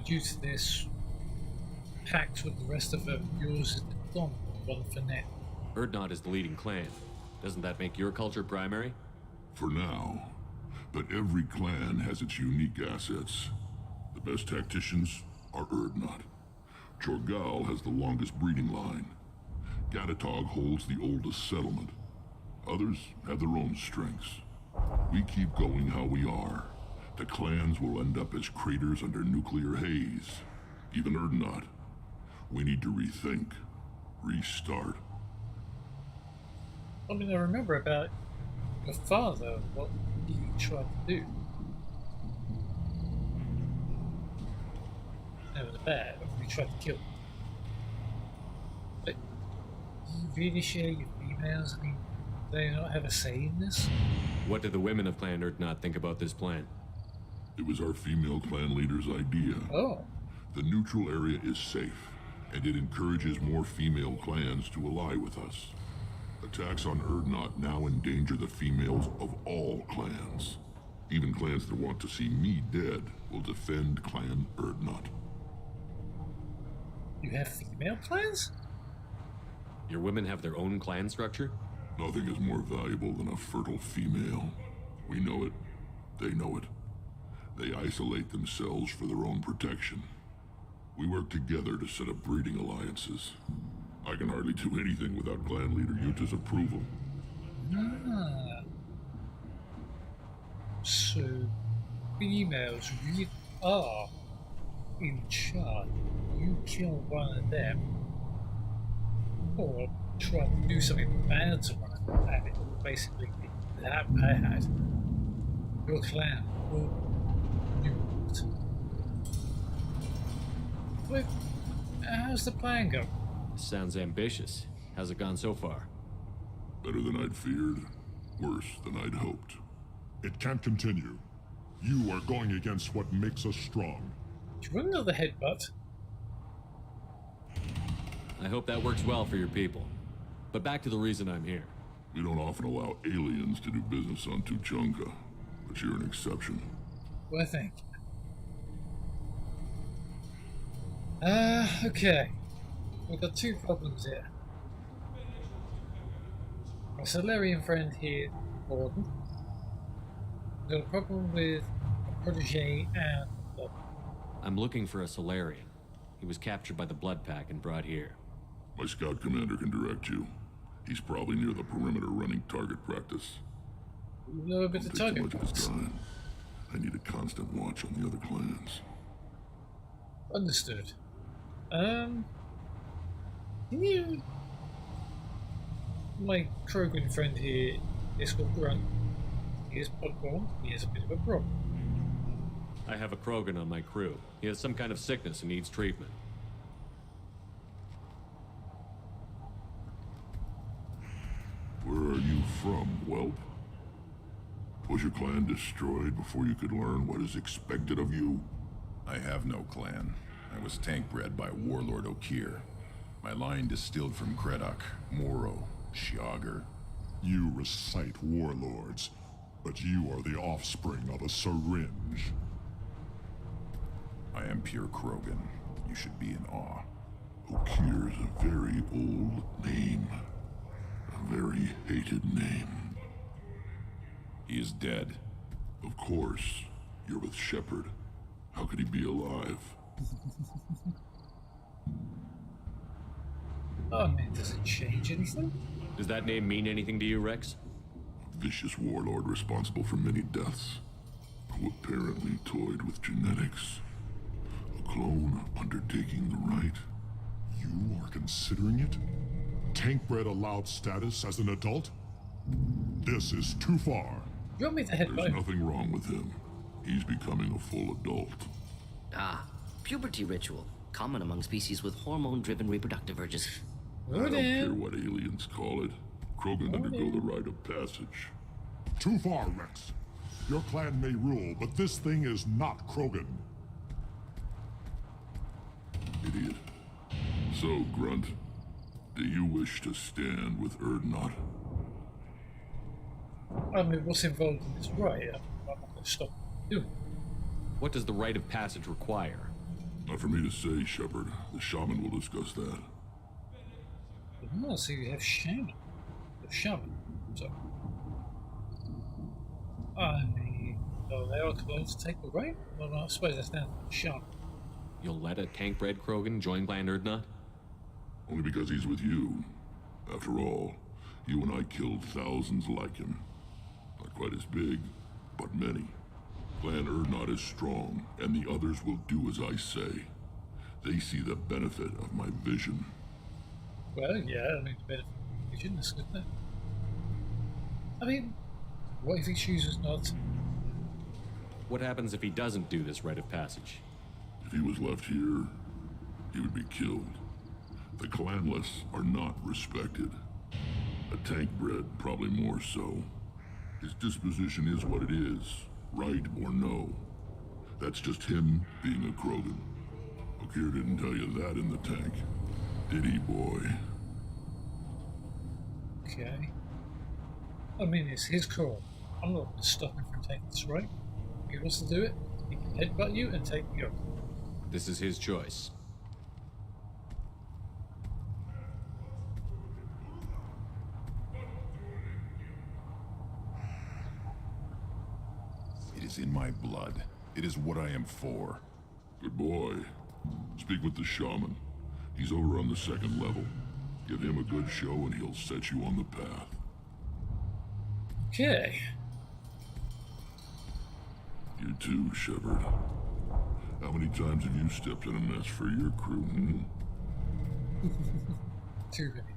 Due to this pact with the rest of them, yours is the dominant one for now. Urdnot is the leading clan. Doesn't that make your culture primary? For now. But every clan has its unique assets. The best tacticians are Urdnot. Chorgal has the longest breeding line. Gatatog holds the oldest settlement. Others have their own strengths. We keep going how we are. The clans will end up as craters under nuclear haze. Even Urdnot. We need to rethink. Restart. I mean, I remember about your father, what he tried to do. That was bad, he tried to kill him. But do you really share your females? I mean, do they not have a say in this? What do the women of Clan Urdnot think about this plan? It was our female clan leader's idea. Oh. The neutral area is safe, and it encourages more female clans to ally with us. Attacks on Urdnot now endanger the females of all clans. Even clans that want to see me dead will defend Clan Urdnot. You have female clans? Your women have their own clan structure? Nothing is more valuable than a fertile female. We know it. They know it. They isolate themselves for their own protection. We work together to set up breeding alliances. I can hardly do anything without clan leader Yuta's approval. Ah. So, females really are in charge. You kill one of them, or try to do something bad to one of them, and it will basically be that bad. Your clan will be nuked. But how's the plan going? Sounds ambitious. How's it gone so far? Better than I'd feared. Worse than I'd hoped. It can't continue. You are going against what makes us strong. Do you want another headbutt? I hope that works well for your people. But back to the reason I'm here. We don't often allow aliens to do business on Tuchanka, but you're an exception. Well, thank you. Okay. We've got two problems here. My Solarian friend here, Mordin. We've got a problem with a protege and the... I'm looking for a Solarian. He was captured by the Blood Pack and brought here. My scout commander can direct you. He's probably near the perimeter running target practice. You know a bit of target much of his time. I need a constant watch on the other clans. Understood. Can you... My Krogan friend here is called Grunt. He is podborn. He has a bit of a problem. I have a Krogan on my crew. He has some kind of sickness and needs treatment. Where are you from, whelp? Was your clan destroyed before you could learn what is expected of you? I have no clan. I was tank bred by Warlord Okir. My line distilled from Kredok, Moro, Shiagar. You recite warlords, but you are the offspring of a syringe. I am pure Krogan. You should be in awe. Okir's a very old name. A very hated name. He is dead. Of course. You're with Shepard. How could he be alive? I mean, does it change anything? Does that name mean anything to you, Rex? A vicious warlord responsible for many deaths, who apparently toyed with genetics. A clone undertaking the rite. You are considering it? Tank-bred allowed status as an adult? This is too far. You want me to head There's nothing wrong with him. He's becoming a full adult. Ah, puberty ritual. Common among species with hormone-driven reproductive urges. I don't care what aliens call it. Krogan undergo the rite of passage. Too far, Rex. Your clan may rule, but this thing is not Krogan. Idiot. So, Grunt, do you wish to stand with Erdnot? I mean, what's involved in this rite? I'm not going to stop doing. What does the rite of passage require? Not for me to say, Shepard. The shaman will discuss that. Oh, so you have shaman. The shaman. So, I mean, are they all close to take the rite? Well, I suppose that's down to the shaman. You'll let a tank-bred Krogan join Clan Erdnot? Only because he's with you. After all, you and I killed thousands like him. Not quite as big, but many. Clan Erdnot is strong, and the others will do as I say. They see the benefit of my vision. Well, yeah, I mean, the benefit of vision is good, though. I mean, what if he chooses not to? What happens if he doesn't do this rite of passage? If he was left here, he would be killed. The clanless are not respected. A tank bred, probably more so. His disposition is what it is, right or no. That's just him being a Krogan. Okir didn't tell you that in the tank, did he, boy? Okay. I mean, it's his call. I'm not going to stop him from taking this rite. If he wants to do it, he can headbutt you and take the oath. This is his choice. It is in my blood. It is what I am for. Good boy. Speak with the shaman. He's over on the second level. Give him a good show and he'll set you on the path. Okay. You too, Shepard. How many times have you stepped in a mess for your crew, hmm? Too many.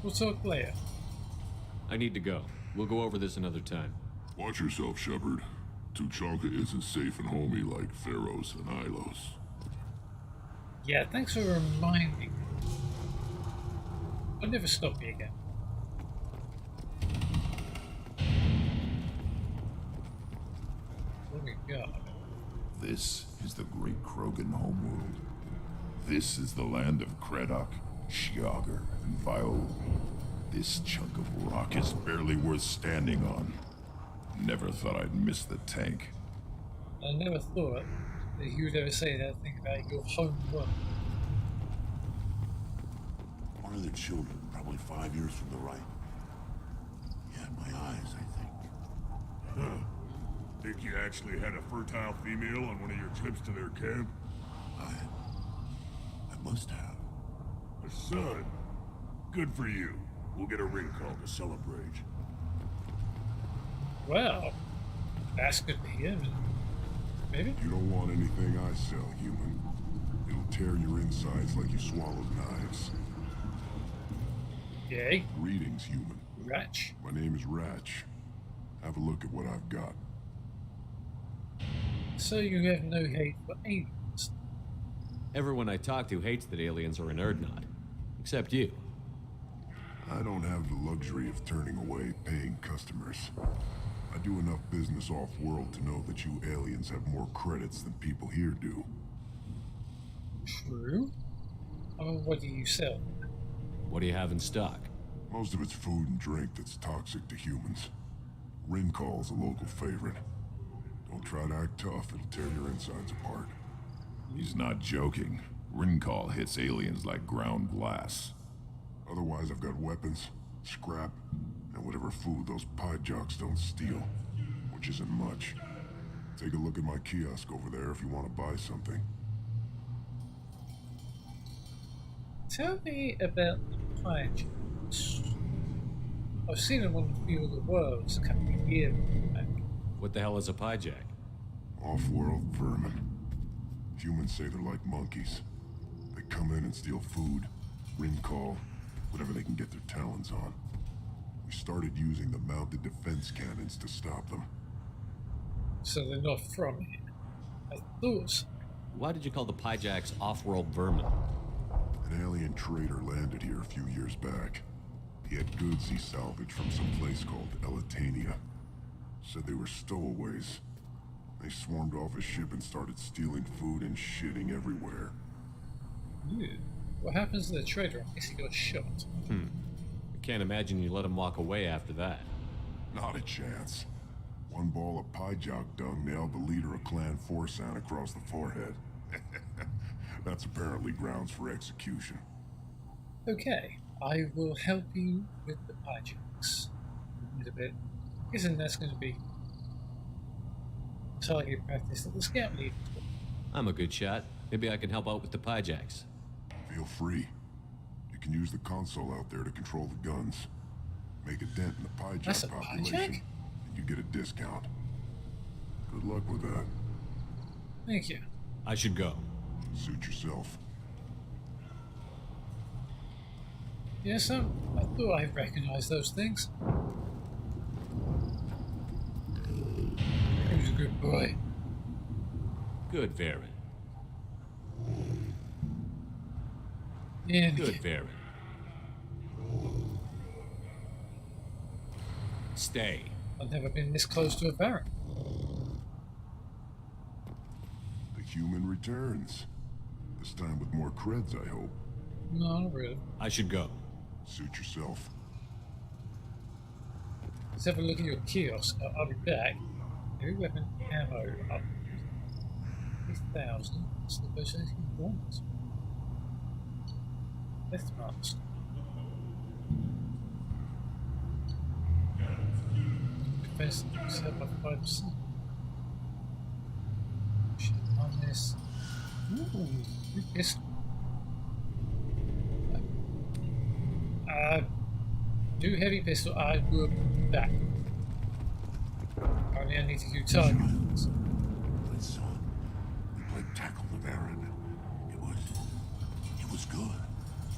We'll talk later. I need to go. We'll go over this another time. Watch yourself, Shepard. Tuchanka isn't safe and homey like Pharaohs and Ilos. Yeah, thanks for reminding me. I'll never stop you again. What do we got? This is the great Krogan homeworld. This is the land of Kredok, Shiagar, and Viol. This chunk of rock is barely worth standing on. Never thought I'd miss the tank. I never thought that you would ever say that thing about your home world. One of the children, probably 5 years from the right. Yeah, my eyes, I think. Huh. Think you actually had a fertile female on one of your trips to their camp? I must have. A son. Good for you. We'll get a ring call to celebrate. Well, that's good to hear. Maybe? You don't want anything I sell, human. It'll tear your insides like you swallowed knives. Yay. Greetings, human. Ratch. My name is Ratch. Have a look at what I've got. So you have no hate for aliens? Everyone I talk to hates that aliens are an Erdnot. Except you. I don't have the luxury of turning away paying customers. I do enough business off-world to know that you aliens have more credits than people here do. True. What do you sell? What do you have in stock? Most of it's food and drink that's toxic to humans. Rincall's a local favorite. Don't try to act tough, it'll tear your insides apart. He's not joking. Rincall hits aliens like ground glass. Otherwise, I've got weapons, scrap, and whatever food those pie jocks don't steal, which isn't much. Take a look at my kiosk over there if you want to buy something. Tell me about the pie jokes. I've seen them on View of the Worlds a couple of years back. What the hell is a pie jack? Off-world vermin. Humans say they're like monkeys. They come in and steal food, Rincall, whatever they can get their talons on. We started using the mounted defense cannons to stop them. So they're not from here. I thought so. Why did you call the pie jacks off-world vermin? An alien trader landed here a few years back. He had goods he salvaged from some place called Elitania. Said they were stowaways. They swarmed off his ship and started stealing food and shitting everywhere. Ew. What happens to the trader in case he got shot? I can't imagine you let him walk away after that. Not a chance. One ball of pie jock dung nailed the leader of Clan Forsan across the forehead. That's apparently grounds for execution. Okay, I will help you with the pie jokes. A bit. Guessing that's going to be target practice at the scout lead. I'm a good shot. Maybe I can help out with the pie jacks. Feel free. You can use the console out there to control the guns. Make a dent in the pie jack population, and you get a discount. Good luck with that. Thank you. I should go. Suit yourself. Yes, I thought I recognized those things. He was a good boy. Good Varen. Yeah, good Varen. Stay. I've never been this close to a Baron. The human returns. This time with more creds, I hope. No, not really. I should go. Suit yourself. Let's have a look at your kiosk. I'll be back. Every weapon, ammo, up 3,000. That's the best thing you want. Death mask. Defense set by 5%. Shit on this. Ooh, good pistol. Do heavy pistol, I will be back. Apparently I need to do targets. My son, we played tackle the Baron. It was good.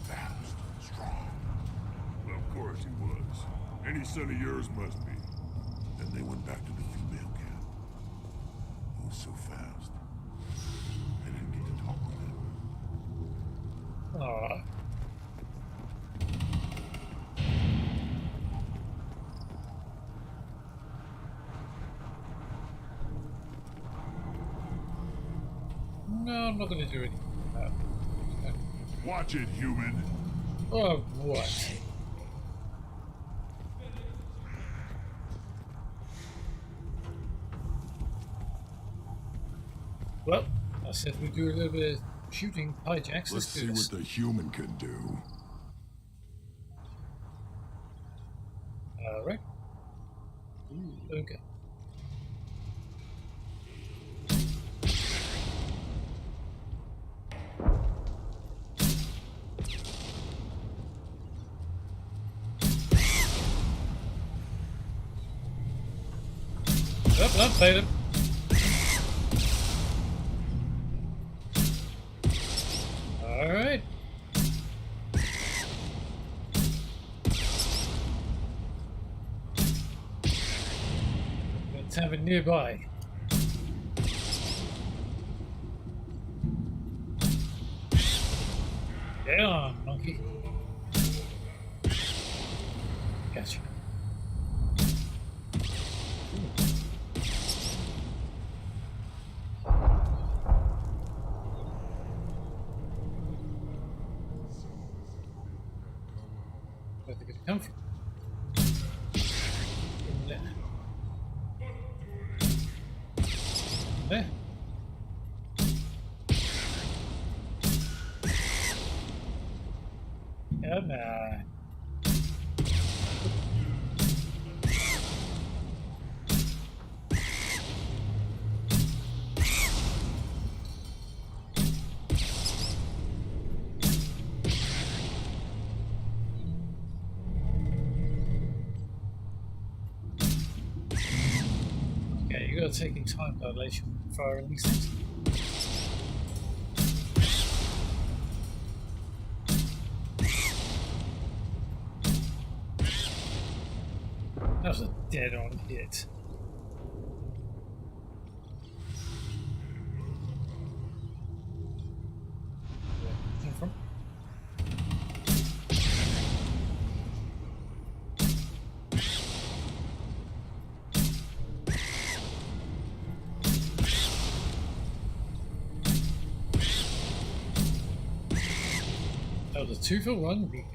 Fast, strong. Well, of course he was. Any son of yours must be. Then they went back to the female camp. He was so fast. I didn't get to talk with him. Aww. No, I'm not going to do anything. Watch it, human. Oh, what? Well, I said we do a little bit of shooting hijacks. Let's see what the human can do. Alright. Okay. Up, played him. Alright. to have it nearby. Get on, monkey. Gotcha. Where are they going to come from? There. There. Come on. Okay, you gotta take in time dilation for releases. That was a dead-on hit. Where did it come from? That was a 2-for-1 beacon.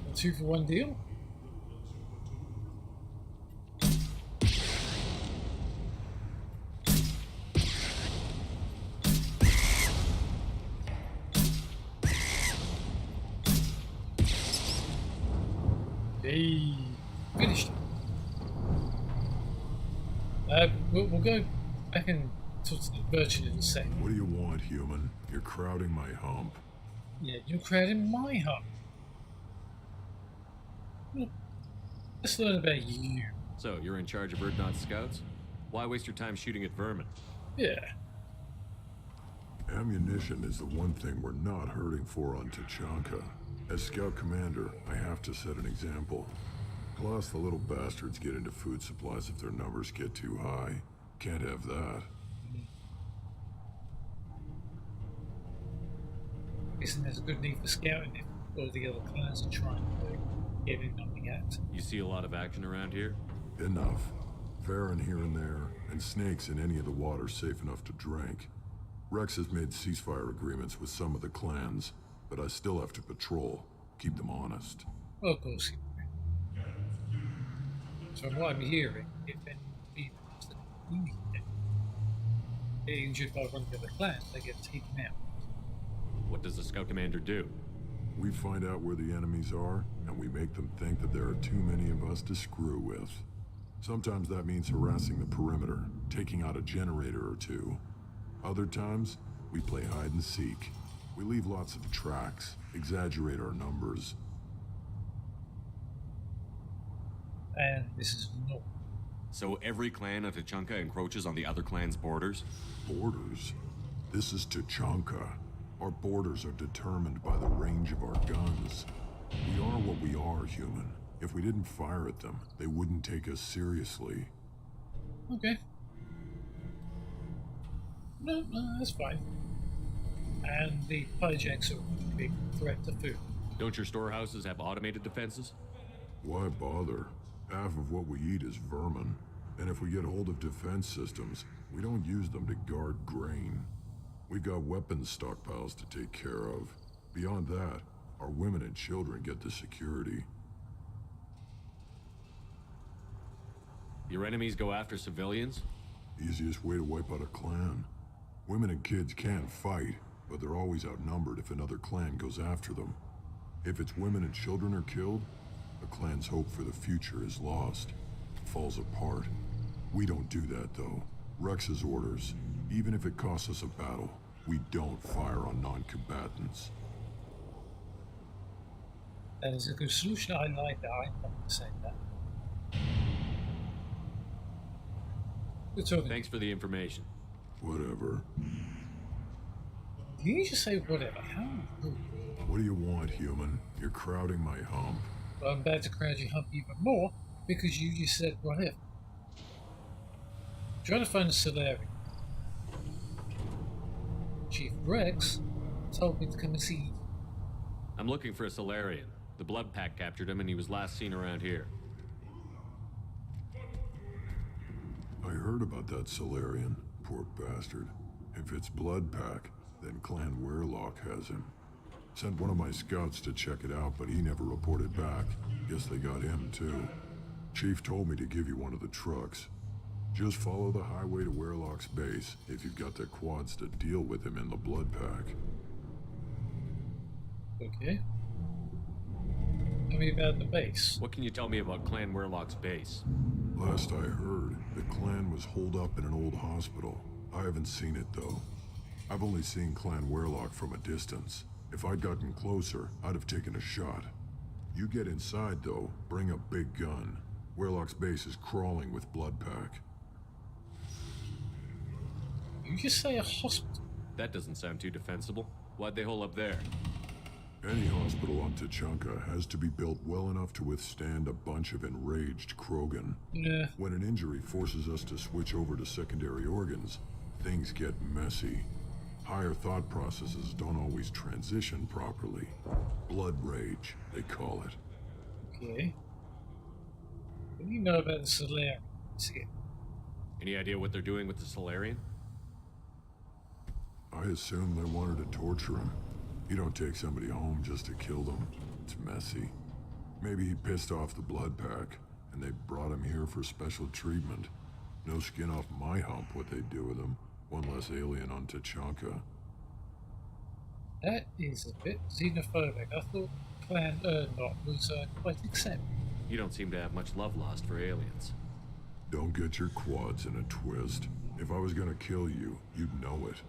A 2-for-1 deal? Hey, finished. We'll go back and talk to the virgin in a second. What do you want, human? You're crowding my hump. Yeah, you're crowding my hump. Well, let's learn about you. So, you're in charge of Urdnot scouts? Why waste your time shooting at vermin? Yeah. Ammunition is the one thing we're not hurting for on Tachanka. As scout commander, I have to set an example. Plus, the little bastards get into food supplies if their numbers get too high. Can't have that. Isn't there a good need for scouting if all the other clans are trying to get in on the act? You see a lot of action around here? Enough. Varen here and there, and snakes in any of the water safe enough to drink. Rex has made ceasefire agreements with some of the clans, but I still have to patrol, keep them honest. Well, of course. So what I'm hearing, if any people that get injured by one of the other clans, they get taken out. What does the scout commander do? We find out where the enemies are, and we make them think that there are too many of us to screw with. Sometimes that means harassing the perimeter, taking out a generator or two. Other times, we play hide and seek. We leave lots of tracks, exaggerate our numbers. And this is not. So every clan of Tachanka encroaches on the other clan's borders? Borders? This is Tachanka. Our borders are determined by the range of our guns. We are what we are, human. If we didn't fire at them, they wouldn't take us seriously. Okay. No, that's fine. And the hijacks are a big threat to food. Don't your storehouses have automated defenses? Why bother? Half of what we eat is vermin. And if we get hold of defense systems, we don't use them to guard grain. We've got weapons stockpiles to take care of. Beyond that, our women and children get the security. Your enemies go after civilians? Easiest way to wipe out a clan. Women and kids can fight, but they're always outnumbered if another clan goes after them. If its women and children are killed, the clan's hope for the future is lost. It falls apart. We don't do that, though. Rex's orders. Even if it costs us a battle, we don't fire on non-combatants. That is a good solution. I like that. I'm not saying that. Good talking. Thanks for the information. Whatever. Did you just say whatever? How rude. What do you want, human? You're crowding my hump. Well, I'm about to crowd your hump even more because you just said whatever. I'm trying to find a Solarian. Chief Rex told me to come and see you. I'm looking for a Solarian. The Blood Pack captured him and he was last seen around here. I heard about that Solarian. Poor bastard. If it's Blood Pack, then Clan Werelock has him. Sent one of my scouts to check it out, but he never reported back. Guess they got him too. Chief told me to give you one of the trucks. Just follow the highway to Werelock's base if you've got the quads to deal with him in the Blood Pack. Okay. Tell me about the base. What can you tell me about Clan Werelock's base? Last I heard, the clan was holed up in an old hospital. I haven't seen it though. I've only seen Clan Werelock from a distance. If I'd gotten closer, I'd have taken a shot. You get inside though, bring a big gun. Werelock's base is crawling with Blood Pack. You just say a hospital? That doesn't sound too defensible. Why'd they hole up there? Any hospital on Tuchanka has to be built well enough to withstand a bunch of enraged Krogan. Yeah. When an injury forces us to switch over to secondary organs, things get messy. Higher thought processes don't always transition properly. Blood rage, they call it. Okay. What do you know about the Solarian? Any idea what they're doing with the Solarian? I assume they wanted to torture him. You don't take somebody home just to kill them. It's messy. Maybe he pissed off the Blood Pack, and they brought him here for special treatment. No skin off my hump what they do with him. One less alien on Tuchanka. That is a bit xenophobic. I thought Clan Urnlock was quite accepting. You don't seem to have much love lost for aliens. Don't get your quads in a twist. If I was gonna kill you, you'd know it.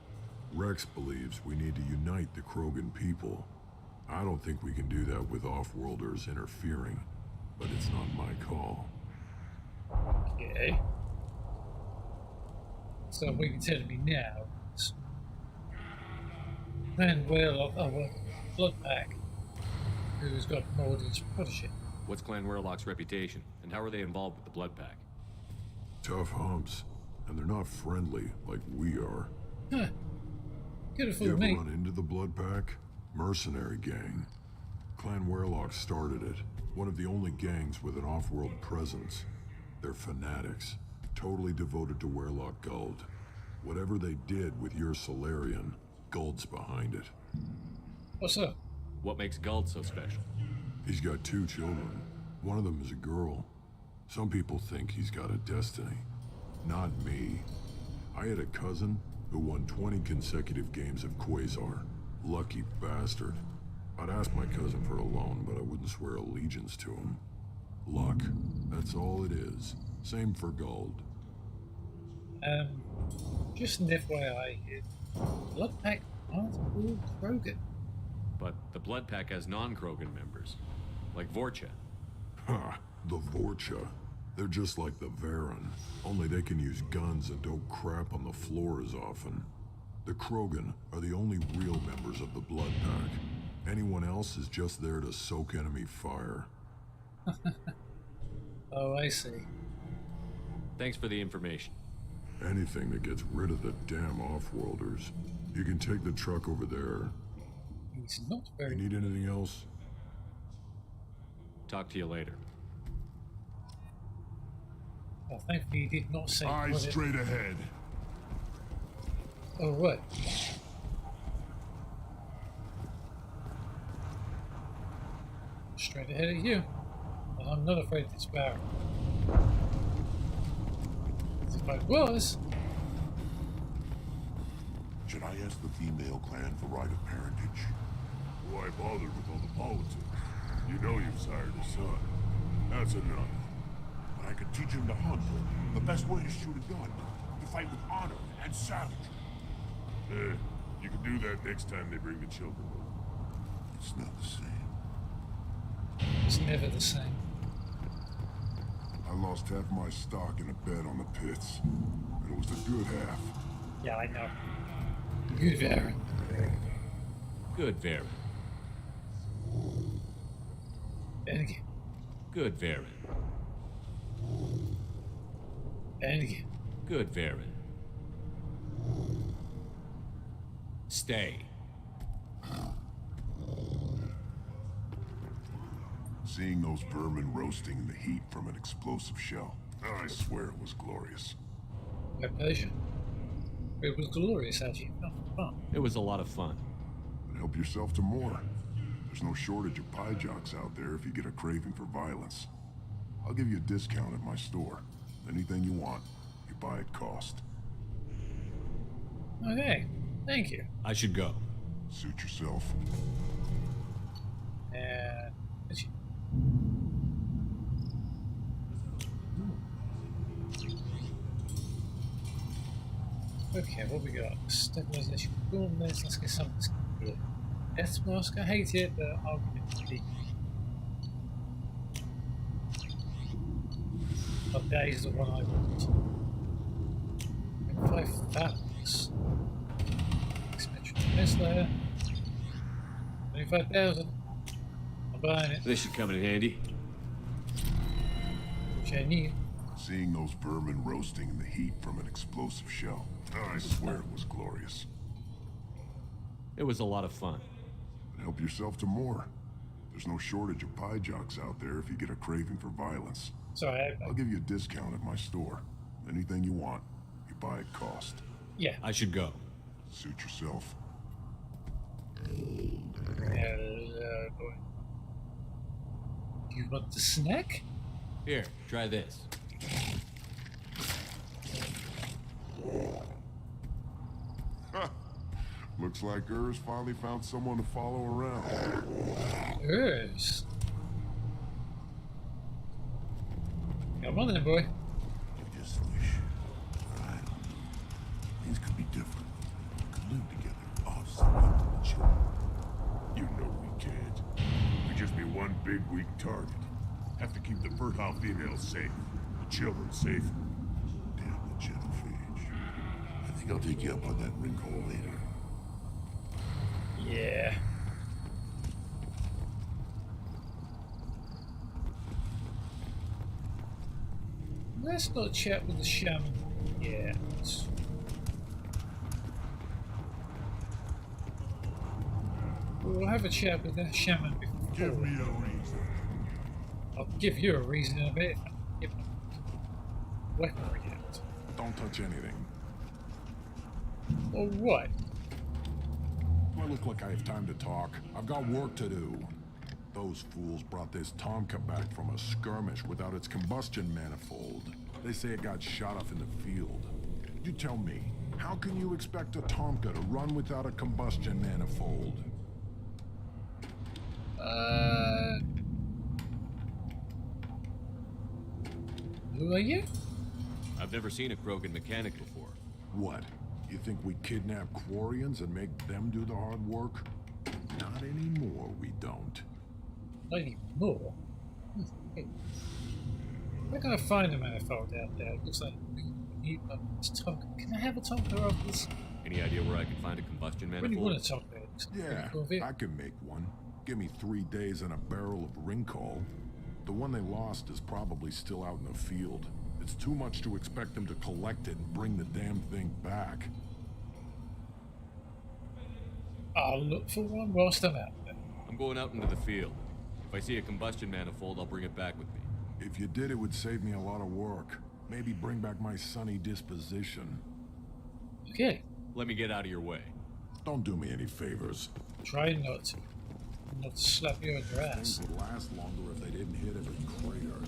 Rex believes we need to unite the Krogan people. I don't think we can do that with off-worlders interfering, but it's not my call. Okay. So what you're telling me now is Clan Werelock, Blood Pack, who's got Mordin's protege. What's Clan Werelock's reputation, and how are they involved with the Blood Pack? Tough humps, and they're not friendly like we are. Huh. Good for you ever me. run into the Blood Pack? Mercenary gang. Clan Werelock started it. One of the only gangs with an off-world presence. They're fanatics, totally devoted to Werelock Guld. Whatever they did with your Solarian, Guld's behind it. What's up? What makes Guld so special? He's got 2 children. One of them is a girl. Some people think he's got a destiny. Not me. I had a cousin who won 20 consecutive games of Quasar. Lucky bastard. I'd ask my cousin for a loan, but I wouldn't swear allegiance to him. Luck. That's all it is. Same for Guld. Just an FYI here. Blood Pack aren't all Krogan. But the Blood Pack has non-Krogan members, like Vorcha. Ha! The Vorcha. They're just like the Varen, only they can use guns and don't crap on the floor as often. The Krogan are the only real members of the Blood Pack. Anyone else is just there to soak enemy fire. Oh, I see. Thanks for the information. Anything that gets rid of the damn off-worlders. You can take the truck over there. He's not very... You need anything else? Talk to you later. Well, thankfully he did not say... Eyes straight ahead. Oh, what? Straight ahead of you. And I'm not afraid of this barrel. If I was... Should I ask the female clan for right of parentage? Why bother with all the politics? You know you've sired a son. That's enough. But I could teach him to hunt. The best way to shoot a gun. To fight with honor and savagery. You can do that next time they bring the children. It's not the same. It's never the same. I'll lost half my stock in a bet on the pits. And it was a good half. Yeah, I know. Good Varen. Good Varen. And again. Good Varen. And again. Good Varen. Stay. Seeing those vermin roasting in the heat from an explosive shell, I swear it was glorious. My pleasure. It was glorious, actually. Oh, fun. It was a lot of fun. And help yourself to more. There's no shortage of pie jocks out there if you get a craving for violence. I'll give you a discount at my store. Anything you want, you buy at cost. Okay, thank you. I should go. Suit yourself. And... Okay, what we got? Stabilization. Boom, let's get something good. Death Mask, I hate it, but I'll give it to the... Oh, that is the one I want. 5,000. Expansion Tesla. 25,000. I'm buying it. This should come in handy. Which I need. Seeing those vermin roasting in the heat from an explosive shell, I swear it was glorious. It was a lot of fun. And help yourself to more. There's no shortage of pie jocks out there if you get a craving for violence. Sorry, I'll give you a discount at my store. Anything you want, you buy at cost. Yeah. I should go. Suit yourself. Hello, boy. You want the snack? Here, try this. Looks like Urs finally found someone to follow around. Urs? Come on then, boy. I just wish, things could be different. We could live together, off something to the children. You know we can't. We'd just be one big weak target. Have to keep the fertile females safe. The children safe. Damn the genophage. I think I'll take you up on that ring hole later. Yeah. Let's not chat with the shaman yet. We'll have a chat with the shaman before. Give me a reason. I'll give you a reason in a bit. Give me weaponry yet. Don't touch anything. Or what? Do I look like I have time to talk? I've got work to do. Those fools brought this Tonka back from a skirmish without its combustion manifold. They say it got shot off in the field. You tell me, how can you expect a Tonka to run without a combustion manifold? Who are you? I've never seen a Krogan mechanic before. What? You think we kidnap Quarians and make them do the hard work? Not anymore, we don't. Not anymore? We're gonna find a manifold out there. It looks like we need a Tonka. Can I have a Tonka of this? Any idea where I can find a combustion manifold? Really want a Tonka. Yeah, I can make one. Give me 3 days and a barrel of ring coal. The one they lost is probably still out in the field. It's too much to expect them to collect it and bring the damn thing back. I'll look for one whilst I'm out there. I'm going out into the field. If I see a combustion manifold, I'll bring it back with me. If you did, it would save me a lot of work. Maybe bring back my sunny disposition. Okay. Let me get out of your way. Don't do me any favors. Try not to. Not to slap you in your ass. Things would last longer if they didn't hit every crater.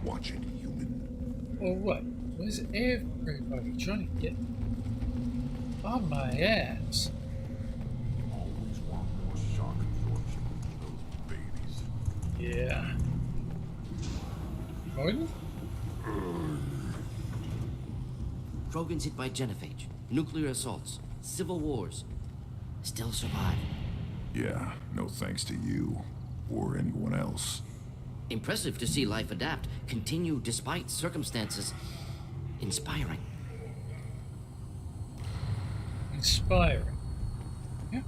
Watch it, human. Or what? Where's everybody trying to get on my ass? Always want more shock absorption than those babies. Yeah. Mordin? Krogans hit by genophage, nuclear assaults, civil wars. Still survive. Yeah, no thanks to you. Or anyone else. Impressive to see life adapt, continue despite circumstances. Inspiring. Inspiring. Yeah.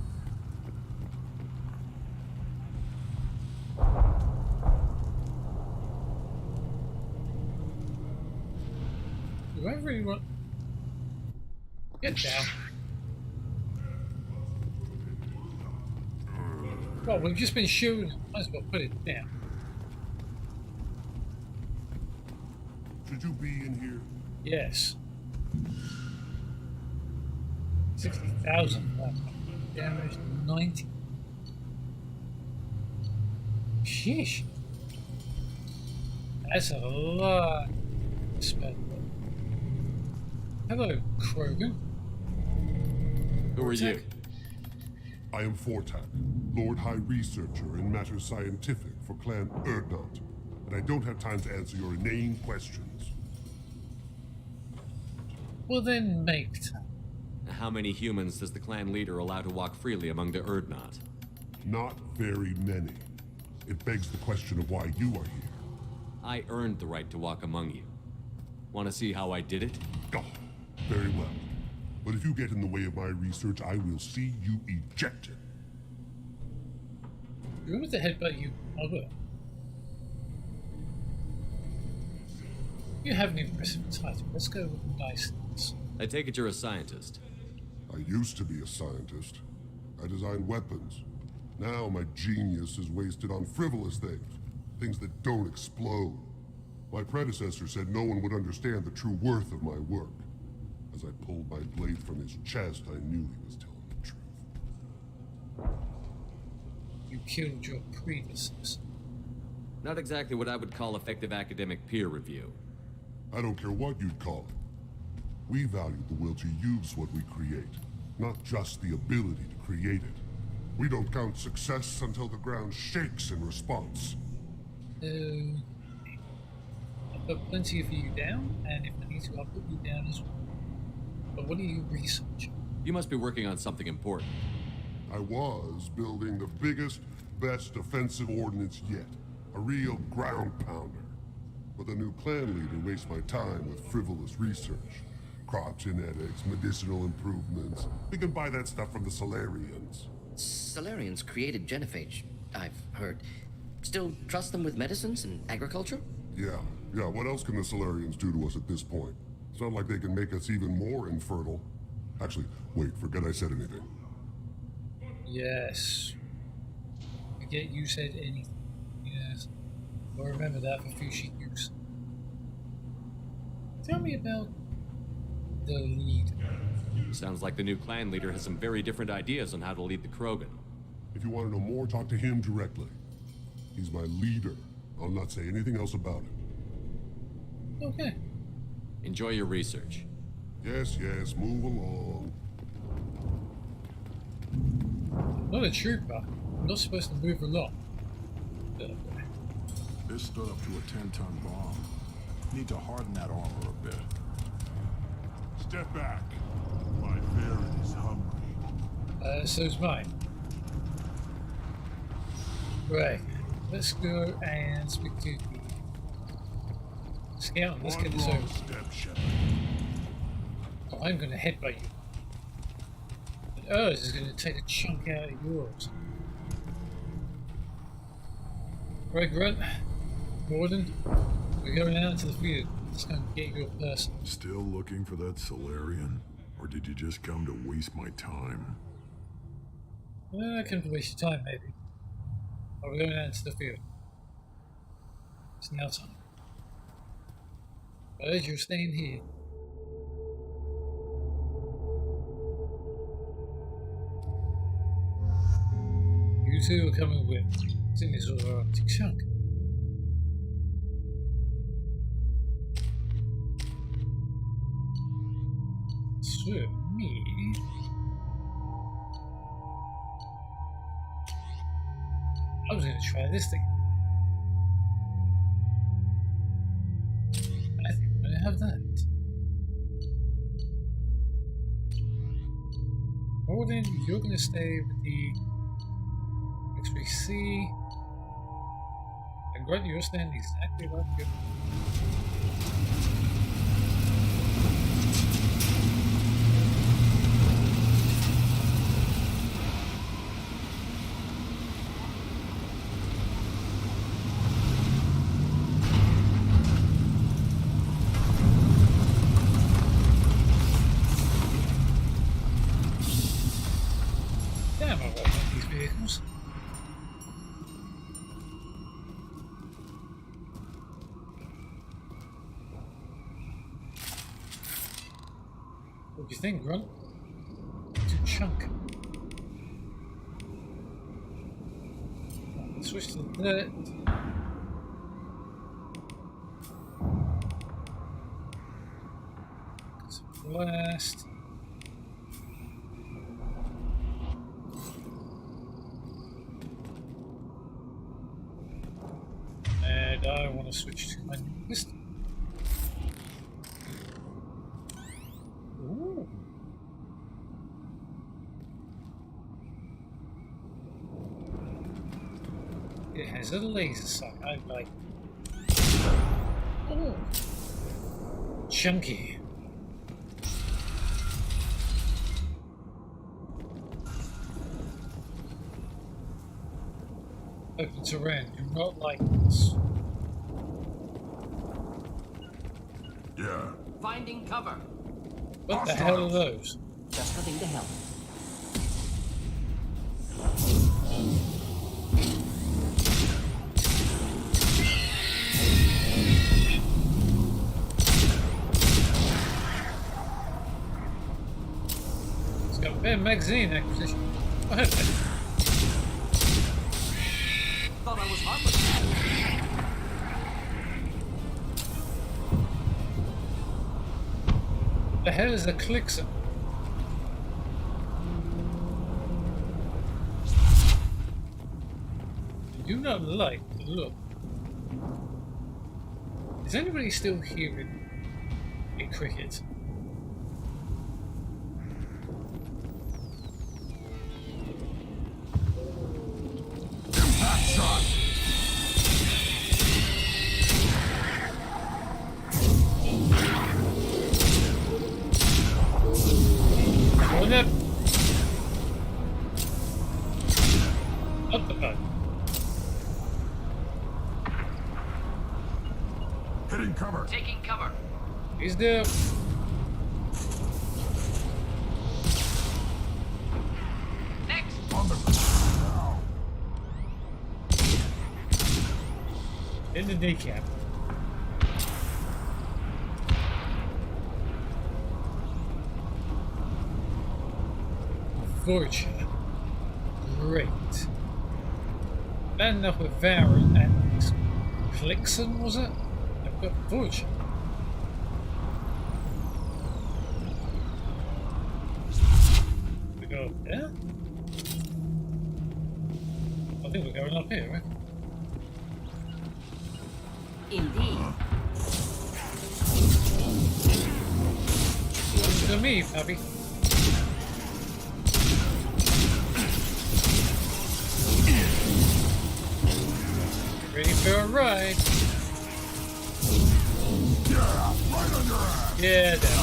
Do I really want... Get down. Well, we've just been shooting. Might as well put it down. Should you be in here? Yes. 60,000. Damage 90. Sheesh. That's a lot to spend. Hello, Krogan. Who are you? I am Fortak, Lord High Researcher in matters scientific for Clan Urdnot, and I don't have time to answer your inane questions. Well then, make time. How many humans does the clan leader allow to walk freely among the Urdnot? Not very many. It begs the question of why you are here. I earned the right to walk among you. Want to see how I did it? Oh, very well. But if you get in the way of my research, I will see you ejected. You want me to headbutt you? I will. You have an impressive title. Let's go with the nice things. I take it you're a scientist. I used to be a scientist. I designed weapons. Now my genius is wasted on frivolous things. Things that don't explode. My predecessor said no one would understand the true worth of my work. As I pulled my blade from his chest, I knew he was telling the truth. You killed your predecessor. Not exactly what I would call effective academic peer review. I don't care what you'd call it. We value the will to use what we create, not just the ability to create it. We don't count success until the ground shakes in response. I've got plenty of you down, and if I need to, I'll put you down as well. But what are you researching? You must be working on something important. I was building the biggest, best offensive ordnance yet. A real ground pounder. But the new clan leader wastes my time with frivolous research. Crop genetics, medicinal improvements. We can buy that stuff from the Solarians. Solarians created genophage, I've heard. Still trust them with medicines and agriculture? Yeah. What else can the Solarians do to us at this point? It's not like they can make us even more infertile. Actually, wait, forget I said anything. Yes. Forget you said anything. Yes. I'll remember that for future use. Tell me about the leader. Sounds like the new clan leader has some very different ideas on how to lead the Krogan. If you want to know more, talk to him directly. He's my leader. I'll not say anything else about it. Okay. Enjoy your research. Yes, move along. I'm not a trooper. I'm not supposed to move along. This stood up to a 10-ton bomb. Need to harden that armor a bit. Step back. My ferret is hungry. So's mine. Right. Let's go and speak to the scout. Let's get this over. Step, I'm going to headbutt you. But ours is going to take a chunk out of yours. Right, Grunt. Mordin, we're going out into the field. Let's go and get your person. Still looking for that Solarian? Or did you just come to waste my time? I can waste your time, maybe. But we're going out into the field. It's now time. But as you're staying here, you two are coming with. It's in this other Arctic chunk. So, me... I was going to try this thing. I think I'm going to have that. Mordin, you're going to stay with the X3C. And Grunt, you're standing exactly like you. Damn, I love these vehicles. What do you think, Grunt? It's a chunk. Switch to the dirt. Blast. And I want to switch to my pistol. Ooh. It has a laser sight. I like. Oh, chunky. Open terrain. Do not like this. Yeah. Finding cover. What the hell are those? Just nothing to help. It's got a bit of magazine acquisition. What? Thought I was harmless. The hell is a clixer? I do not like the look. Is anybody still hearing a cricket? Impact shot. Hold up. Up the button. Hitting cover. Taking cover. He's there. Next. On the ground now. In the kneecap. Vorcha. Great. Bad enough with Varen and Clixon, was it? I've got Vorcha. We go up there? I think we're going up here, right? Indeed. Listen to me, puppy. Ready for a ride? Yeah, right on your ass. Yeah, that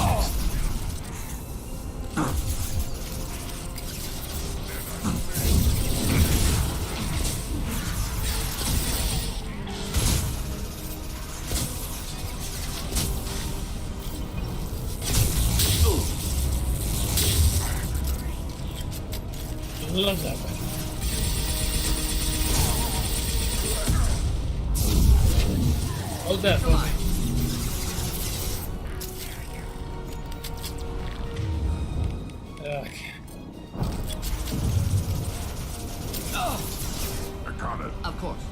love that one. Hold that for me. Okay. I got it. Of course.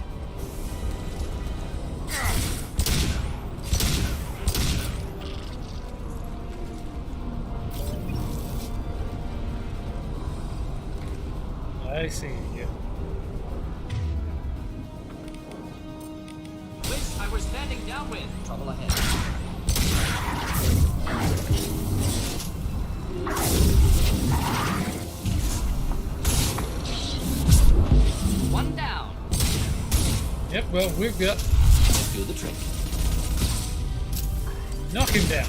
I see you. Wish I were standing downwind. Trouble ahead. One down. Yep, well, we've got... Do the trick. Knock him down.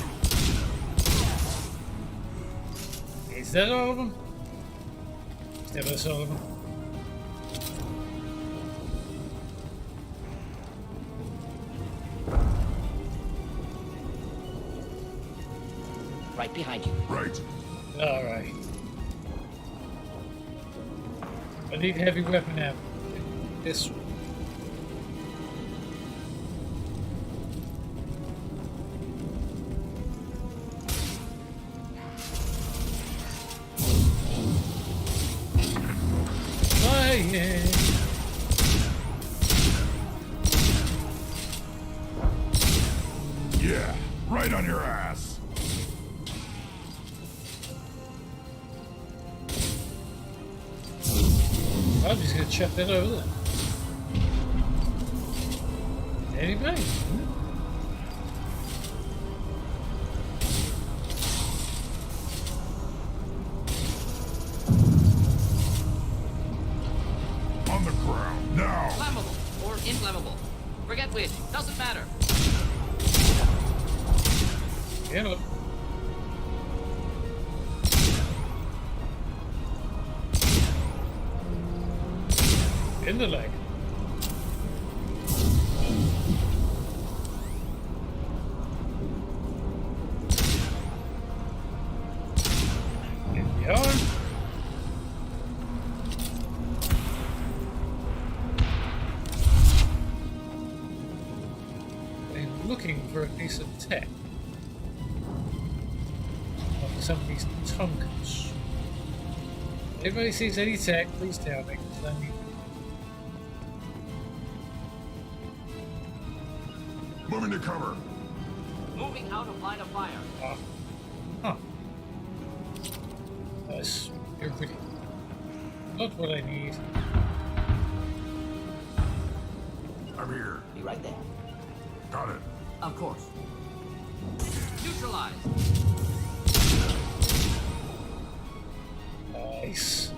Is that all of them? Is that all of them? Right behind you. Right. Alright. I need heavy weapon ammo. This one. Yeah, right on your ass. I'm just gonna chuck that over there. Anybody? On the ground, now! Flammable or inflammable. Forget which. Doesn't matter. Yeah, look. In the leg. Here we are. I'm looking for a piece of tech. Like some of these tunkers. If anybody sees any tech, please tell me, because I need. Moving to cover. Moving out of line of fire. Huh. That's really not what I need. I'm here. Be right there. Got it. Of course. Neutralize. Nice.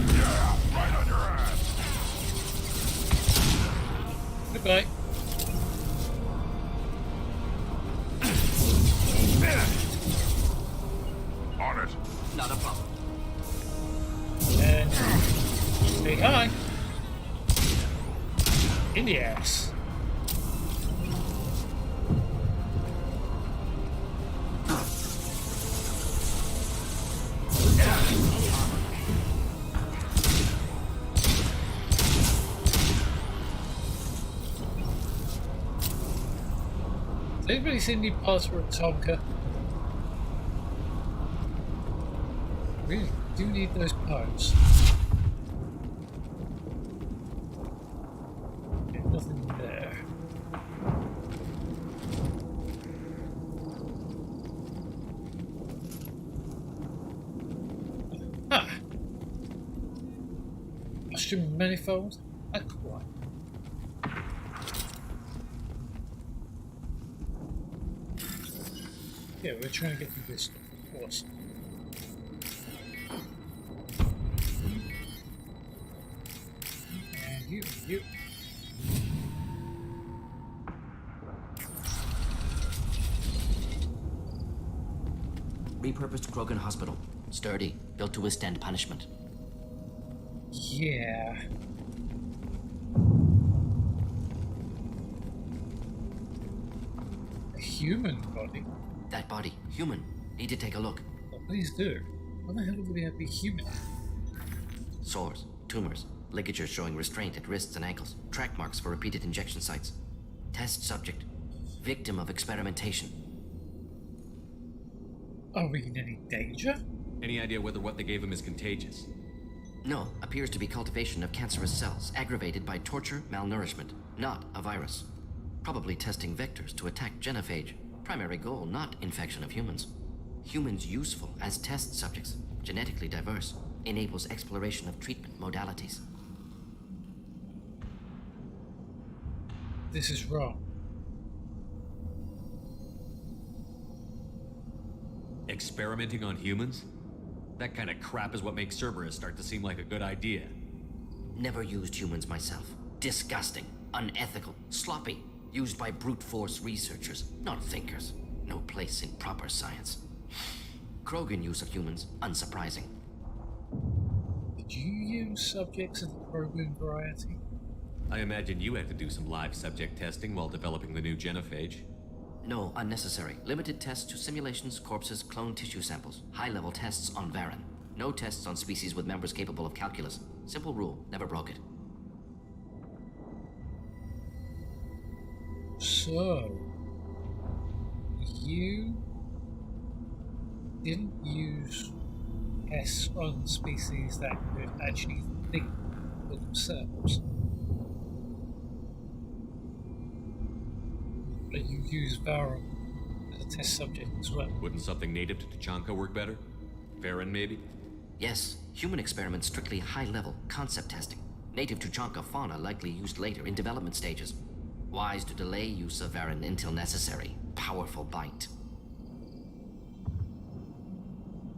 Yeah, right on your ass. Goodbye. On it. Not a problem. And say hi. In the ass. Has anybody seen any parts for a Tonka? Really do need those parts. There's nothing there. Ah! Mushroom manifold? Not quite. Yeah, we're trying to get through this stuff, of course. And you. Repurposed Krogan Hospital. Sturdy, built to withstand punishment. Yeah. A human body? That body, human. Need to take a look. Oh, please do. What the hell would it be human? Sores, tumors, ligatures showing restraint at wrists and ankles, track marks for repeated injection sites. Test subject. Victim of experimentation. Are we in any danger? Any idea whether what they gave him is contagious? No, appears to be cultivation of cancerous cells, aggravated by torture, malnourishment, not a virus. Probably testing vectors to attack genophage. Primary goal, not infection of humans. Humans useful as test subjects, genetically diverse, enables exploration of treatment modalities. This is wrong. Experimenting on humans? That kind of crap is what makes Cerberus start to seem like a good idea. Never used humans myself. Disgusting, unethical, sloppy. Used by brute force researchers, not thinkers. No place in proper science. Krogan use of humans, unsurprising. Did you use subjects of the Krogan variety? I imagine you had to do some live subject testing while developing the new genophage. No, unnecessary. Limited tests to simulations, corpses, cloned tissue samples. High-level tests on Varen. No tests on species with members capable of calculus. Simple rule, never broke it. So, you didn't use tests on species that could actually think for themselves. But you use Varen as a test subject as well. Wouldn't something native to Tuchanka work better? Varen, maybe? Yes, human experiments strictly high-level, concept testing. Native Tuchanka fauna likely used later in development stages. Wise to delay use of Varen until necessary. Powerful bite.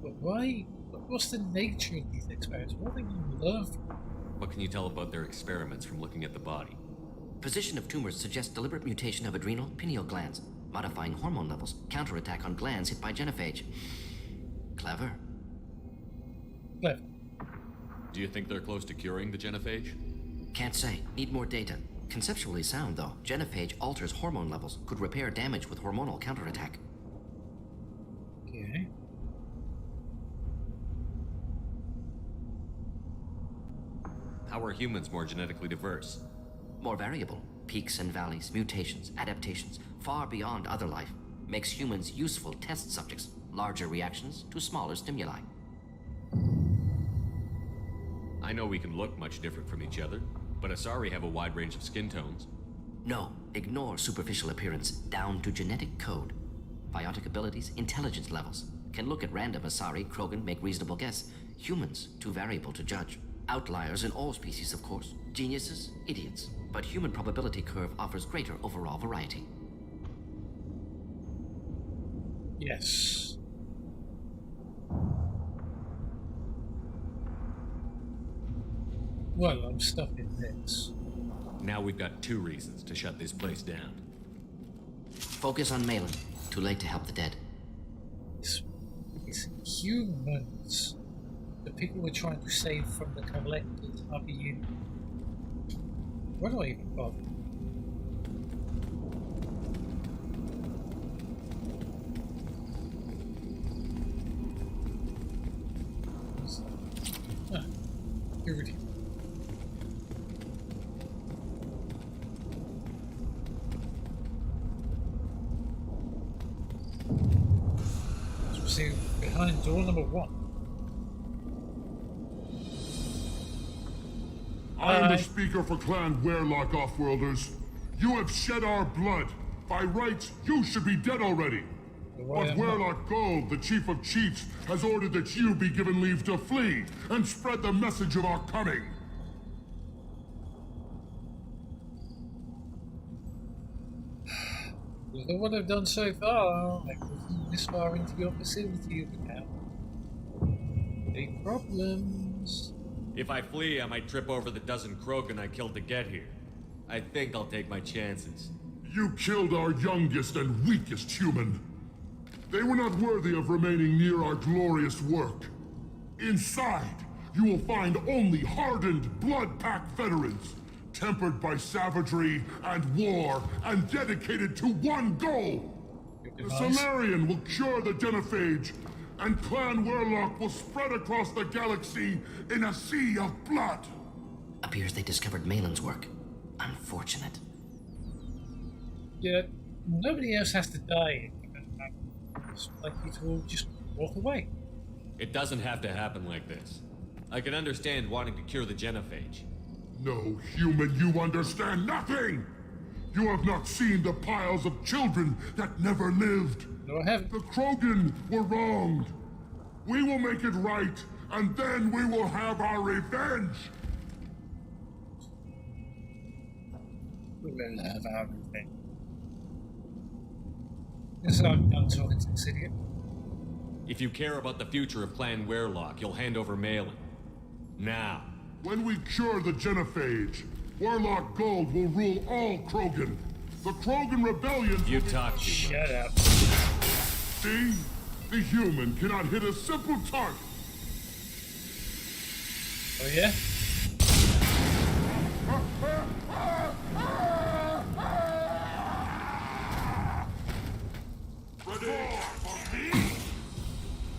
But why? What's the nature of these experiments? What are they going to learn from? What can you tell about their experiments from looking at the body? Position of tumors suggests deliberate mutation of adrenal, pineal glands, modifying hormone levels, counterattack on glands hit by genophage. Clever. Clever. Do you think they're close to curing the genophage? Can't say. Need more data. Conceptually sound, though. Genophage alters hormone levels, could repair damage with hormonal counterattack. Okay. How are humans more genetically diverse? More variable. Peaks and valleys, mutations, adaptations, far beyond other life. Makes humans useful test subjects. Larger reactions to smaller stimuli. I know we can look much different from each other, but Asari have a wide range of skin tones. No, ignore superficial appearance, down to genetic code. Biotic abilities, intelligence levels. Can look at random Asari, Krogan, make reasonable guess. Humans, too variable to judge. Outliers in all species, of course. Geniuses, idiots. But human probability curve offers greater overall variety. Yes. Well, I'm stuck in this. Now we've got 2 reasons to shut this place down. Focus on Malin. Too late to help the dead. It's humans. The people we're trying to save from the collectors are being... What do I even bother? Ah, purity. So we're seeing behind door number 1. I am the speaker for Clan Werlock, Offworlders. You have shed our blood. By rights, you should be dead already. But Werlock Gold, the Chief of Chiefs, has ordered that you be given leave to flee and spread the message of our coming. Look at what I've done so far. I've gotten this far into your facility now. Big problems. If I flee, I might trip over the dozen Krogan I killed to get here. I think I'll take my chances. You killed our youngest and weakest human. They were not worthy of remaining near our glorious work. Inside, you will find only hardened, blood-packed veterans, tempered by savagery and war, and dedicated to one goal. The Solarian will cure the genophage, and Clan Werlock will spread across the galaxy in a sea of blood. Appears they discovered Malin's work. Unfortunate. Yeah, nobody else has to die. It's like you to all just walk away. It doesn't have to happen like this. I can understand wanting to cure the genophage. No, human, you understand nothing! You have not seen the piles of children that never lived. No, I haven't. The Krogan were wronged. We will make it right, and then we will have our revenge. We will have our revenge. Yes, I'm talking to this idiot. If you care about the future of Clan Werelock, you'll hand over Malin. Now. When we cure the genophage, Warlock Gold will rule all Krogan. The Krogan rebellion. You talk too much. Shut up. See? The human cannot hit a simple target. Oh yeah?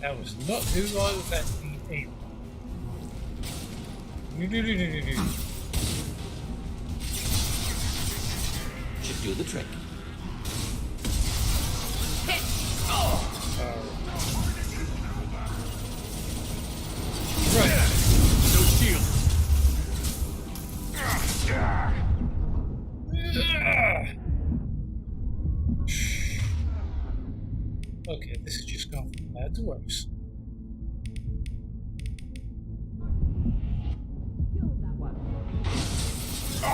That was not who I was actually aiming. Should do the trick. Right. No shield. Okay, this has just gone from bad to worse. I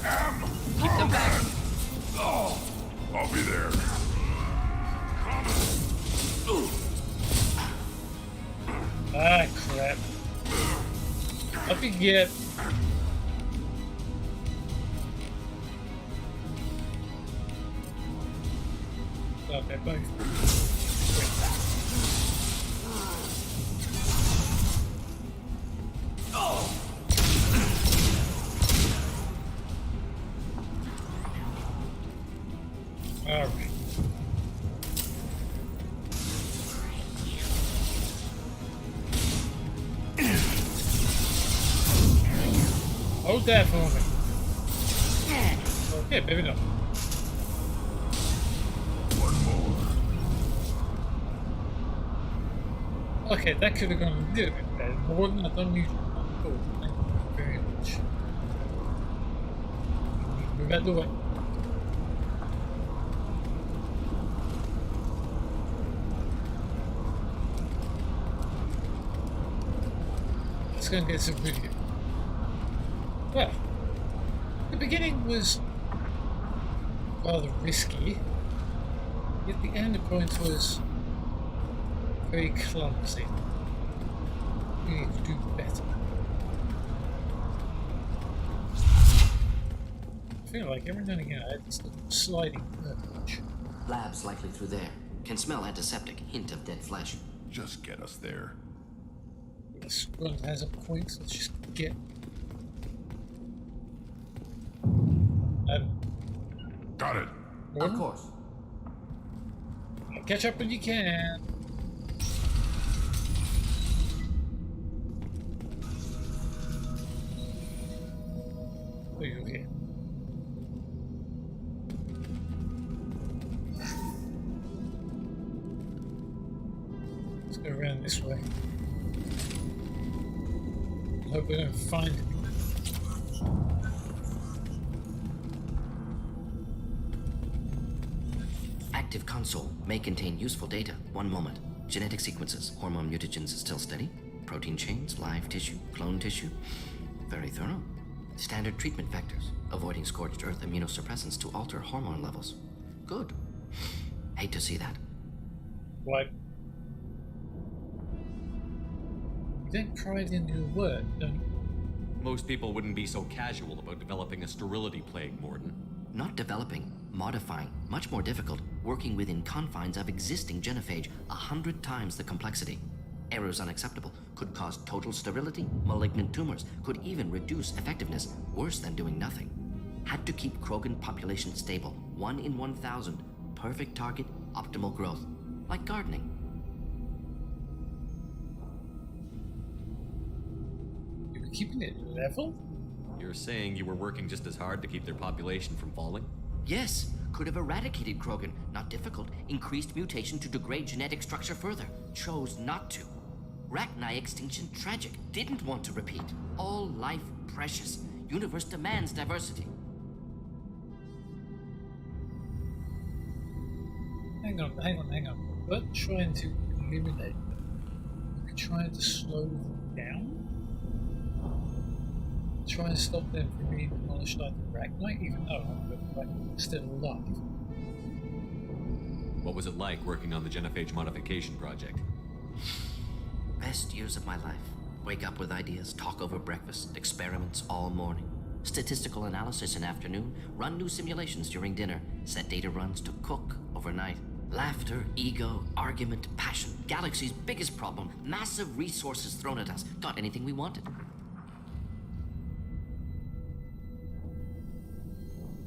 am. Keep them back. Oh, I'll be there. Ah, crap. Up you get. Okay, both. Alright. Hold that for me. Okay, maybe not. One more. Okay, that could have gone a little bit better. More than I don't need. Oh, thank you very much. Move out the way. Let's go and get some video. Well, the beginning was rather risky, yet the end point was very clumsy. We need to do better. I feel like every now and again I had this little sliding urge. Labs likely through there. Can smell antiseptic. Hint of dead flesh. Just get us there. Yes, one has a point, let's just get. Got it. Of course. Catch up when you can. Oh, you're okay. Let's go around this way. I hope we don't find it. Active console may contain useful data. One moment. Genetic sequences. Hormone mutagens still steady. Protein chains, live tissue, clone tissue. Very thorough. Standard treatment vectors. Avoiding scorched earth immunosuppressants to alter hormone levels. Good. Hate to see that. What? You take pride in your work, don't you? Most people wouldn't be so casual about developing a sterility plague, Mordin. Not developing, modifying, much more difficult, working within confines of existing genophage, 100 times the complexity. Errors unacceptable, could cause total sterility, malignant tumors, could even reduce effectiveness, worse than doing nothing. Had to keep Krogan population stable, 1 in 1,000, perfect target, optimal growth, like gardening. You were keeping it level? You're saying you were working just as hard to keep their population from falling? Yes, could have eradicated Krogan. Not difficult. Increased mutation to degrade genetic structure further. Chose not to. Rachni extinction tragic. Didn't want to repeat. All life precious. Universe demands diversity. Hang on. We're trying to eliminate them. We're trying to slow them down? Try and stop them from being demolished like the Rachni, even though I'm still alive. What was it like working on the genophage modification project? Best years of my life. Wake up with ideas, talk over breakfast, experiments all morning. Statistical analysis in afternoon, run new simulations during dinner, set data runs to cook overnight. Laughter, ego, argument, passion. Galaxy's biggest problem. Massive resources thrown at us. Got anything we wanted.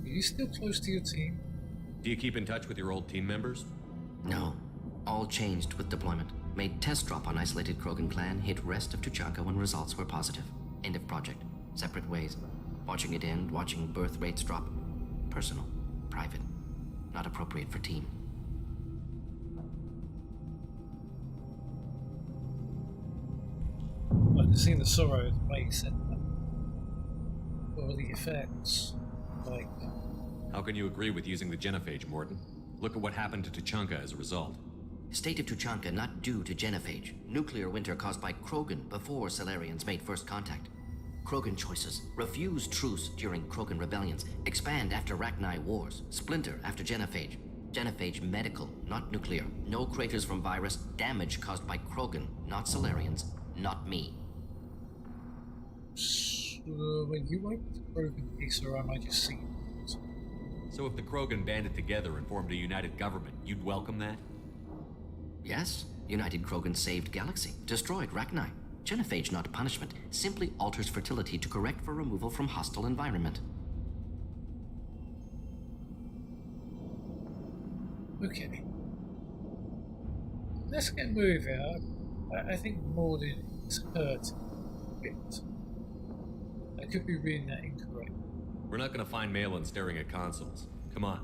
Are you still close to your team? Do you keep in touch with your old team members? No. All changed with deployment. Made test drop on isolated Krogan clan, hit rest of Tuchanka when results were positive. End of project. Separate ways. Watching it end, watching birth rates drop. Personal. Private. Not appropriate for team. I can see the sorrow of the place and all the effects. Like, how can you agree with using the genophage, Mordin? Look at what happened to Tuchanka as a result. State of Tuchanka not due to genophage. Nuclear winter caused by Krogan before Salarians made first contact. Krogan choices. Refuse truce during Krogan rebellions. Expand after Rachni wars. Splinter after genophage. Genophage medical, not nuclear. No craters from virus. Damage caused by Krogan, not Salarians. Not me. Were you able to Krogan peace, or am I just seeing it? So if the Krogan banded together and formed a united government, you'd welcome that? Yes. United Krogan saved Galaxy. Destroyed Rachni. Genophage, not punishment, simply alters fertility to correct for removal from hostile environment. Okay. Let's get moving. I think Mordin is hurt a bit. I could be reading that incorrect. We're not gonna find Malin staring at consoles. Come on.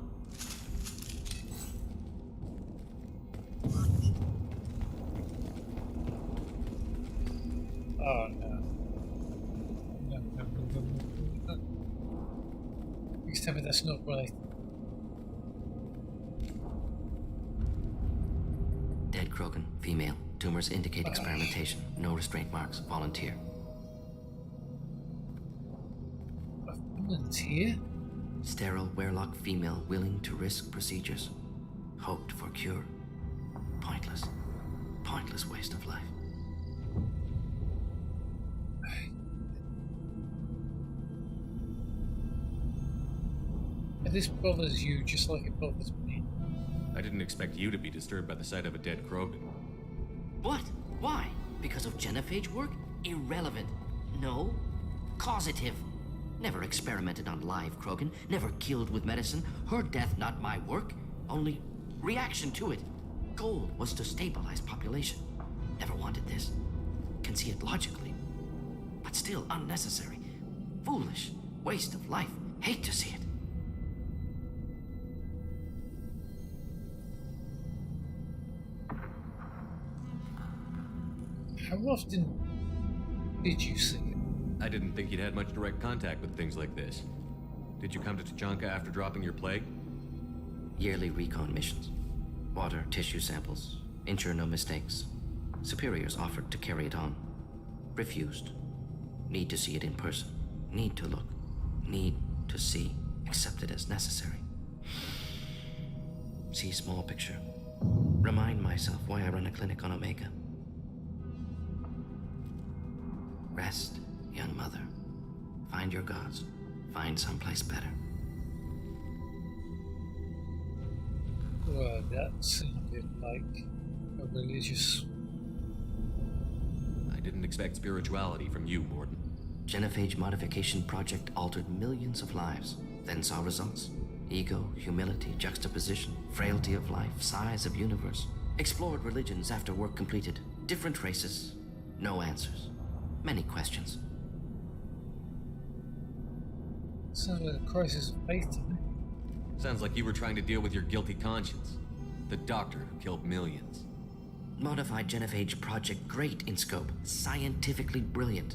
Oh no. No. Please tell me that's not right. Dead Krogan, female. Tumors indicate experimentation. No restraint marks. Volunteer. A volunteer? Sterile Werelock female willing to risk procedures. Hoped for cure. Pointless. Pointless waste of life. And this bothers you just like it bothers me. I didn't expect you to be disturbed by the sight of a dead Krogan. What? Why? Because of genophage work? Irrelevant. No. Causative. Never experimented on live Krogan. Never killed with medicine. Her death not my work. Only reaction to it. Goal was to stabilize population. Never wanted this. Can see it logically. But still unnecessary. Foolish. Waste of life. Hate to see it. How often did you see it? I didn't think you'd had much direct contact with things like this. Did you come to Tuchanka after dropping your plague? Yearly recon missions. Water, tissue samples. Ensure no mistakes. Superiors offered to carry it on. Refused. Need to see it in person. Need to look. Need to see. Accepted as necessary. See small picture. Remind myself why I run a clinic on Omega. Rest, young mother. Find your gods. Find someplace better. Well, that sounded like a religious... I didn't expect spirituality from you, Mordin. Genophage modification project altered millions of lives. Then saw results. Ego, humility, juxtaposition, frailty of life, size of universe. Explored religions after work completed. Different races. No answers. Many questions. Sounds like a crisis of faith to me. Sounds like you were trying to deal with your guilty conscience. The doctor who killed millions. Modified genophage project great in scope. Scientifically brilliant.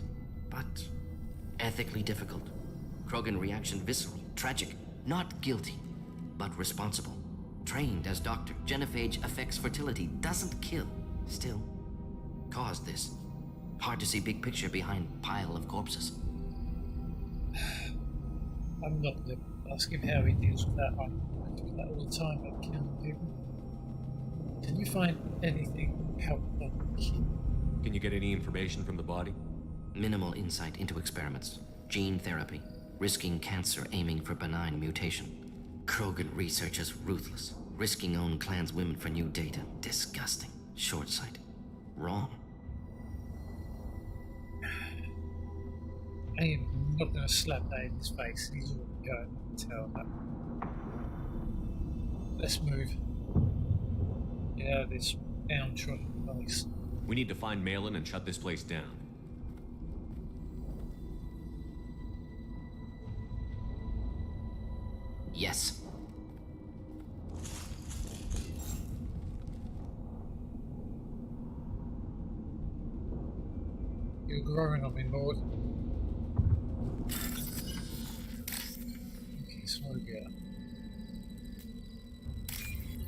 But ethically difficult. Krogan reaction visceral. Tragic. Not guilty. But responsible. Trained as doctor. Genophage affects fertility. Doesn't kill. Still. Caused this. Hard to see big picture behind pile of corpses. I'm not going to ask him how he deals with that. I do that all the time. I kill people. Can you find anything helpful? Can you get any information from the body? Minimal insight into experiments. Gene therapy. Risking cancer aiming for benign mutation. Krogan researchers ruthless. Risking own clan's women for new data. Disgusting. Short-sighted. Wrong. I am not going to slap that in his face. He's already going to tell that. Let's move. Get out of this downtrodden place. We need to find Malin and shut this place down. Yes. You're growing on me, Lord. Okay, slow down.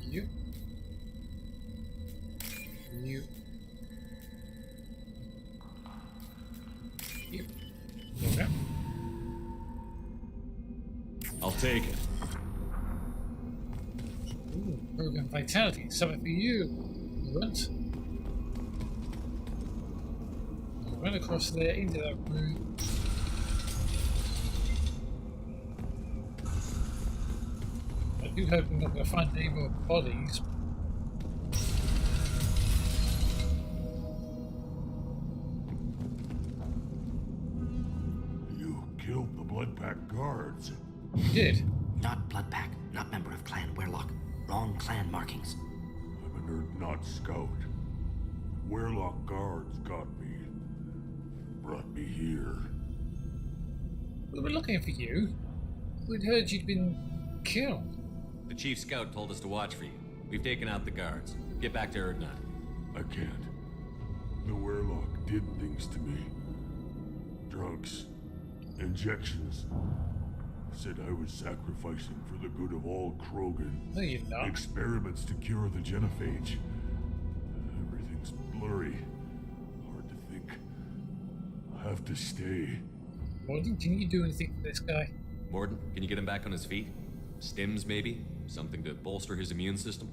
You. You. You. Okay. I'll take it. Ooh, proven vitality. Something for you. Runt. Run across there into that room. I do hope we're not going to find any more bodies. You killed the Bloodpack guards. You did. Not Bloodpack, not member of Clan Werlock. Wrong clan markings. I'm a nerd, not scout. Werlock guards got me. Brought me here. We were looking for you. We'd heard you'd been killed. The chief scout told us to watch for you. We've taken out the guards. Get back to Erdnut. I can't. The Werlock did things to me. Drugs. Injections. Said I was sacrificing for the good of all Krogan. No, you're not. Experiments to cure the genophage. Everything's blurry. Hard to think. I have to stay. Mordin, can you do anything for this guy? Mordin, can you get him back on his feet? Stims, maybe? Something to bolster his immune system?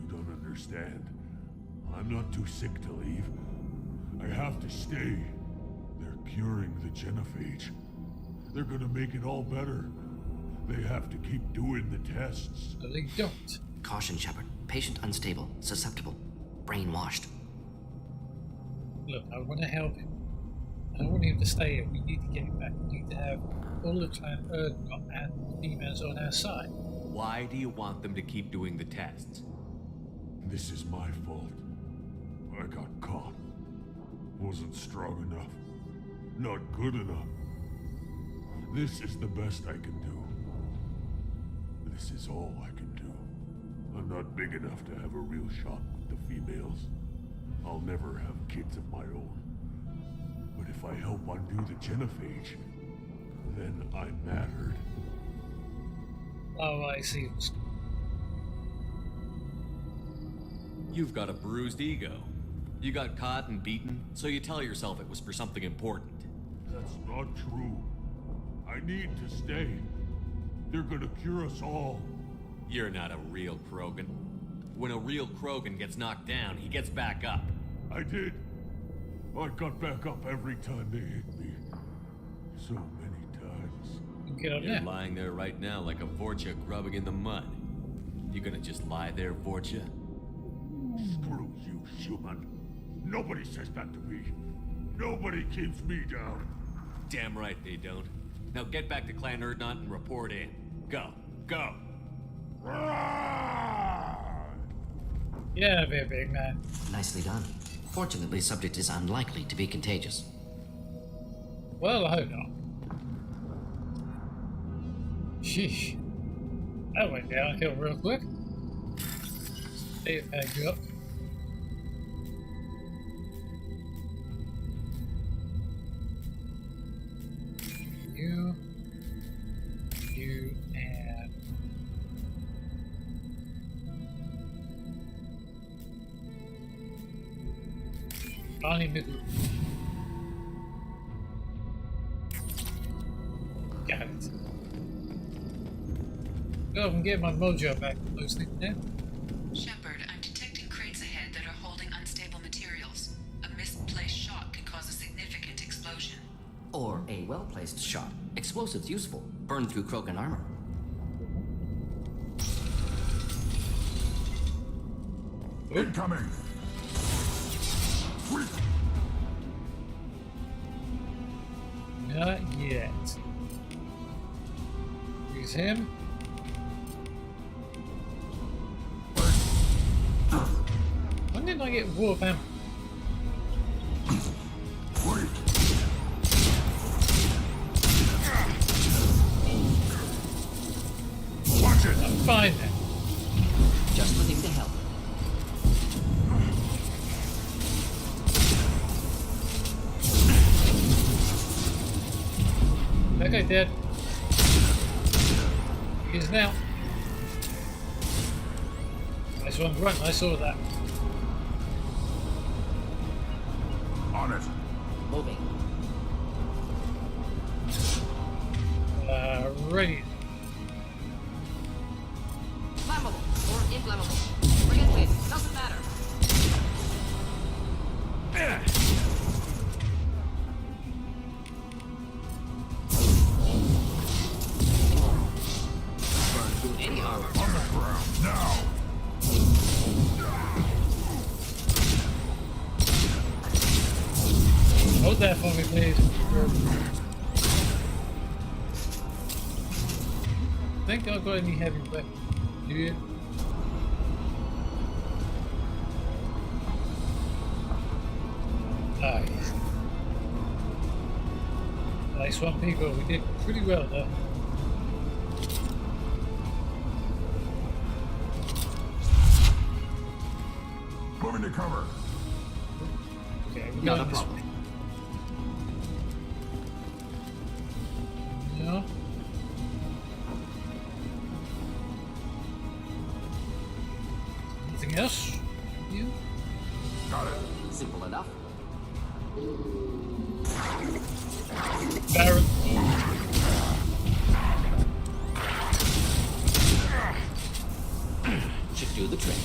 You don't understand. I'm not too sick to leave. I have to stay. They're curing the genophage. They're gonna make it all better. They have to keep doing the tests. No, they don't. Caution, Shepard. Patient unstable, susceptible, brainwashed. Look, I want to help him. I don't want him to stay here. We need to get him back. We need to have all the Clan Erdnot and the demons on our side. Why do you want them to keep doing the tests? This is my fault. I got caught. Wasn't strong enough. Not good enough. This is the best I can do. This is all I can do. I'm not big enough to have a real shot with the females. I'll never have kids of my own. But if I help undo the genophage, then I mattered. Oh, I see. You've got a bruised ego. You got caught and beaten, so you tell yourself it was for something important. That's not true. I need to stay. They're gonna cure us all. You're not a real Krogan. When a real Krogan gets knocked down, he gets back up. I did. I got back up every time they hit me. So many times. You're lying there right now like a Vorcha grubbing in the mud. You gonna just lie there, Vorcha? Screw you, human. Nobody says that to me. Nobody keeps me down. Damn right they don't. Now get back to Clan Erdnot and report in. Go. Go! Yeah, very big man. Nicely done. Fortunately, subject is unlikely to be contagious. Well, I hope not. Sheesh. That went downhill real quick. Stay back up. You, and... Bonnie Middle. Got it. Go and get my mojo back from those things there. Shepard, I'm detecting well-placed shot. Explosives useful. Burn through Krogan armor. Incoming! Not yet. Use him. When did I get warp ammo? Watch it! I'm fine then. Just looking to help. That guy dead. He is now. Nice one, run. I saw that. On it. Moving. Ready. Flammable or inflammable. Bring it with. Doesn't matter. Any armor. On the ground, now! Hold that for me, please. I think I've got any heavy weapons. Do you? Nice. Nice one, people. We did pretty well there. Moving to cover. Okay, we're Not a going this problem. way. No. Anything else? You? Got it. Simple enough. Barrett. Should do the trick.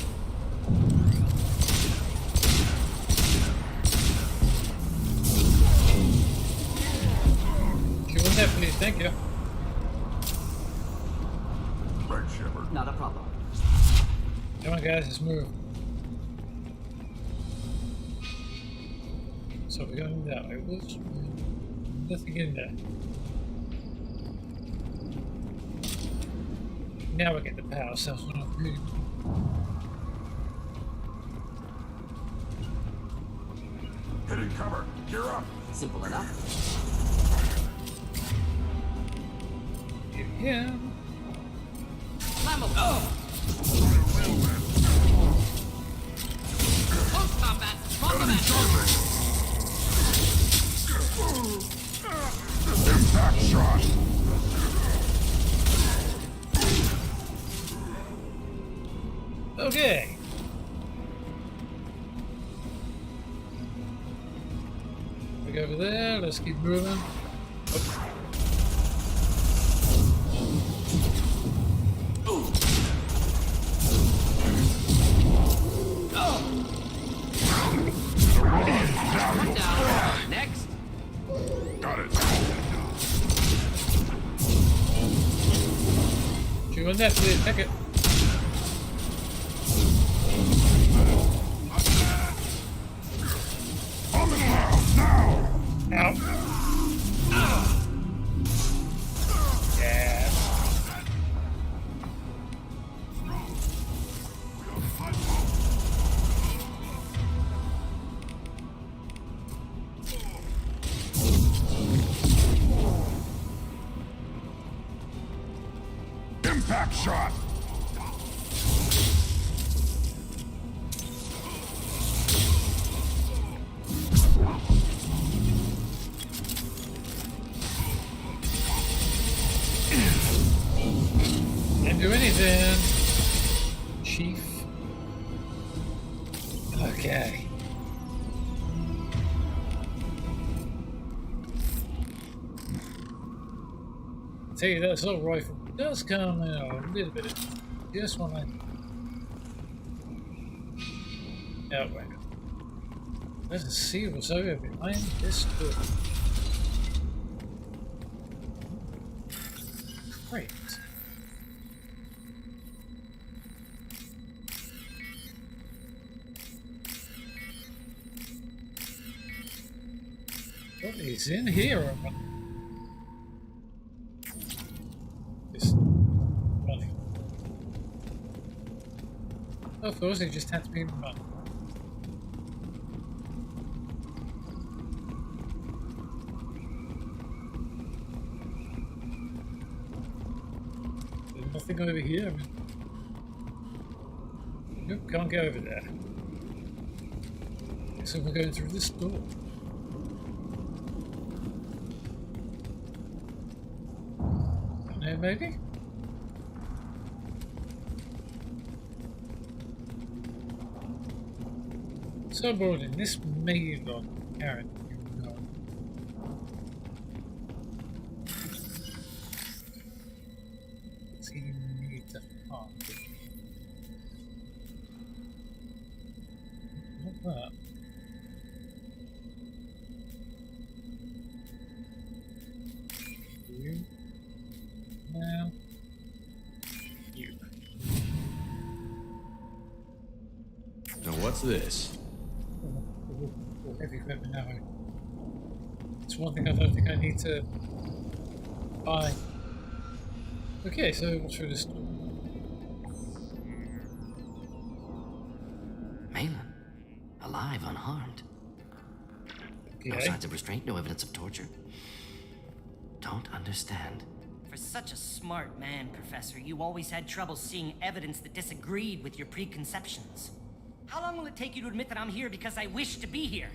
Kill that, please. Thank you. Right, Shepard. Not a problem. Come on, guys. Let's move. So we're going that way. Whoops. Nothing in there. Now we get the power cells on our food. Hitting cover. Gear up. Simple enough. Here, here. Flammable. Close combat. Combat. Impact shot. Okay. We go over there. Let's keep moving. One down. Next. Got it. Shoot on that, please. Take it. On the ground, now! Out. Yeah. Impact shot. Can't do anything. Chief. Okay. I'll tell you that assault rifle does come in a little bit of just one line. Oh, wait. Let's see what's over behind this door. Great. What is in here? Just running. Of course, it just had to be run. There's nothing over here. Nope, can't go over there. So we're going through this door. No, maybe? So Mordin, this may not carrot you know. So you need to find it. Not that. You. Now. You. Now what's this? Heavy equipment now. It's one thing I don't think I need to buy. Okay, so what's through this door? Malin, alive, unharmed. No Okay. signs of restraint, no evidence of torture. Don't understand. For such a smart man, Professor, you always had trouble seeing evidence that disagreed with your preconceptions. How long will it take you to admit that I'm here because I wish to be here?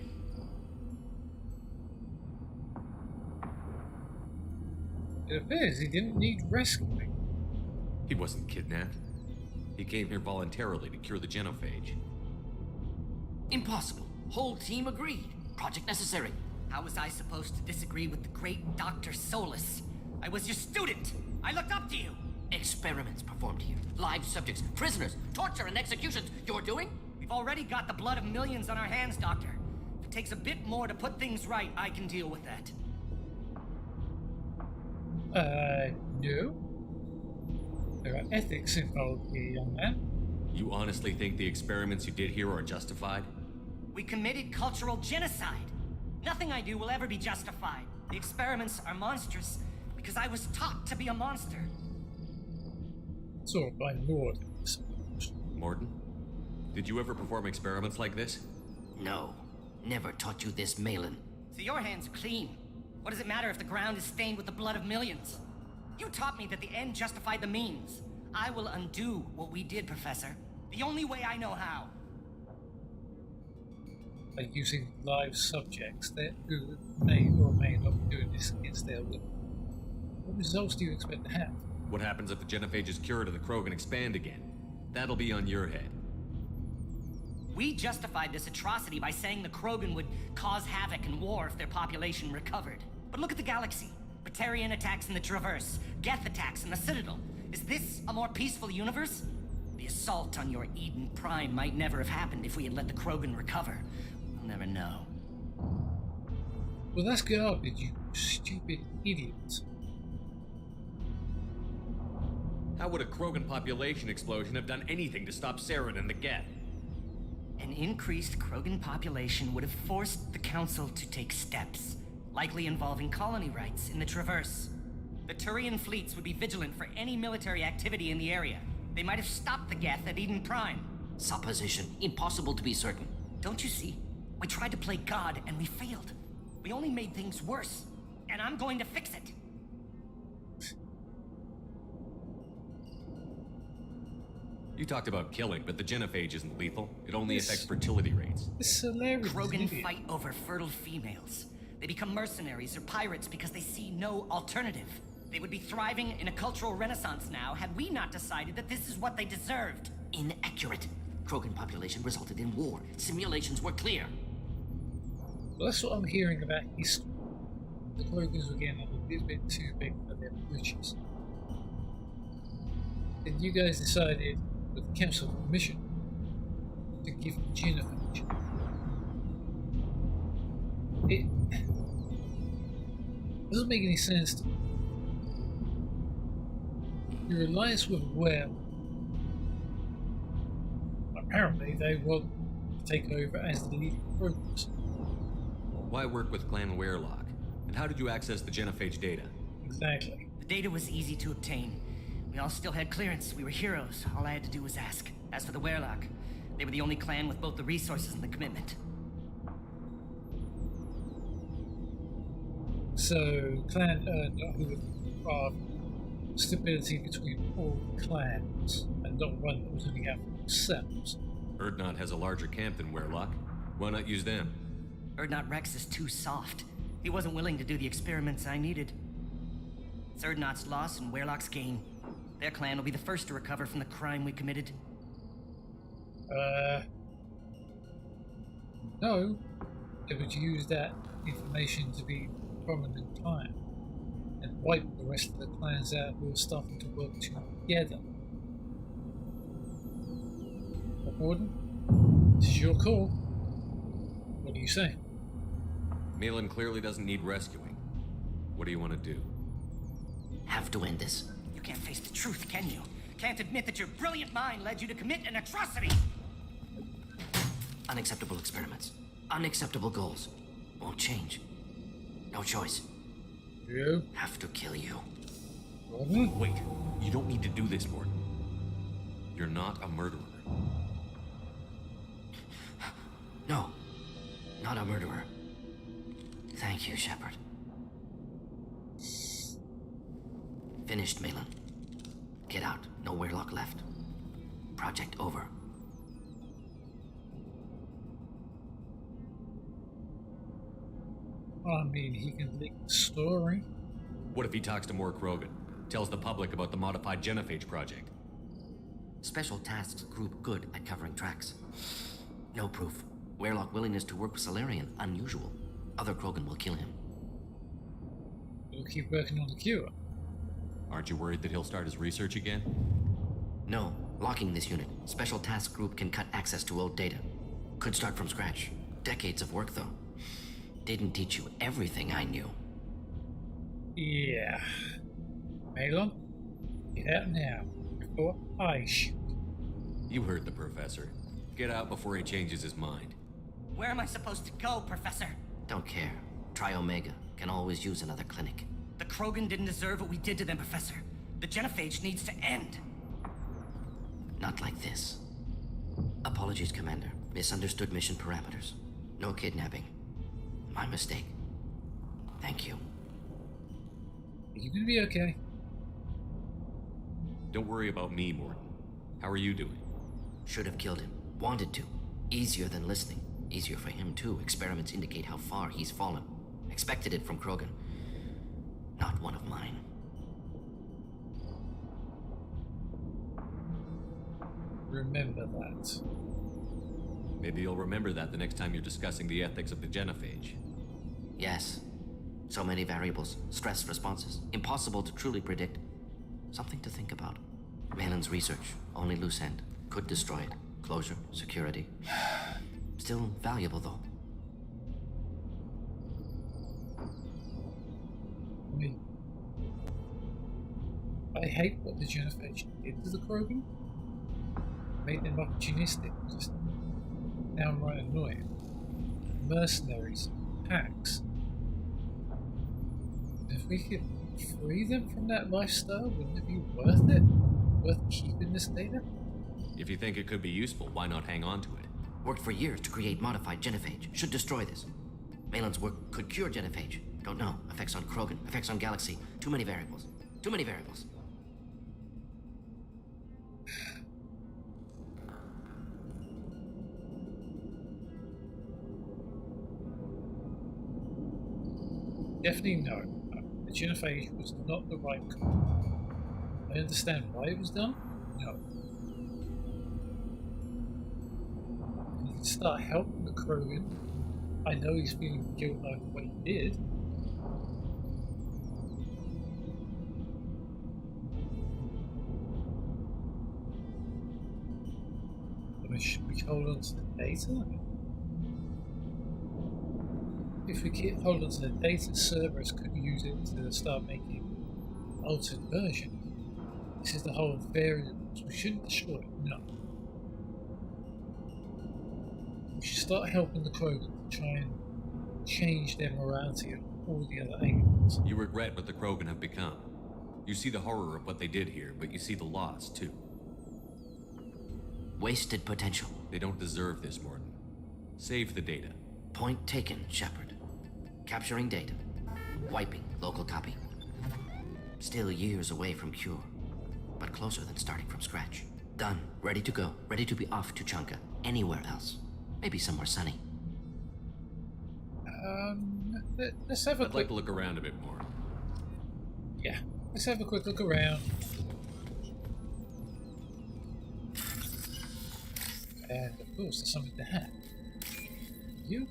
It appears he didn't need rescuing. He wasn't kidnapped. He came here voluntarily to cure the genophage. Impossible. Whole team agreed. Project necessary. How was I supposed to disagree with the great Dr. Solus? I was your student. I looked up to you. Experiments performed here. Live subjects, prisoners, torture and executions. You're doing? We've already got the blood of millions on our hands, Doctor. If it takes a bit more to put things right, I can deal with that. No. There are ethics involved here, young man. You honestly think the experiments you did here are justified? We committed cultural genocide. Nothing I do will ever be justified. The experiments are monstrous because I was taught to be a monster. Sort by Mordin. Mordin? Did you ever perform experiments like this? No. Never taught you this, Malin. So your hands are clean. What does it matter if the ground is stained with the blood of millions? You taught me that the end justified the means. I will undo what we did, Professor. The only way I know how. By using live subjects that who may or may not be doing this against their will. What results do you expect to have? What happens if the genophage is cured and the Krogan expand again? That'll be on your head. We justified this atrocity by saying the Krogan would cause havoc and war if their population recovered. But look at the galaxy. Batarian attacks in the Traverse, Geth attacks in the Citadel. Is this a more peaceful universe? The assault on your Eden Prime might never have happened if we had let the Krogan recover. We'll never know. Well, that's garbage, you stupid idiot. How would a Krogan population explosion have done anything to stop Saren and the Geth? An increased Krogan population would have forced the Council to take steps, likely involving colony rights in the Traverse. The Turian fleets would be vigilant for any military activity in the area. They might have stopped the Geth at Eden Prime. Supposition. Impossible to be certain. Don't you see? We tried to play God and we failed. We only made things worse. And I'm going to fix it. You talked about killing, but the genophage isn't lethal. It only affects fertility rates. It's hilarious. Krogan fight over fertile females. They become mercenaries or pirates because they see no alternative. They would be thriving in a cultural renaissance now had we not decided that this is what they deserved. Inaccurate. Krogan population resulted in war. Simulations were clear. Well, that's what I'm hearing about history. The Krogans were getting a little bit too big for their britches. And you guys decided, with the Council permission, to give the genophage. It doesn't make any sense to me. Your alliance with Well. Apparently, they want to take over as the leading progress. Why work with Clan Werelock? And how did you access the genophage data? Exactly. The data was easy to obtain. We all still had clearance. We were heroes. All I had to do was ask. As for the Werelock, they were the only clan with both the resources and the commitment. So, Clan who would stability between all clans and not one that was looking out for themselves. Erdnot has a larger camp than Werelock. Why not use them? Erdnot Rex is too soft. He wasn't willing to do the experiments I needed. It's Erdnot's loss and Werelock's gain. Their clan will be the first to recover from the crime we committed. No. They would use that information to be a prominent clan and wipe the rest of the clans out who are starting to work together. But Mordin, this is your call. What do you say? Malin clearly doesn't need rescuing. What do you want to do? Have to end this. You can't face the truth, can you? Can't admit that your brilliant mind led you to commit an atrocity! Unacceptable experiments. Unacceptable goals. Won't change. No choice. You? Have to kill you. Wait. You don't need to do this, Mordin. You're not a murderer. No. Not a murderer. Thank you, Shepard. Finished, Malin. Get out. No Werelock left. Project over. I mean, he can leak the story. What if he talks to more Krogan? Tells the public about the modified genophage project? Special Tasks Group good at covering tracks. No proof. Werelock willingness to work with Salarian unusual. Other Krogan will kill him. We'll keep working on the cure. Aren't you worried that he'll start his research again? No. Locking this unit. Special Task Group can cut access to old data. Could start from scratch. Decades of work, though. Didn't teach you everything I knew. Yeah. Malin, get out now, before I shoot. You heard the professor. Get out before he changes his mind. Where am I supposed to go, Professor? Don't care. Try Omega. Can always use another clinic. The Krogan didn't deserve what we did to them, Professor. The genophage needs to end. Not like this. Apologies, Commander. Misunderstood mission parameters. No kidnapping. My mistake. Thank you. You're gonna be okay. Don't worry about me, Mordin. How are you doing? Should have killed him. Wanted to. Easier than listening. Easier for him, too. Experiments indicate how far he's fallen. Expected it from Krogan. Not one of mine. Remember that. Maybe you'll remember that the next time you're discussing the ethics of the genophage. Yes. So many variables. Stress responses. Impossible to truly predict. Something to think about. Malin's research. Only loose end. Could destroy it. Closure. Security. Still valuable, though. I hate what the genophage did to the Krogan. Made them opportunistic, just downright annoying. Mercenaries, hacks. If we could free them from that lifestyle, wouldn't it be worth it? Worth keeping this data? If you think it could be useful, why not hang on to it? Worked for years to create modified genophage. Should destroy this. Malin's work could cure genophage. Don't know. Effects on Krogan, effects on Galaxy. Too many variables. Too many variables. Definitely no. The genophage was not the right call. I understand why it was done. No. He can start helping the Krogan. I know he's feeling guilt over what he did. But should we hold on to the data? If we keep hold on to the data, servers could use it to start making altered version. This is the whole variant. We shouldn't destroy it. No. We should start helping the Krogan to try and change their morality on all the other aliens. You regret what the Krogan have become. You see the horror of what they did here, but you see the loss, too. Wasted potential. They don't deserve this, Mordin. Save the data. Point taken, Shepard. Capturing data. Wiping local copy. Still years away from cure, but closer than starting from scratch. Done. Ready to go. Ready to be off to Chunka. Anywhere else. Maybe somewhere sunny. Let's have a I'd like to look around a bit more. Yeah, let's have a quick look around. And of course, there's something to have. You?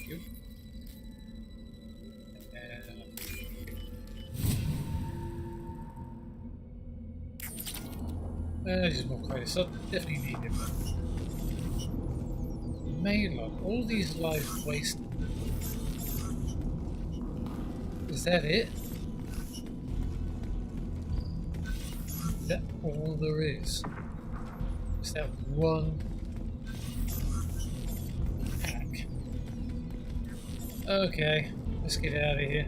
You? Just more credits. I definitely need it. Maylog, all these lives wasted. Is that it? Is that all there is? Is that one hack? Okay, let's get out of here.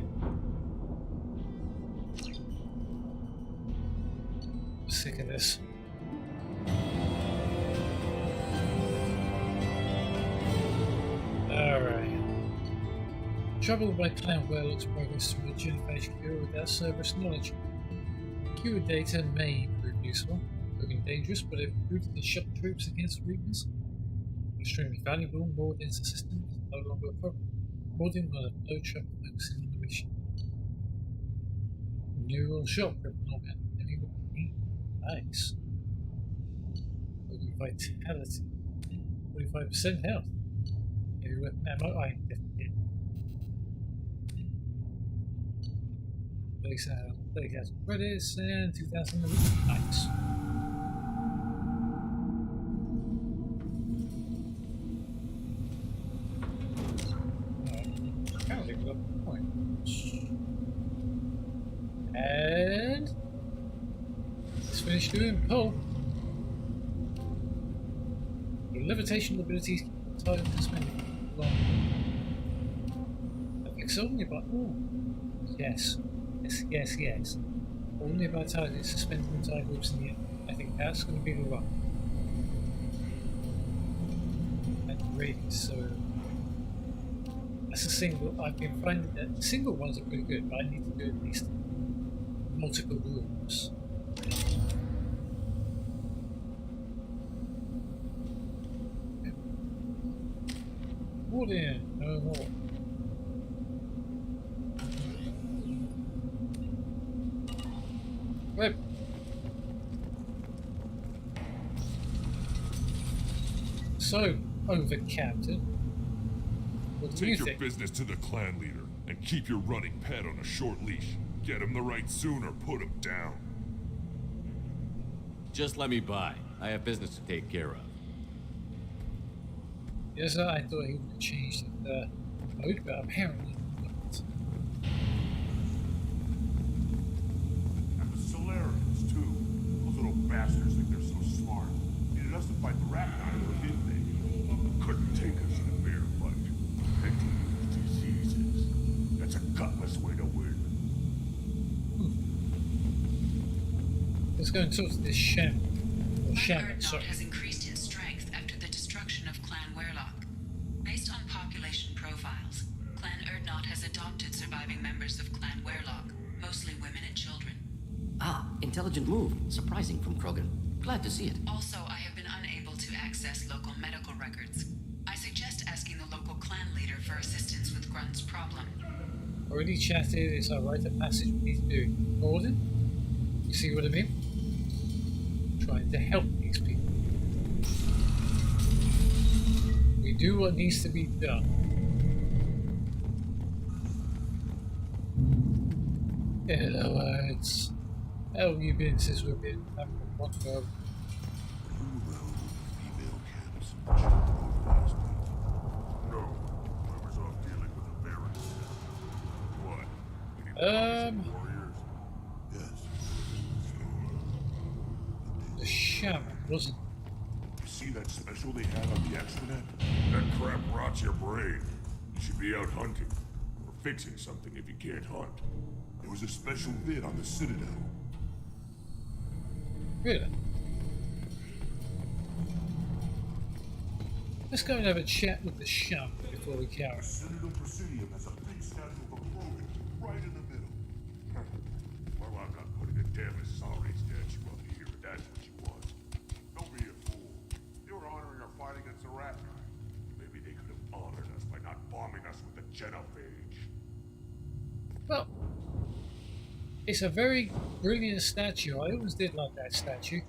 I'm sick of this. Alright. Trouble by Clan Warlock's progress through the Genophage cure without Cerberus knowledge. Cure data may prove useful, proving dangerous, but if recruited to shut troops against Reapers, extremely valuable. Mordin's assistant is no longer a problem. Mordin will have no trouble focusing on the mission. Neural shock, criminal man. Nice. Vitality. 45% health. Heavy weapon ammo, I definitely did. 30,000 credits and 2,000 nice. Apparently we got the point. And let's finish doing pull. The levitation abilities keep the target suspended long. I think so only about yes. All nearby targets suspended entire groups in the air. I think that's going to be the one. And the radius, so that's a single. I've been finding that single ones are pretty good, but I need to do at least multiple groups. Mordin, no more. Web. So, over Captain. What do you Take your think? business to the clan leader and keep your running pet on a short leash. Get him the right soon or put him down. Just let me by. I have business to take care of. Yes, I thought he would have changed the mode, but apparently not. And the Solarians, too. Those little bastards think they're so smart. Needed us to fight the rat dinosaurs, didn't they? Couldn't take us in a bear fight. Infecting diseases. That's a gutless way to win. Let's go and talk to this Shaman. Or Shaman, Urdnot sorry. has increased in strength after the destruction of Clan Warlock. Based on population profiles, Clan Urdnot has adopted surviving members of Clan Warlock, mostly women and children. Ah, intelligent move. Surprising from Krogan. Glad to see it. Also, I have been unable to access local medical records. I suggest asking the local clan leader for assistance with Grunt's problem. Already chatted, it's our rite of passage we need to do. Mordin? You see what I mean? Trying to help these people. We do what needs to be done. Hello, lads. How have you been since we've been having a walk over? Female camps. No, I was off dealing with the Baron. What? Warriors? Yes. The shaman, wasn't You see that special they had on the extranet? That crap rots your brain. You should be out hunting. Or fixing something if you can't hunt. There was a special vid on the Citadel. Really? Let's go and have a chat with the shaman before we carry. Citadel Presidium has a big statue of a Krogan right in the middle. Well, I'm not putting a damn sorry statue up here, if that's what you want. Don't be a fool. You were honoring our fight against the Rat Guy. Maybe they could have honored us by not bombing us with the Genophage. Well, it's a very brilliant statue. I always did like that statue.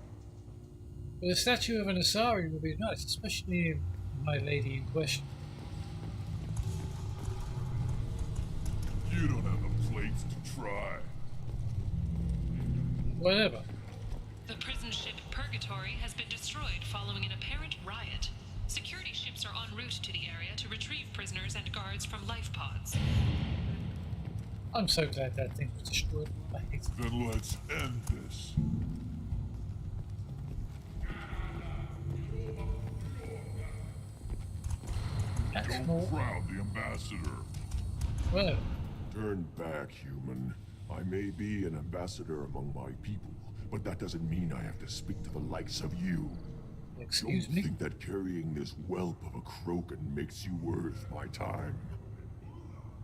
But a statue of an Asari would be nice, especially my lady in question. You don't have the plates to try. Whatever. The prison ship Purgatory has been destroyed following an apparent riot. Security ships are en route to the area to retrieve prisoners and guards from life pods. I'm so glad that thing was destroyed. I hate it. Then let's end this. Don't crowd the ambassador. Well. Turn back, human. I may be an ambassador among my people, but that doesn't mean I have to speak to the likes of you. Excuse Don't me? think that carrying this whelp of a Krogan makes you worth my time.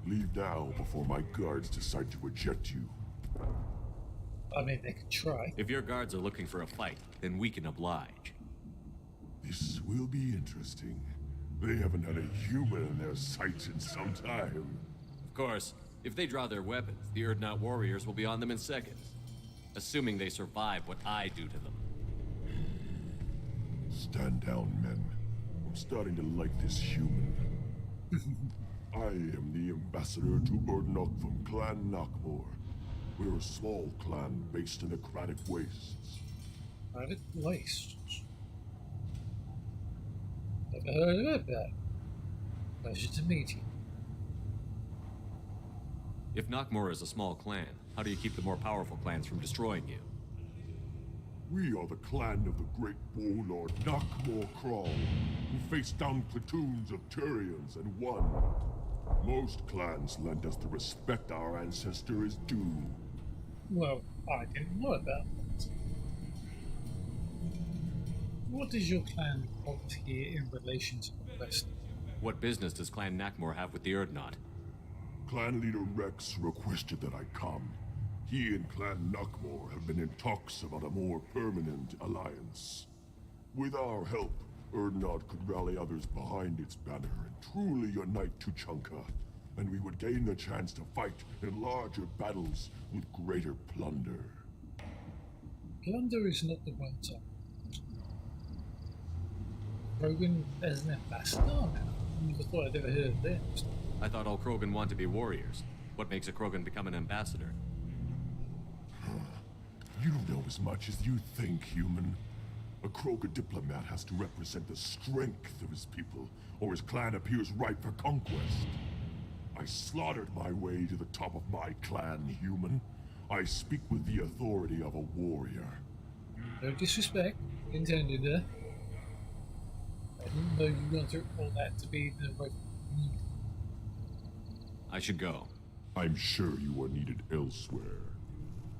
Leave now before my guards decide to eject you. I mean, they could try. If your guards are looking for a fight, then we can oblige. This will be interesting. They haven't had a human in their sights in some time. Of course, if they draw their weapons, the Urdnot warriors will be on them in seconds. Assuming they survive what I do to them. Stand down, men. I'm starting to like this human. I am the ambassador to Urdnot from Clan Nakmor. We're a small clan based in the Kratic Wastes. Kratic Wastes? Never heard of that. Pleasure to meet you. If Nakmor is a small clan, how do you keep the more powerful clans from destroying you? We are the clan of the great warlord Nakmor Crawl, who faced down platoons of Turians and won. Most clans lend us the respect our ancestor is due. Well, I didn't know about that. What does your clan hold here in relation to the West? What business does Clan Nakmor have with the Urdnot? Clan leader Rex requested that I come. He and Clan Nakmor have been in talks about a more permanent alliance. With our help, Urdnot could rally others behind its banner and truly unite Tuchanka, and we would gain the chance to fight in larger battles with greater plunder. Plunder is not the one time. Krogan as an ambassador now? I never thought I'd ever heard of that. I thought all Krogan want to be warriors. What makes a Krogan become an ambassador? You don't know as much as you think, human. A Krogan diplomat has to represent the strength of his people, or his clan appears ripe for conquest. I slaughtered my way to the top of my clan, human. I speak with the authority of a warrior. No disrespect intended there. I didn't know you wanted all that to be the right need. I should go. I'm sure you are needed elsewhere.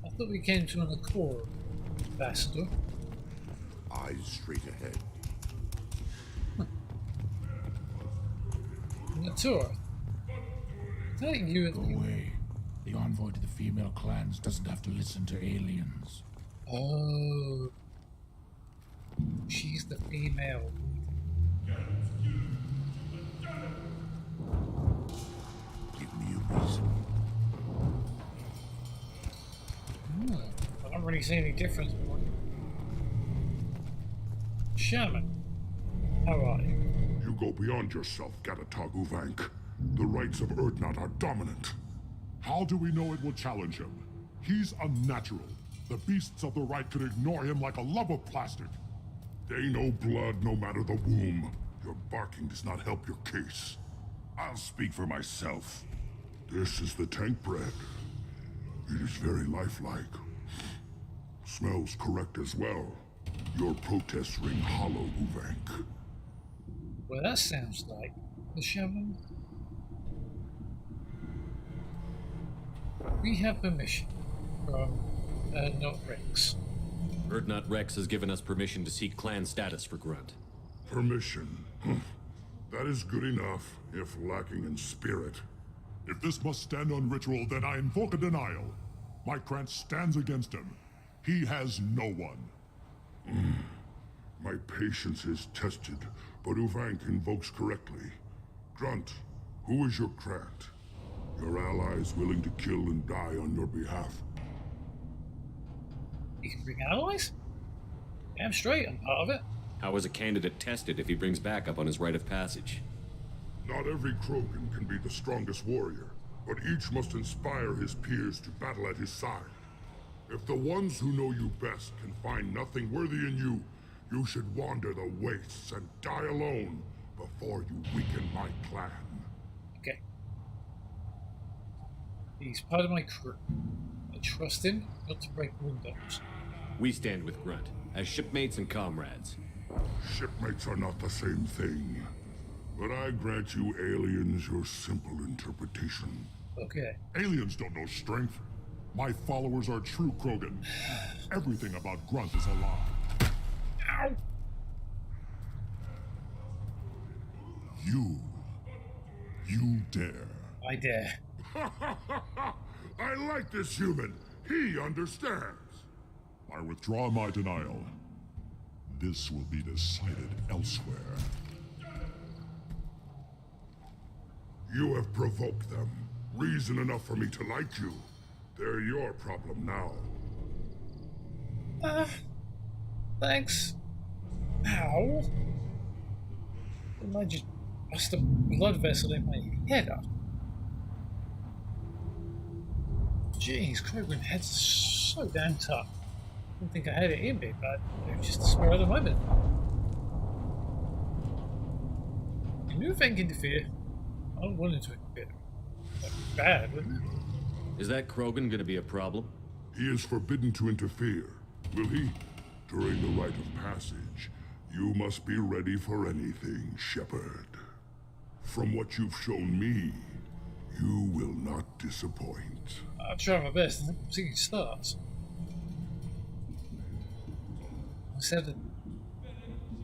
I thought we came to an accord, Ambassador. Eyes straight ahead. Natura. Telling you. Go away. The envoy to the female clans doesn't have to listen to aliens. Oh. She's the female. Give me a reason. I don't really see any difference. Shaman, how are you? You go beyond yourself, Gatatog Uvank. The rights of Urdnot are dominant. How do we know it will challenge him? He's unnatural. The beasts of the right could ignore him like a lump of plastic. They know blood no matter the womb. Your barking does not help your case. I'll speak for myself. This is the tank bread. It is very lifelike. Smells correct as well. Your protests ring hollow, Uvank. Well, that sounds like the shaman. We have permission from not Rex. Erdnot Rex has given us permission to seek clan status for Grunt. Permission. That is good enough, if lacking in spirit. If this must stand on ritual, then I invoke a denial. My Krant stands against him. He has no one. My patience is tested, but Uvank invokes correctly. Grunt, who is your Krant? Your allies willing to kill and die on your behalf. You can bring allies? Damn straight, I'm part of it. How is a candidate tested if he brings backup on his rite of passage? Not every Krogan can be the strongest warrior, but each must inspire his peers to battle at his side. If the ones who know you best can find nothing worthy in you, you should wander the wastes and die alone before you weaken my clan. Okay. He's part of my crew. I trust him not to break windows. We stand with Grunt, as shipmates and comrades. Shipmates are not the same thing. But I grant you aliens your simple interpretation. Okay. Aliens don't know strength. My followers are true Krogan. Everything about Grunt is a lie. Ow! You dare. I dare. I like this human. He understands. I withdraw my denial. This will be decided elsewhere. You have provoked them. Reason enough for me to like you. They're your problem now. Thanks. Ow. I just bust a blood vessel in my head up. Jeez, Krogan head's so damn tough. I didn't think I had it in me, but it was just a spur of the moment. You knew Fang interfere. I don't want it to interfere. That'd be bad, wouldn't it? Is that Krogan gonna be a problem? He is forbidden to interfere. Will he? During the rite of passage, you must be ready for anything, Shepard. From what you've shown me, you will not disappoint. I'll try my best. I'm seeing stars. I said that.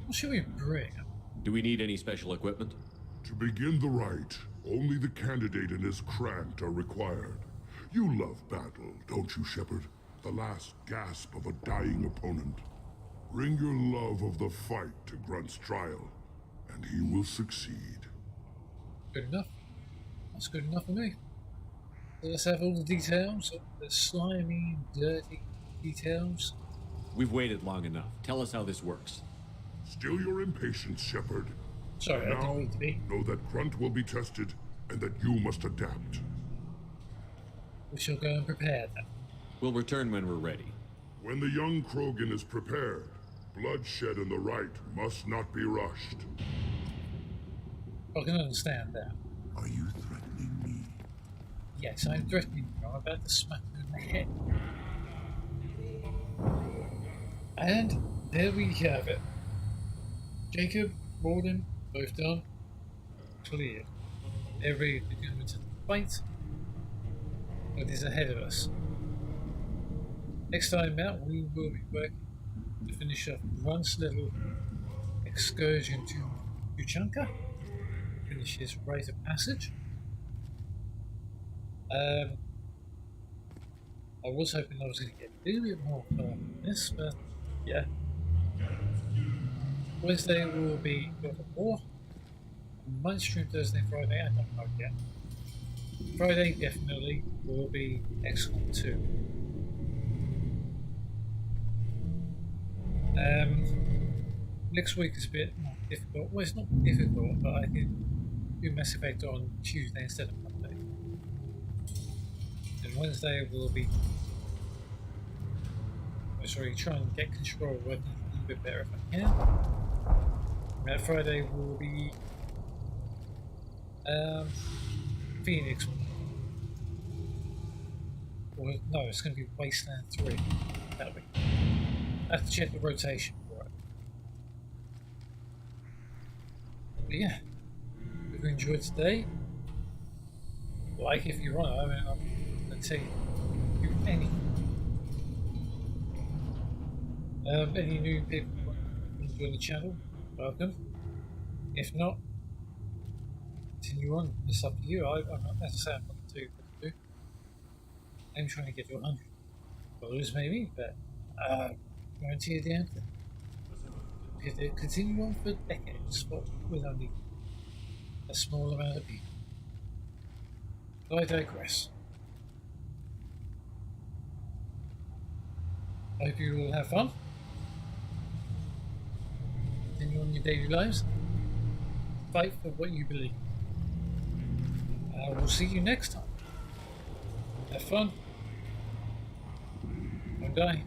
What should we bring? Do we need any special equipment? To begin the rite, only the candidate and his Krant are required. You love battle, don't you, Shepard? The last gasp of a dying opponent. Bring your love of the fight to Grunt's trial, and he will succeed. Good enough. That's good enough for me. Let's have all the details, the slimy, dirty details. We've waited long enough. Tell us how this works. Still your impatience, Shepard. Sorry, I didn't mean to be. Know that Grunt will be tested, and that you must adapt. We shall go and prepare then. We'll return when we're ready. When the young Krogan is prepared, bloodshed in the rite must not be rushed. I can understand that. Are you threatening me? Yes, I'm threatening you. I'm about to smack you in the head. And there we have it. Jacob, Mordin, both done. Clear. They're ready to go into the fight. What is ahead of us? Next time out, we will be working to finish up Grunt's little excursion to Uchanka. Finish his rite of passage. I was hoping I was going to get a little bit more from this, but yeah. Wednesday will be God of War. Might stream Thursday, Friday, I don't know yet. Friday definitely will be XCOM 2. Next week is a bit more difficult. Well, it's not difficult, but I can do Mass Effect on Tuesday instead of Monday. And Wednesday will be... try and get control of bit better if I can. That Friday will be Phoenix. Or, no, it's going to be Wasteland 3. That'll be. I have to check the rotation for it. But yeah, if you enjoyed today, like if you want. I mean, I'm going to tell you any new people who enjoy the channel, welcome. If not, continue on. It's up to you. As I say, I'm not going to tell you what to do. I'm trying to get to 100 followers maybe, but guarantee you the answer. If they continue on for decades with only a small amount of people. But I digress. I hope you all have fun. Continue on your daily lives. Fight for what you believe. We'll see you next time. Have fun. Don't die.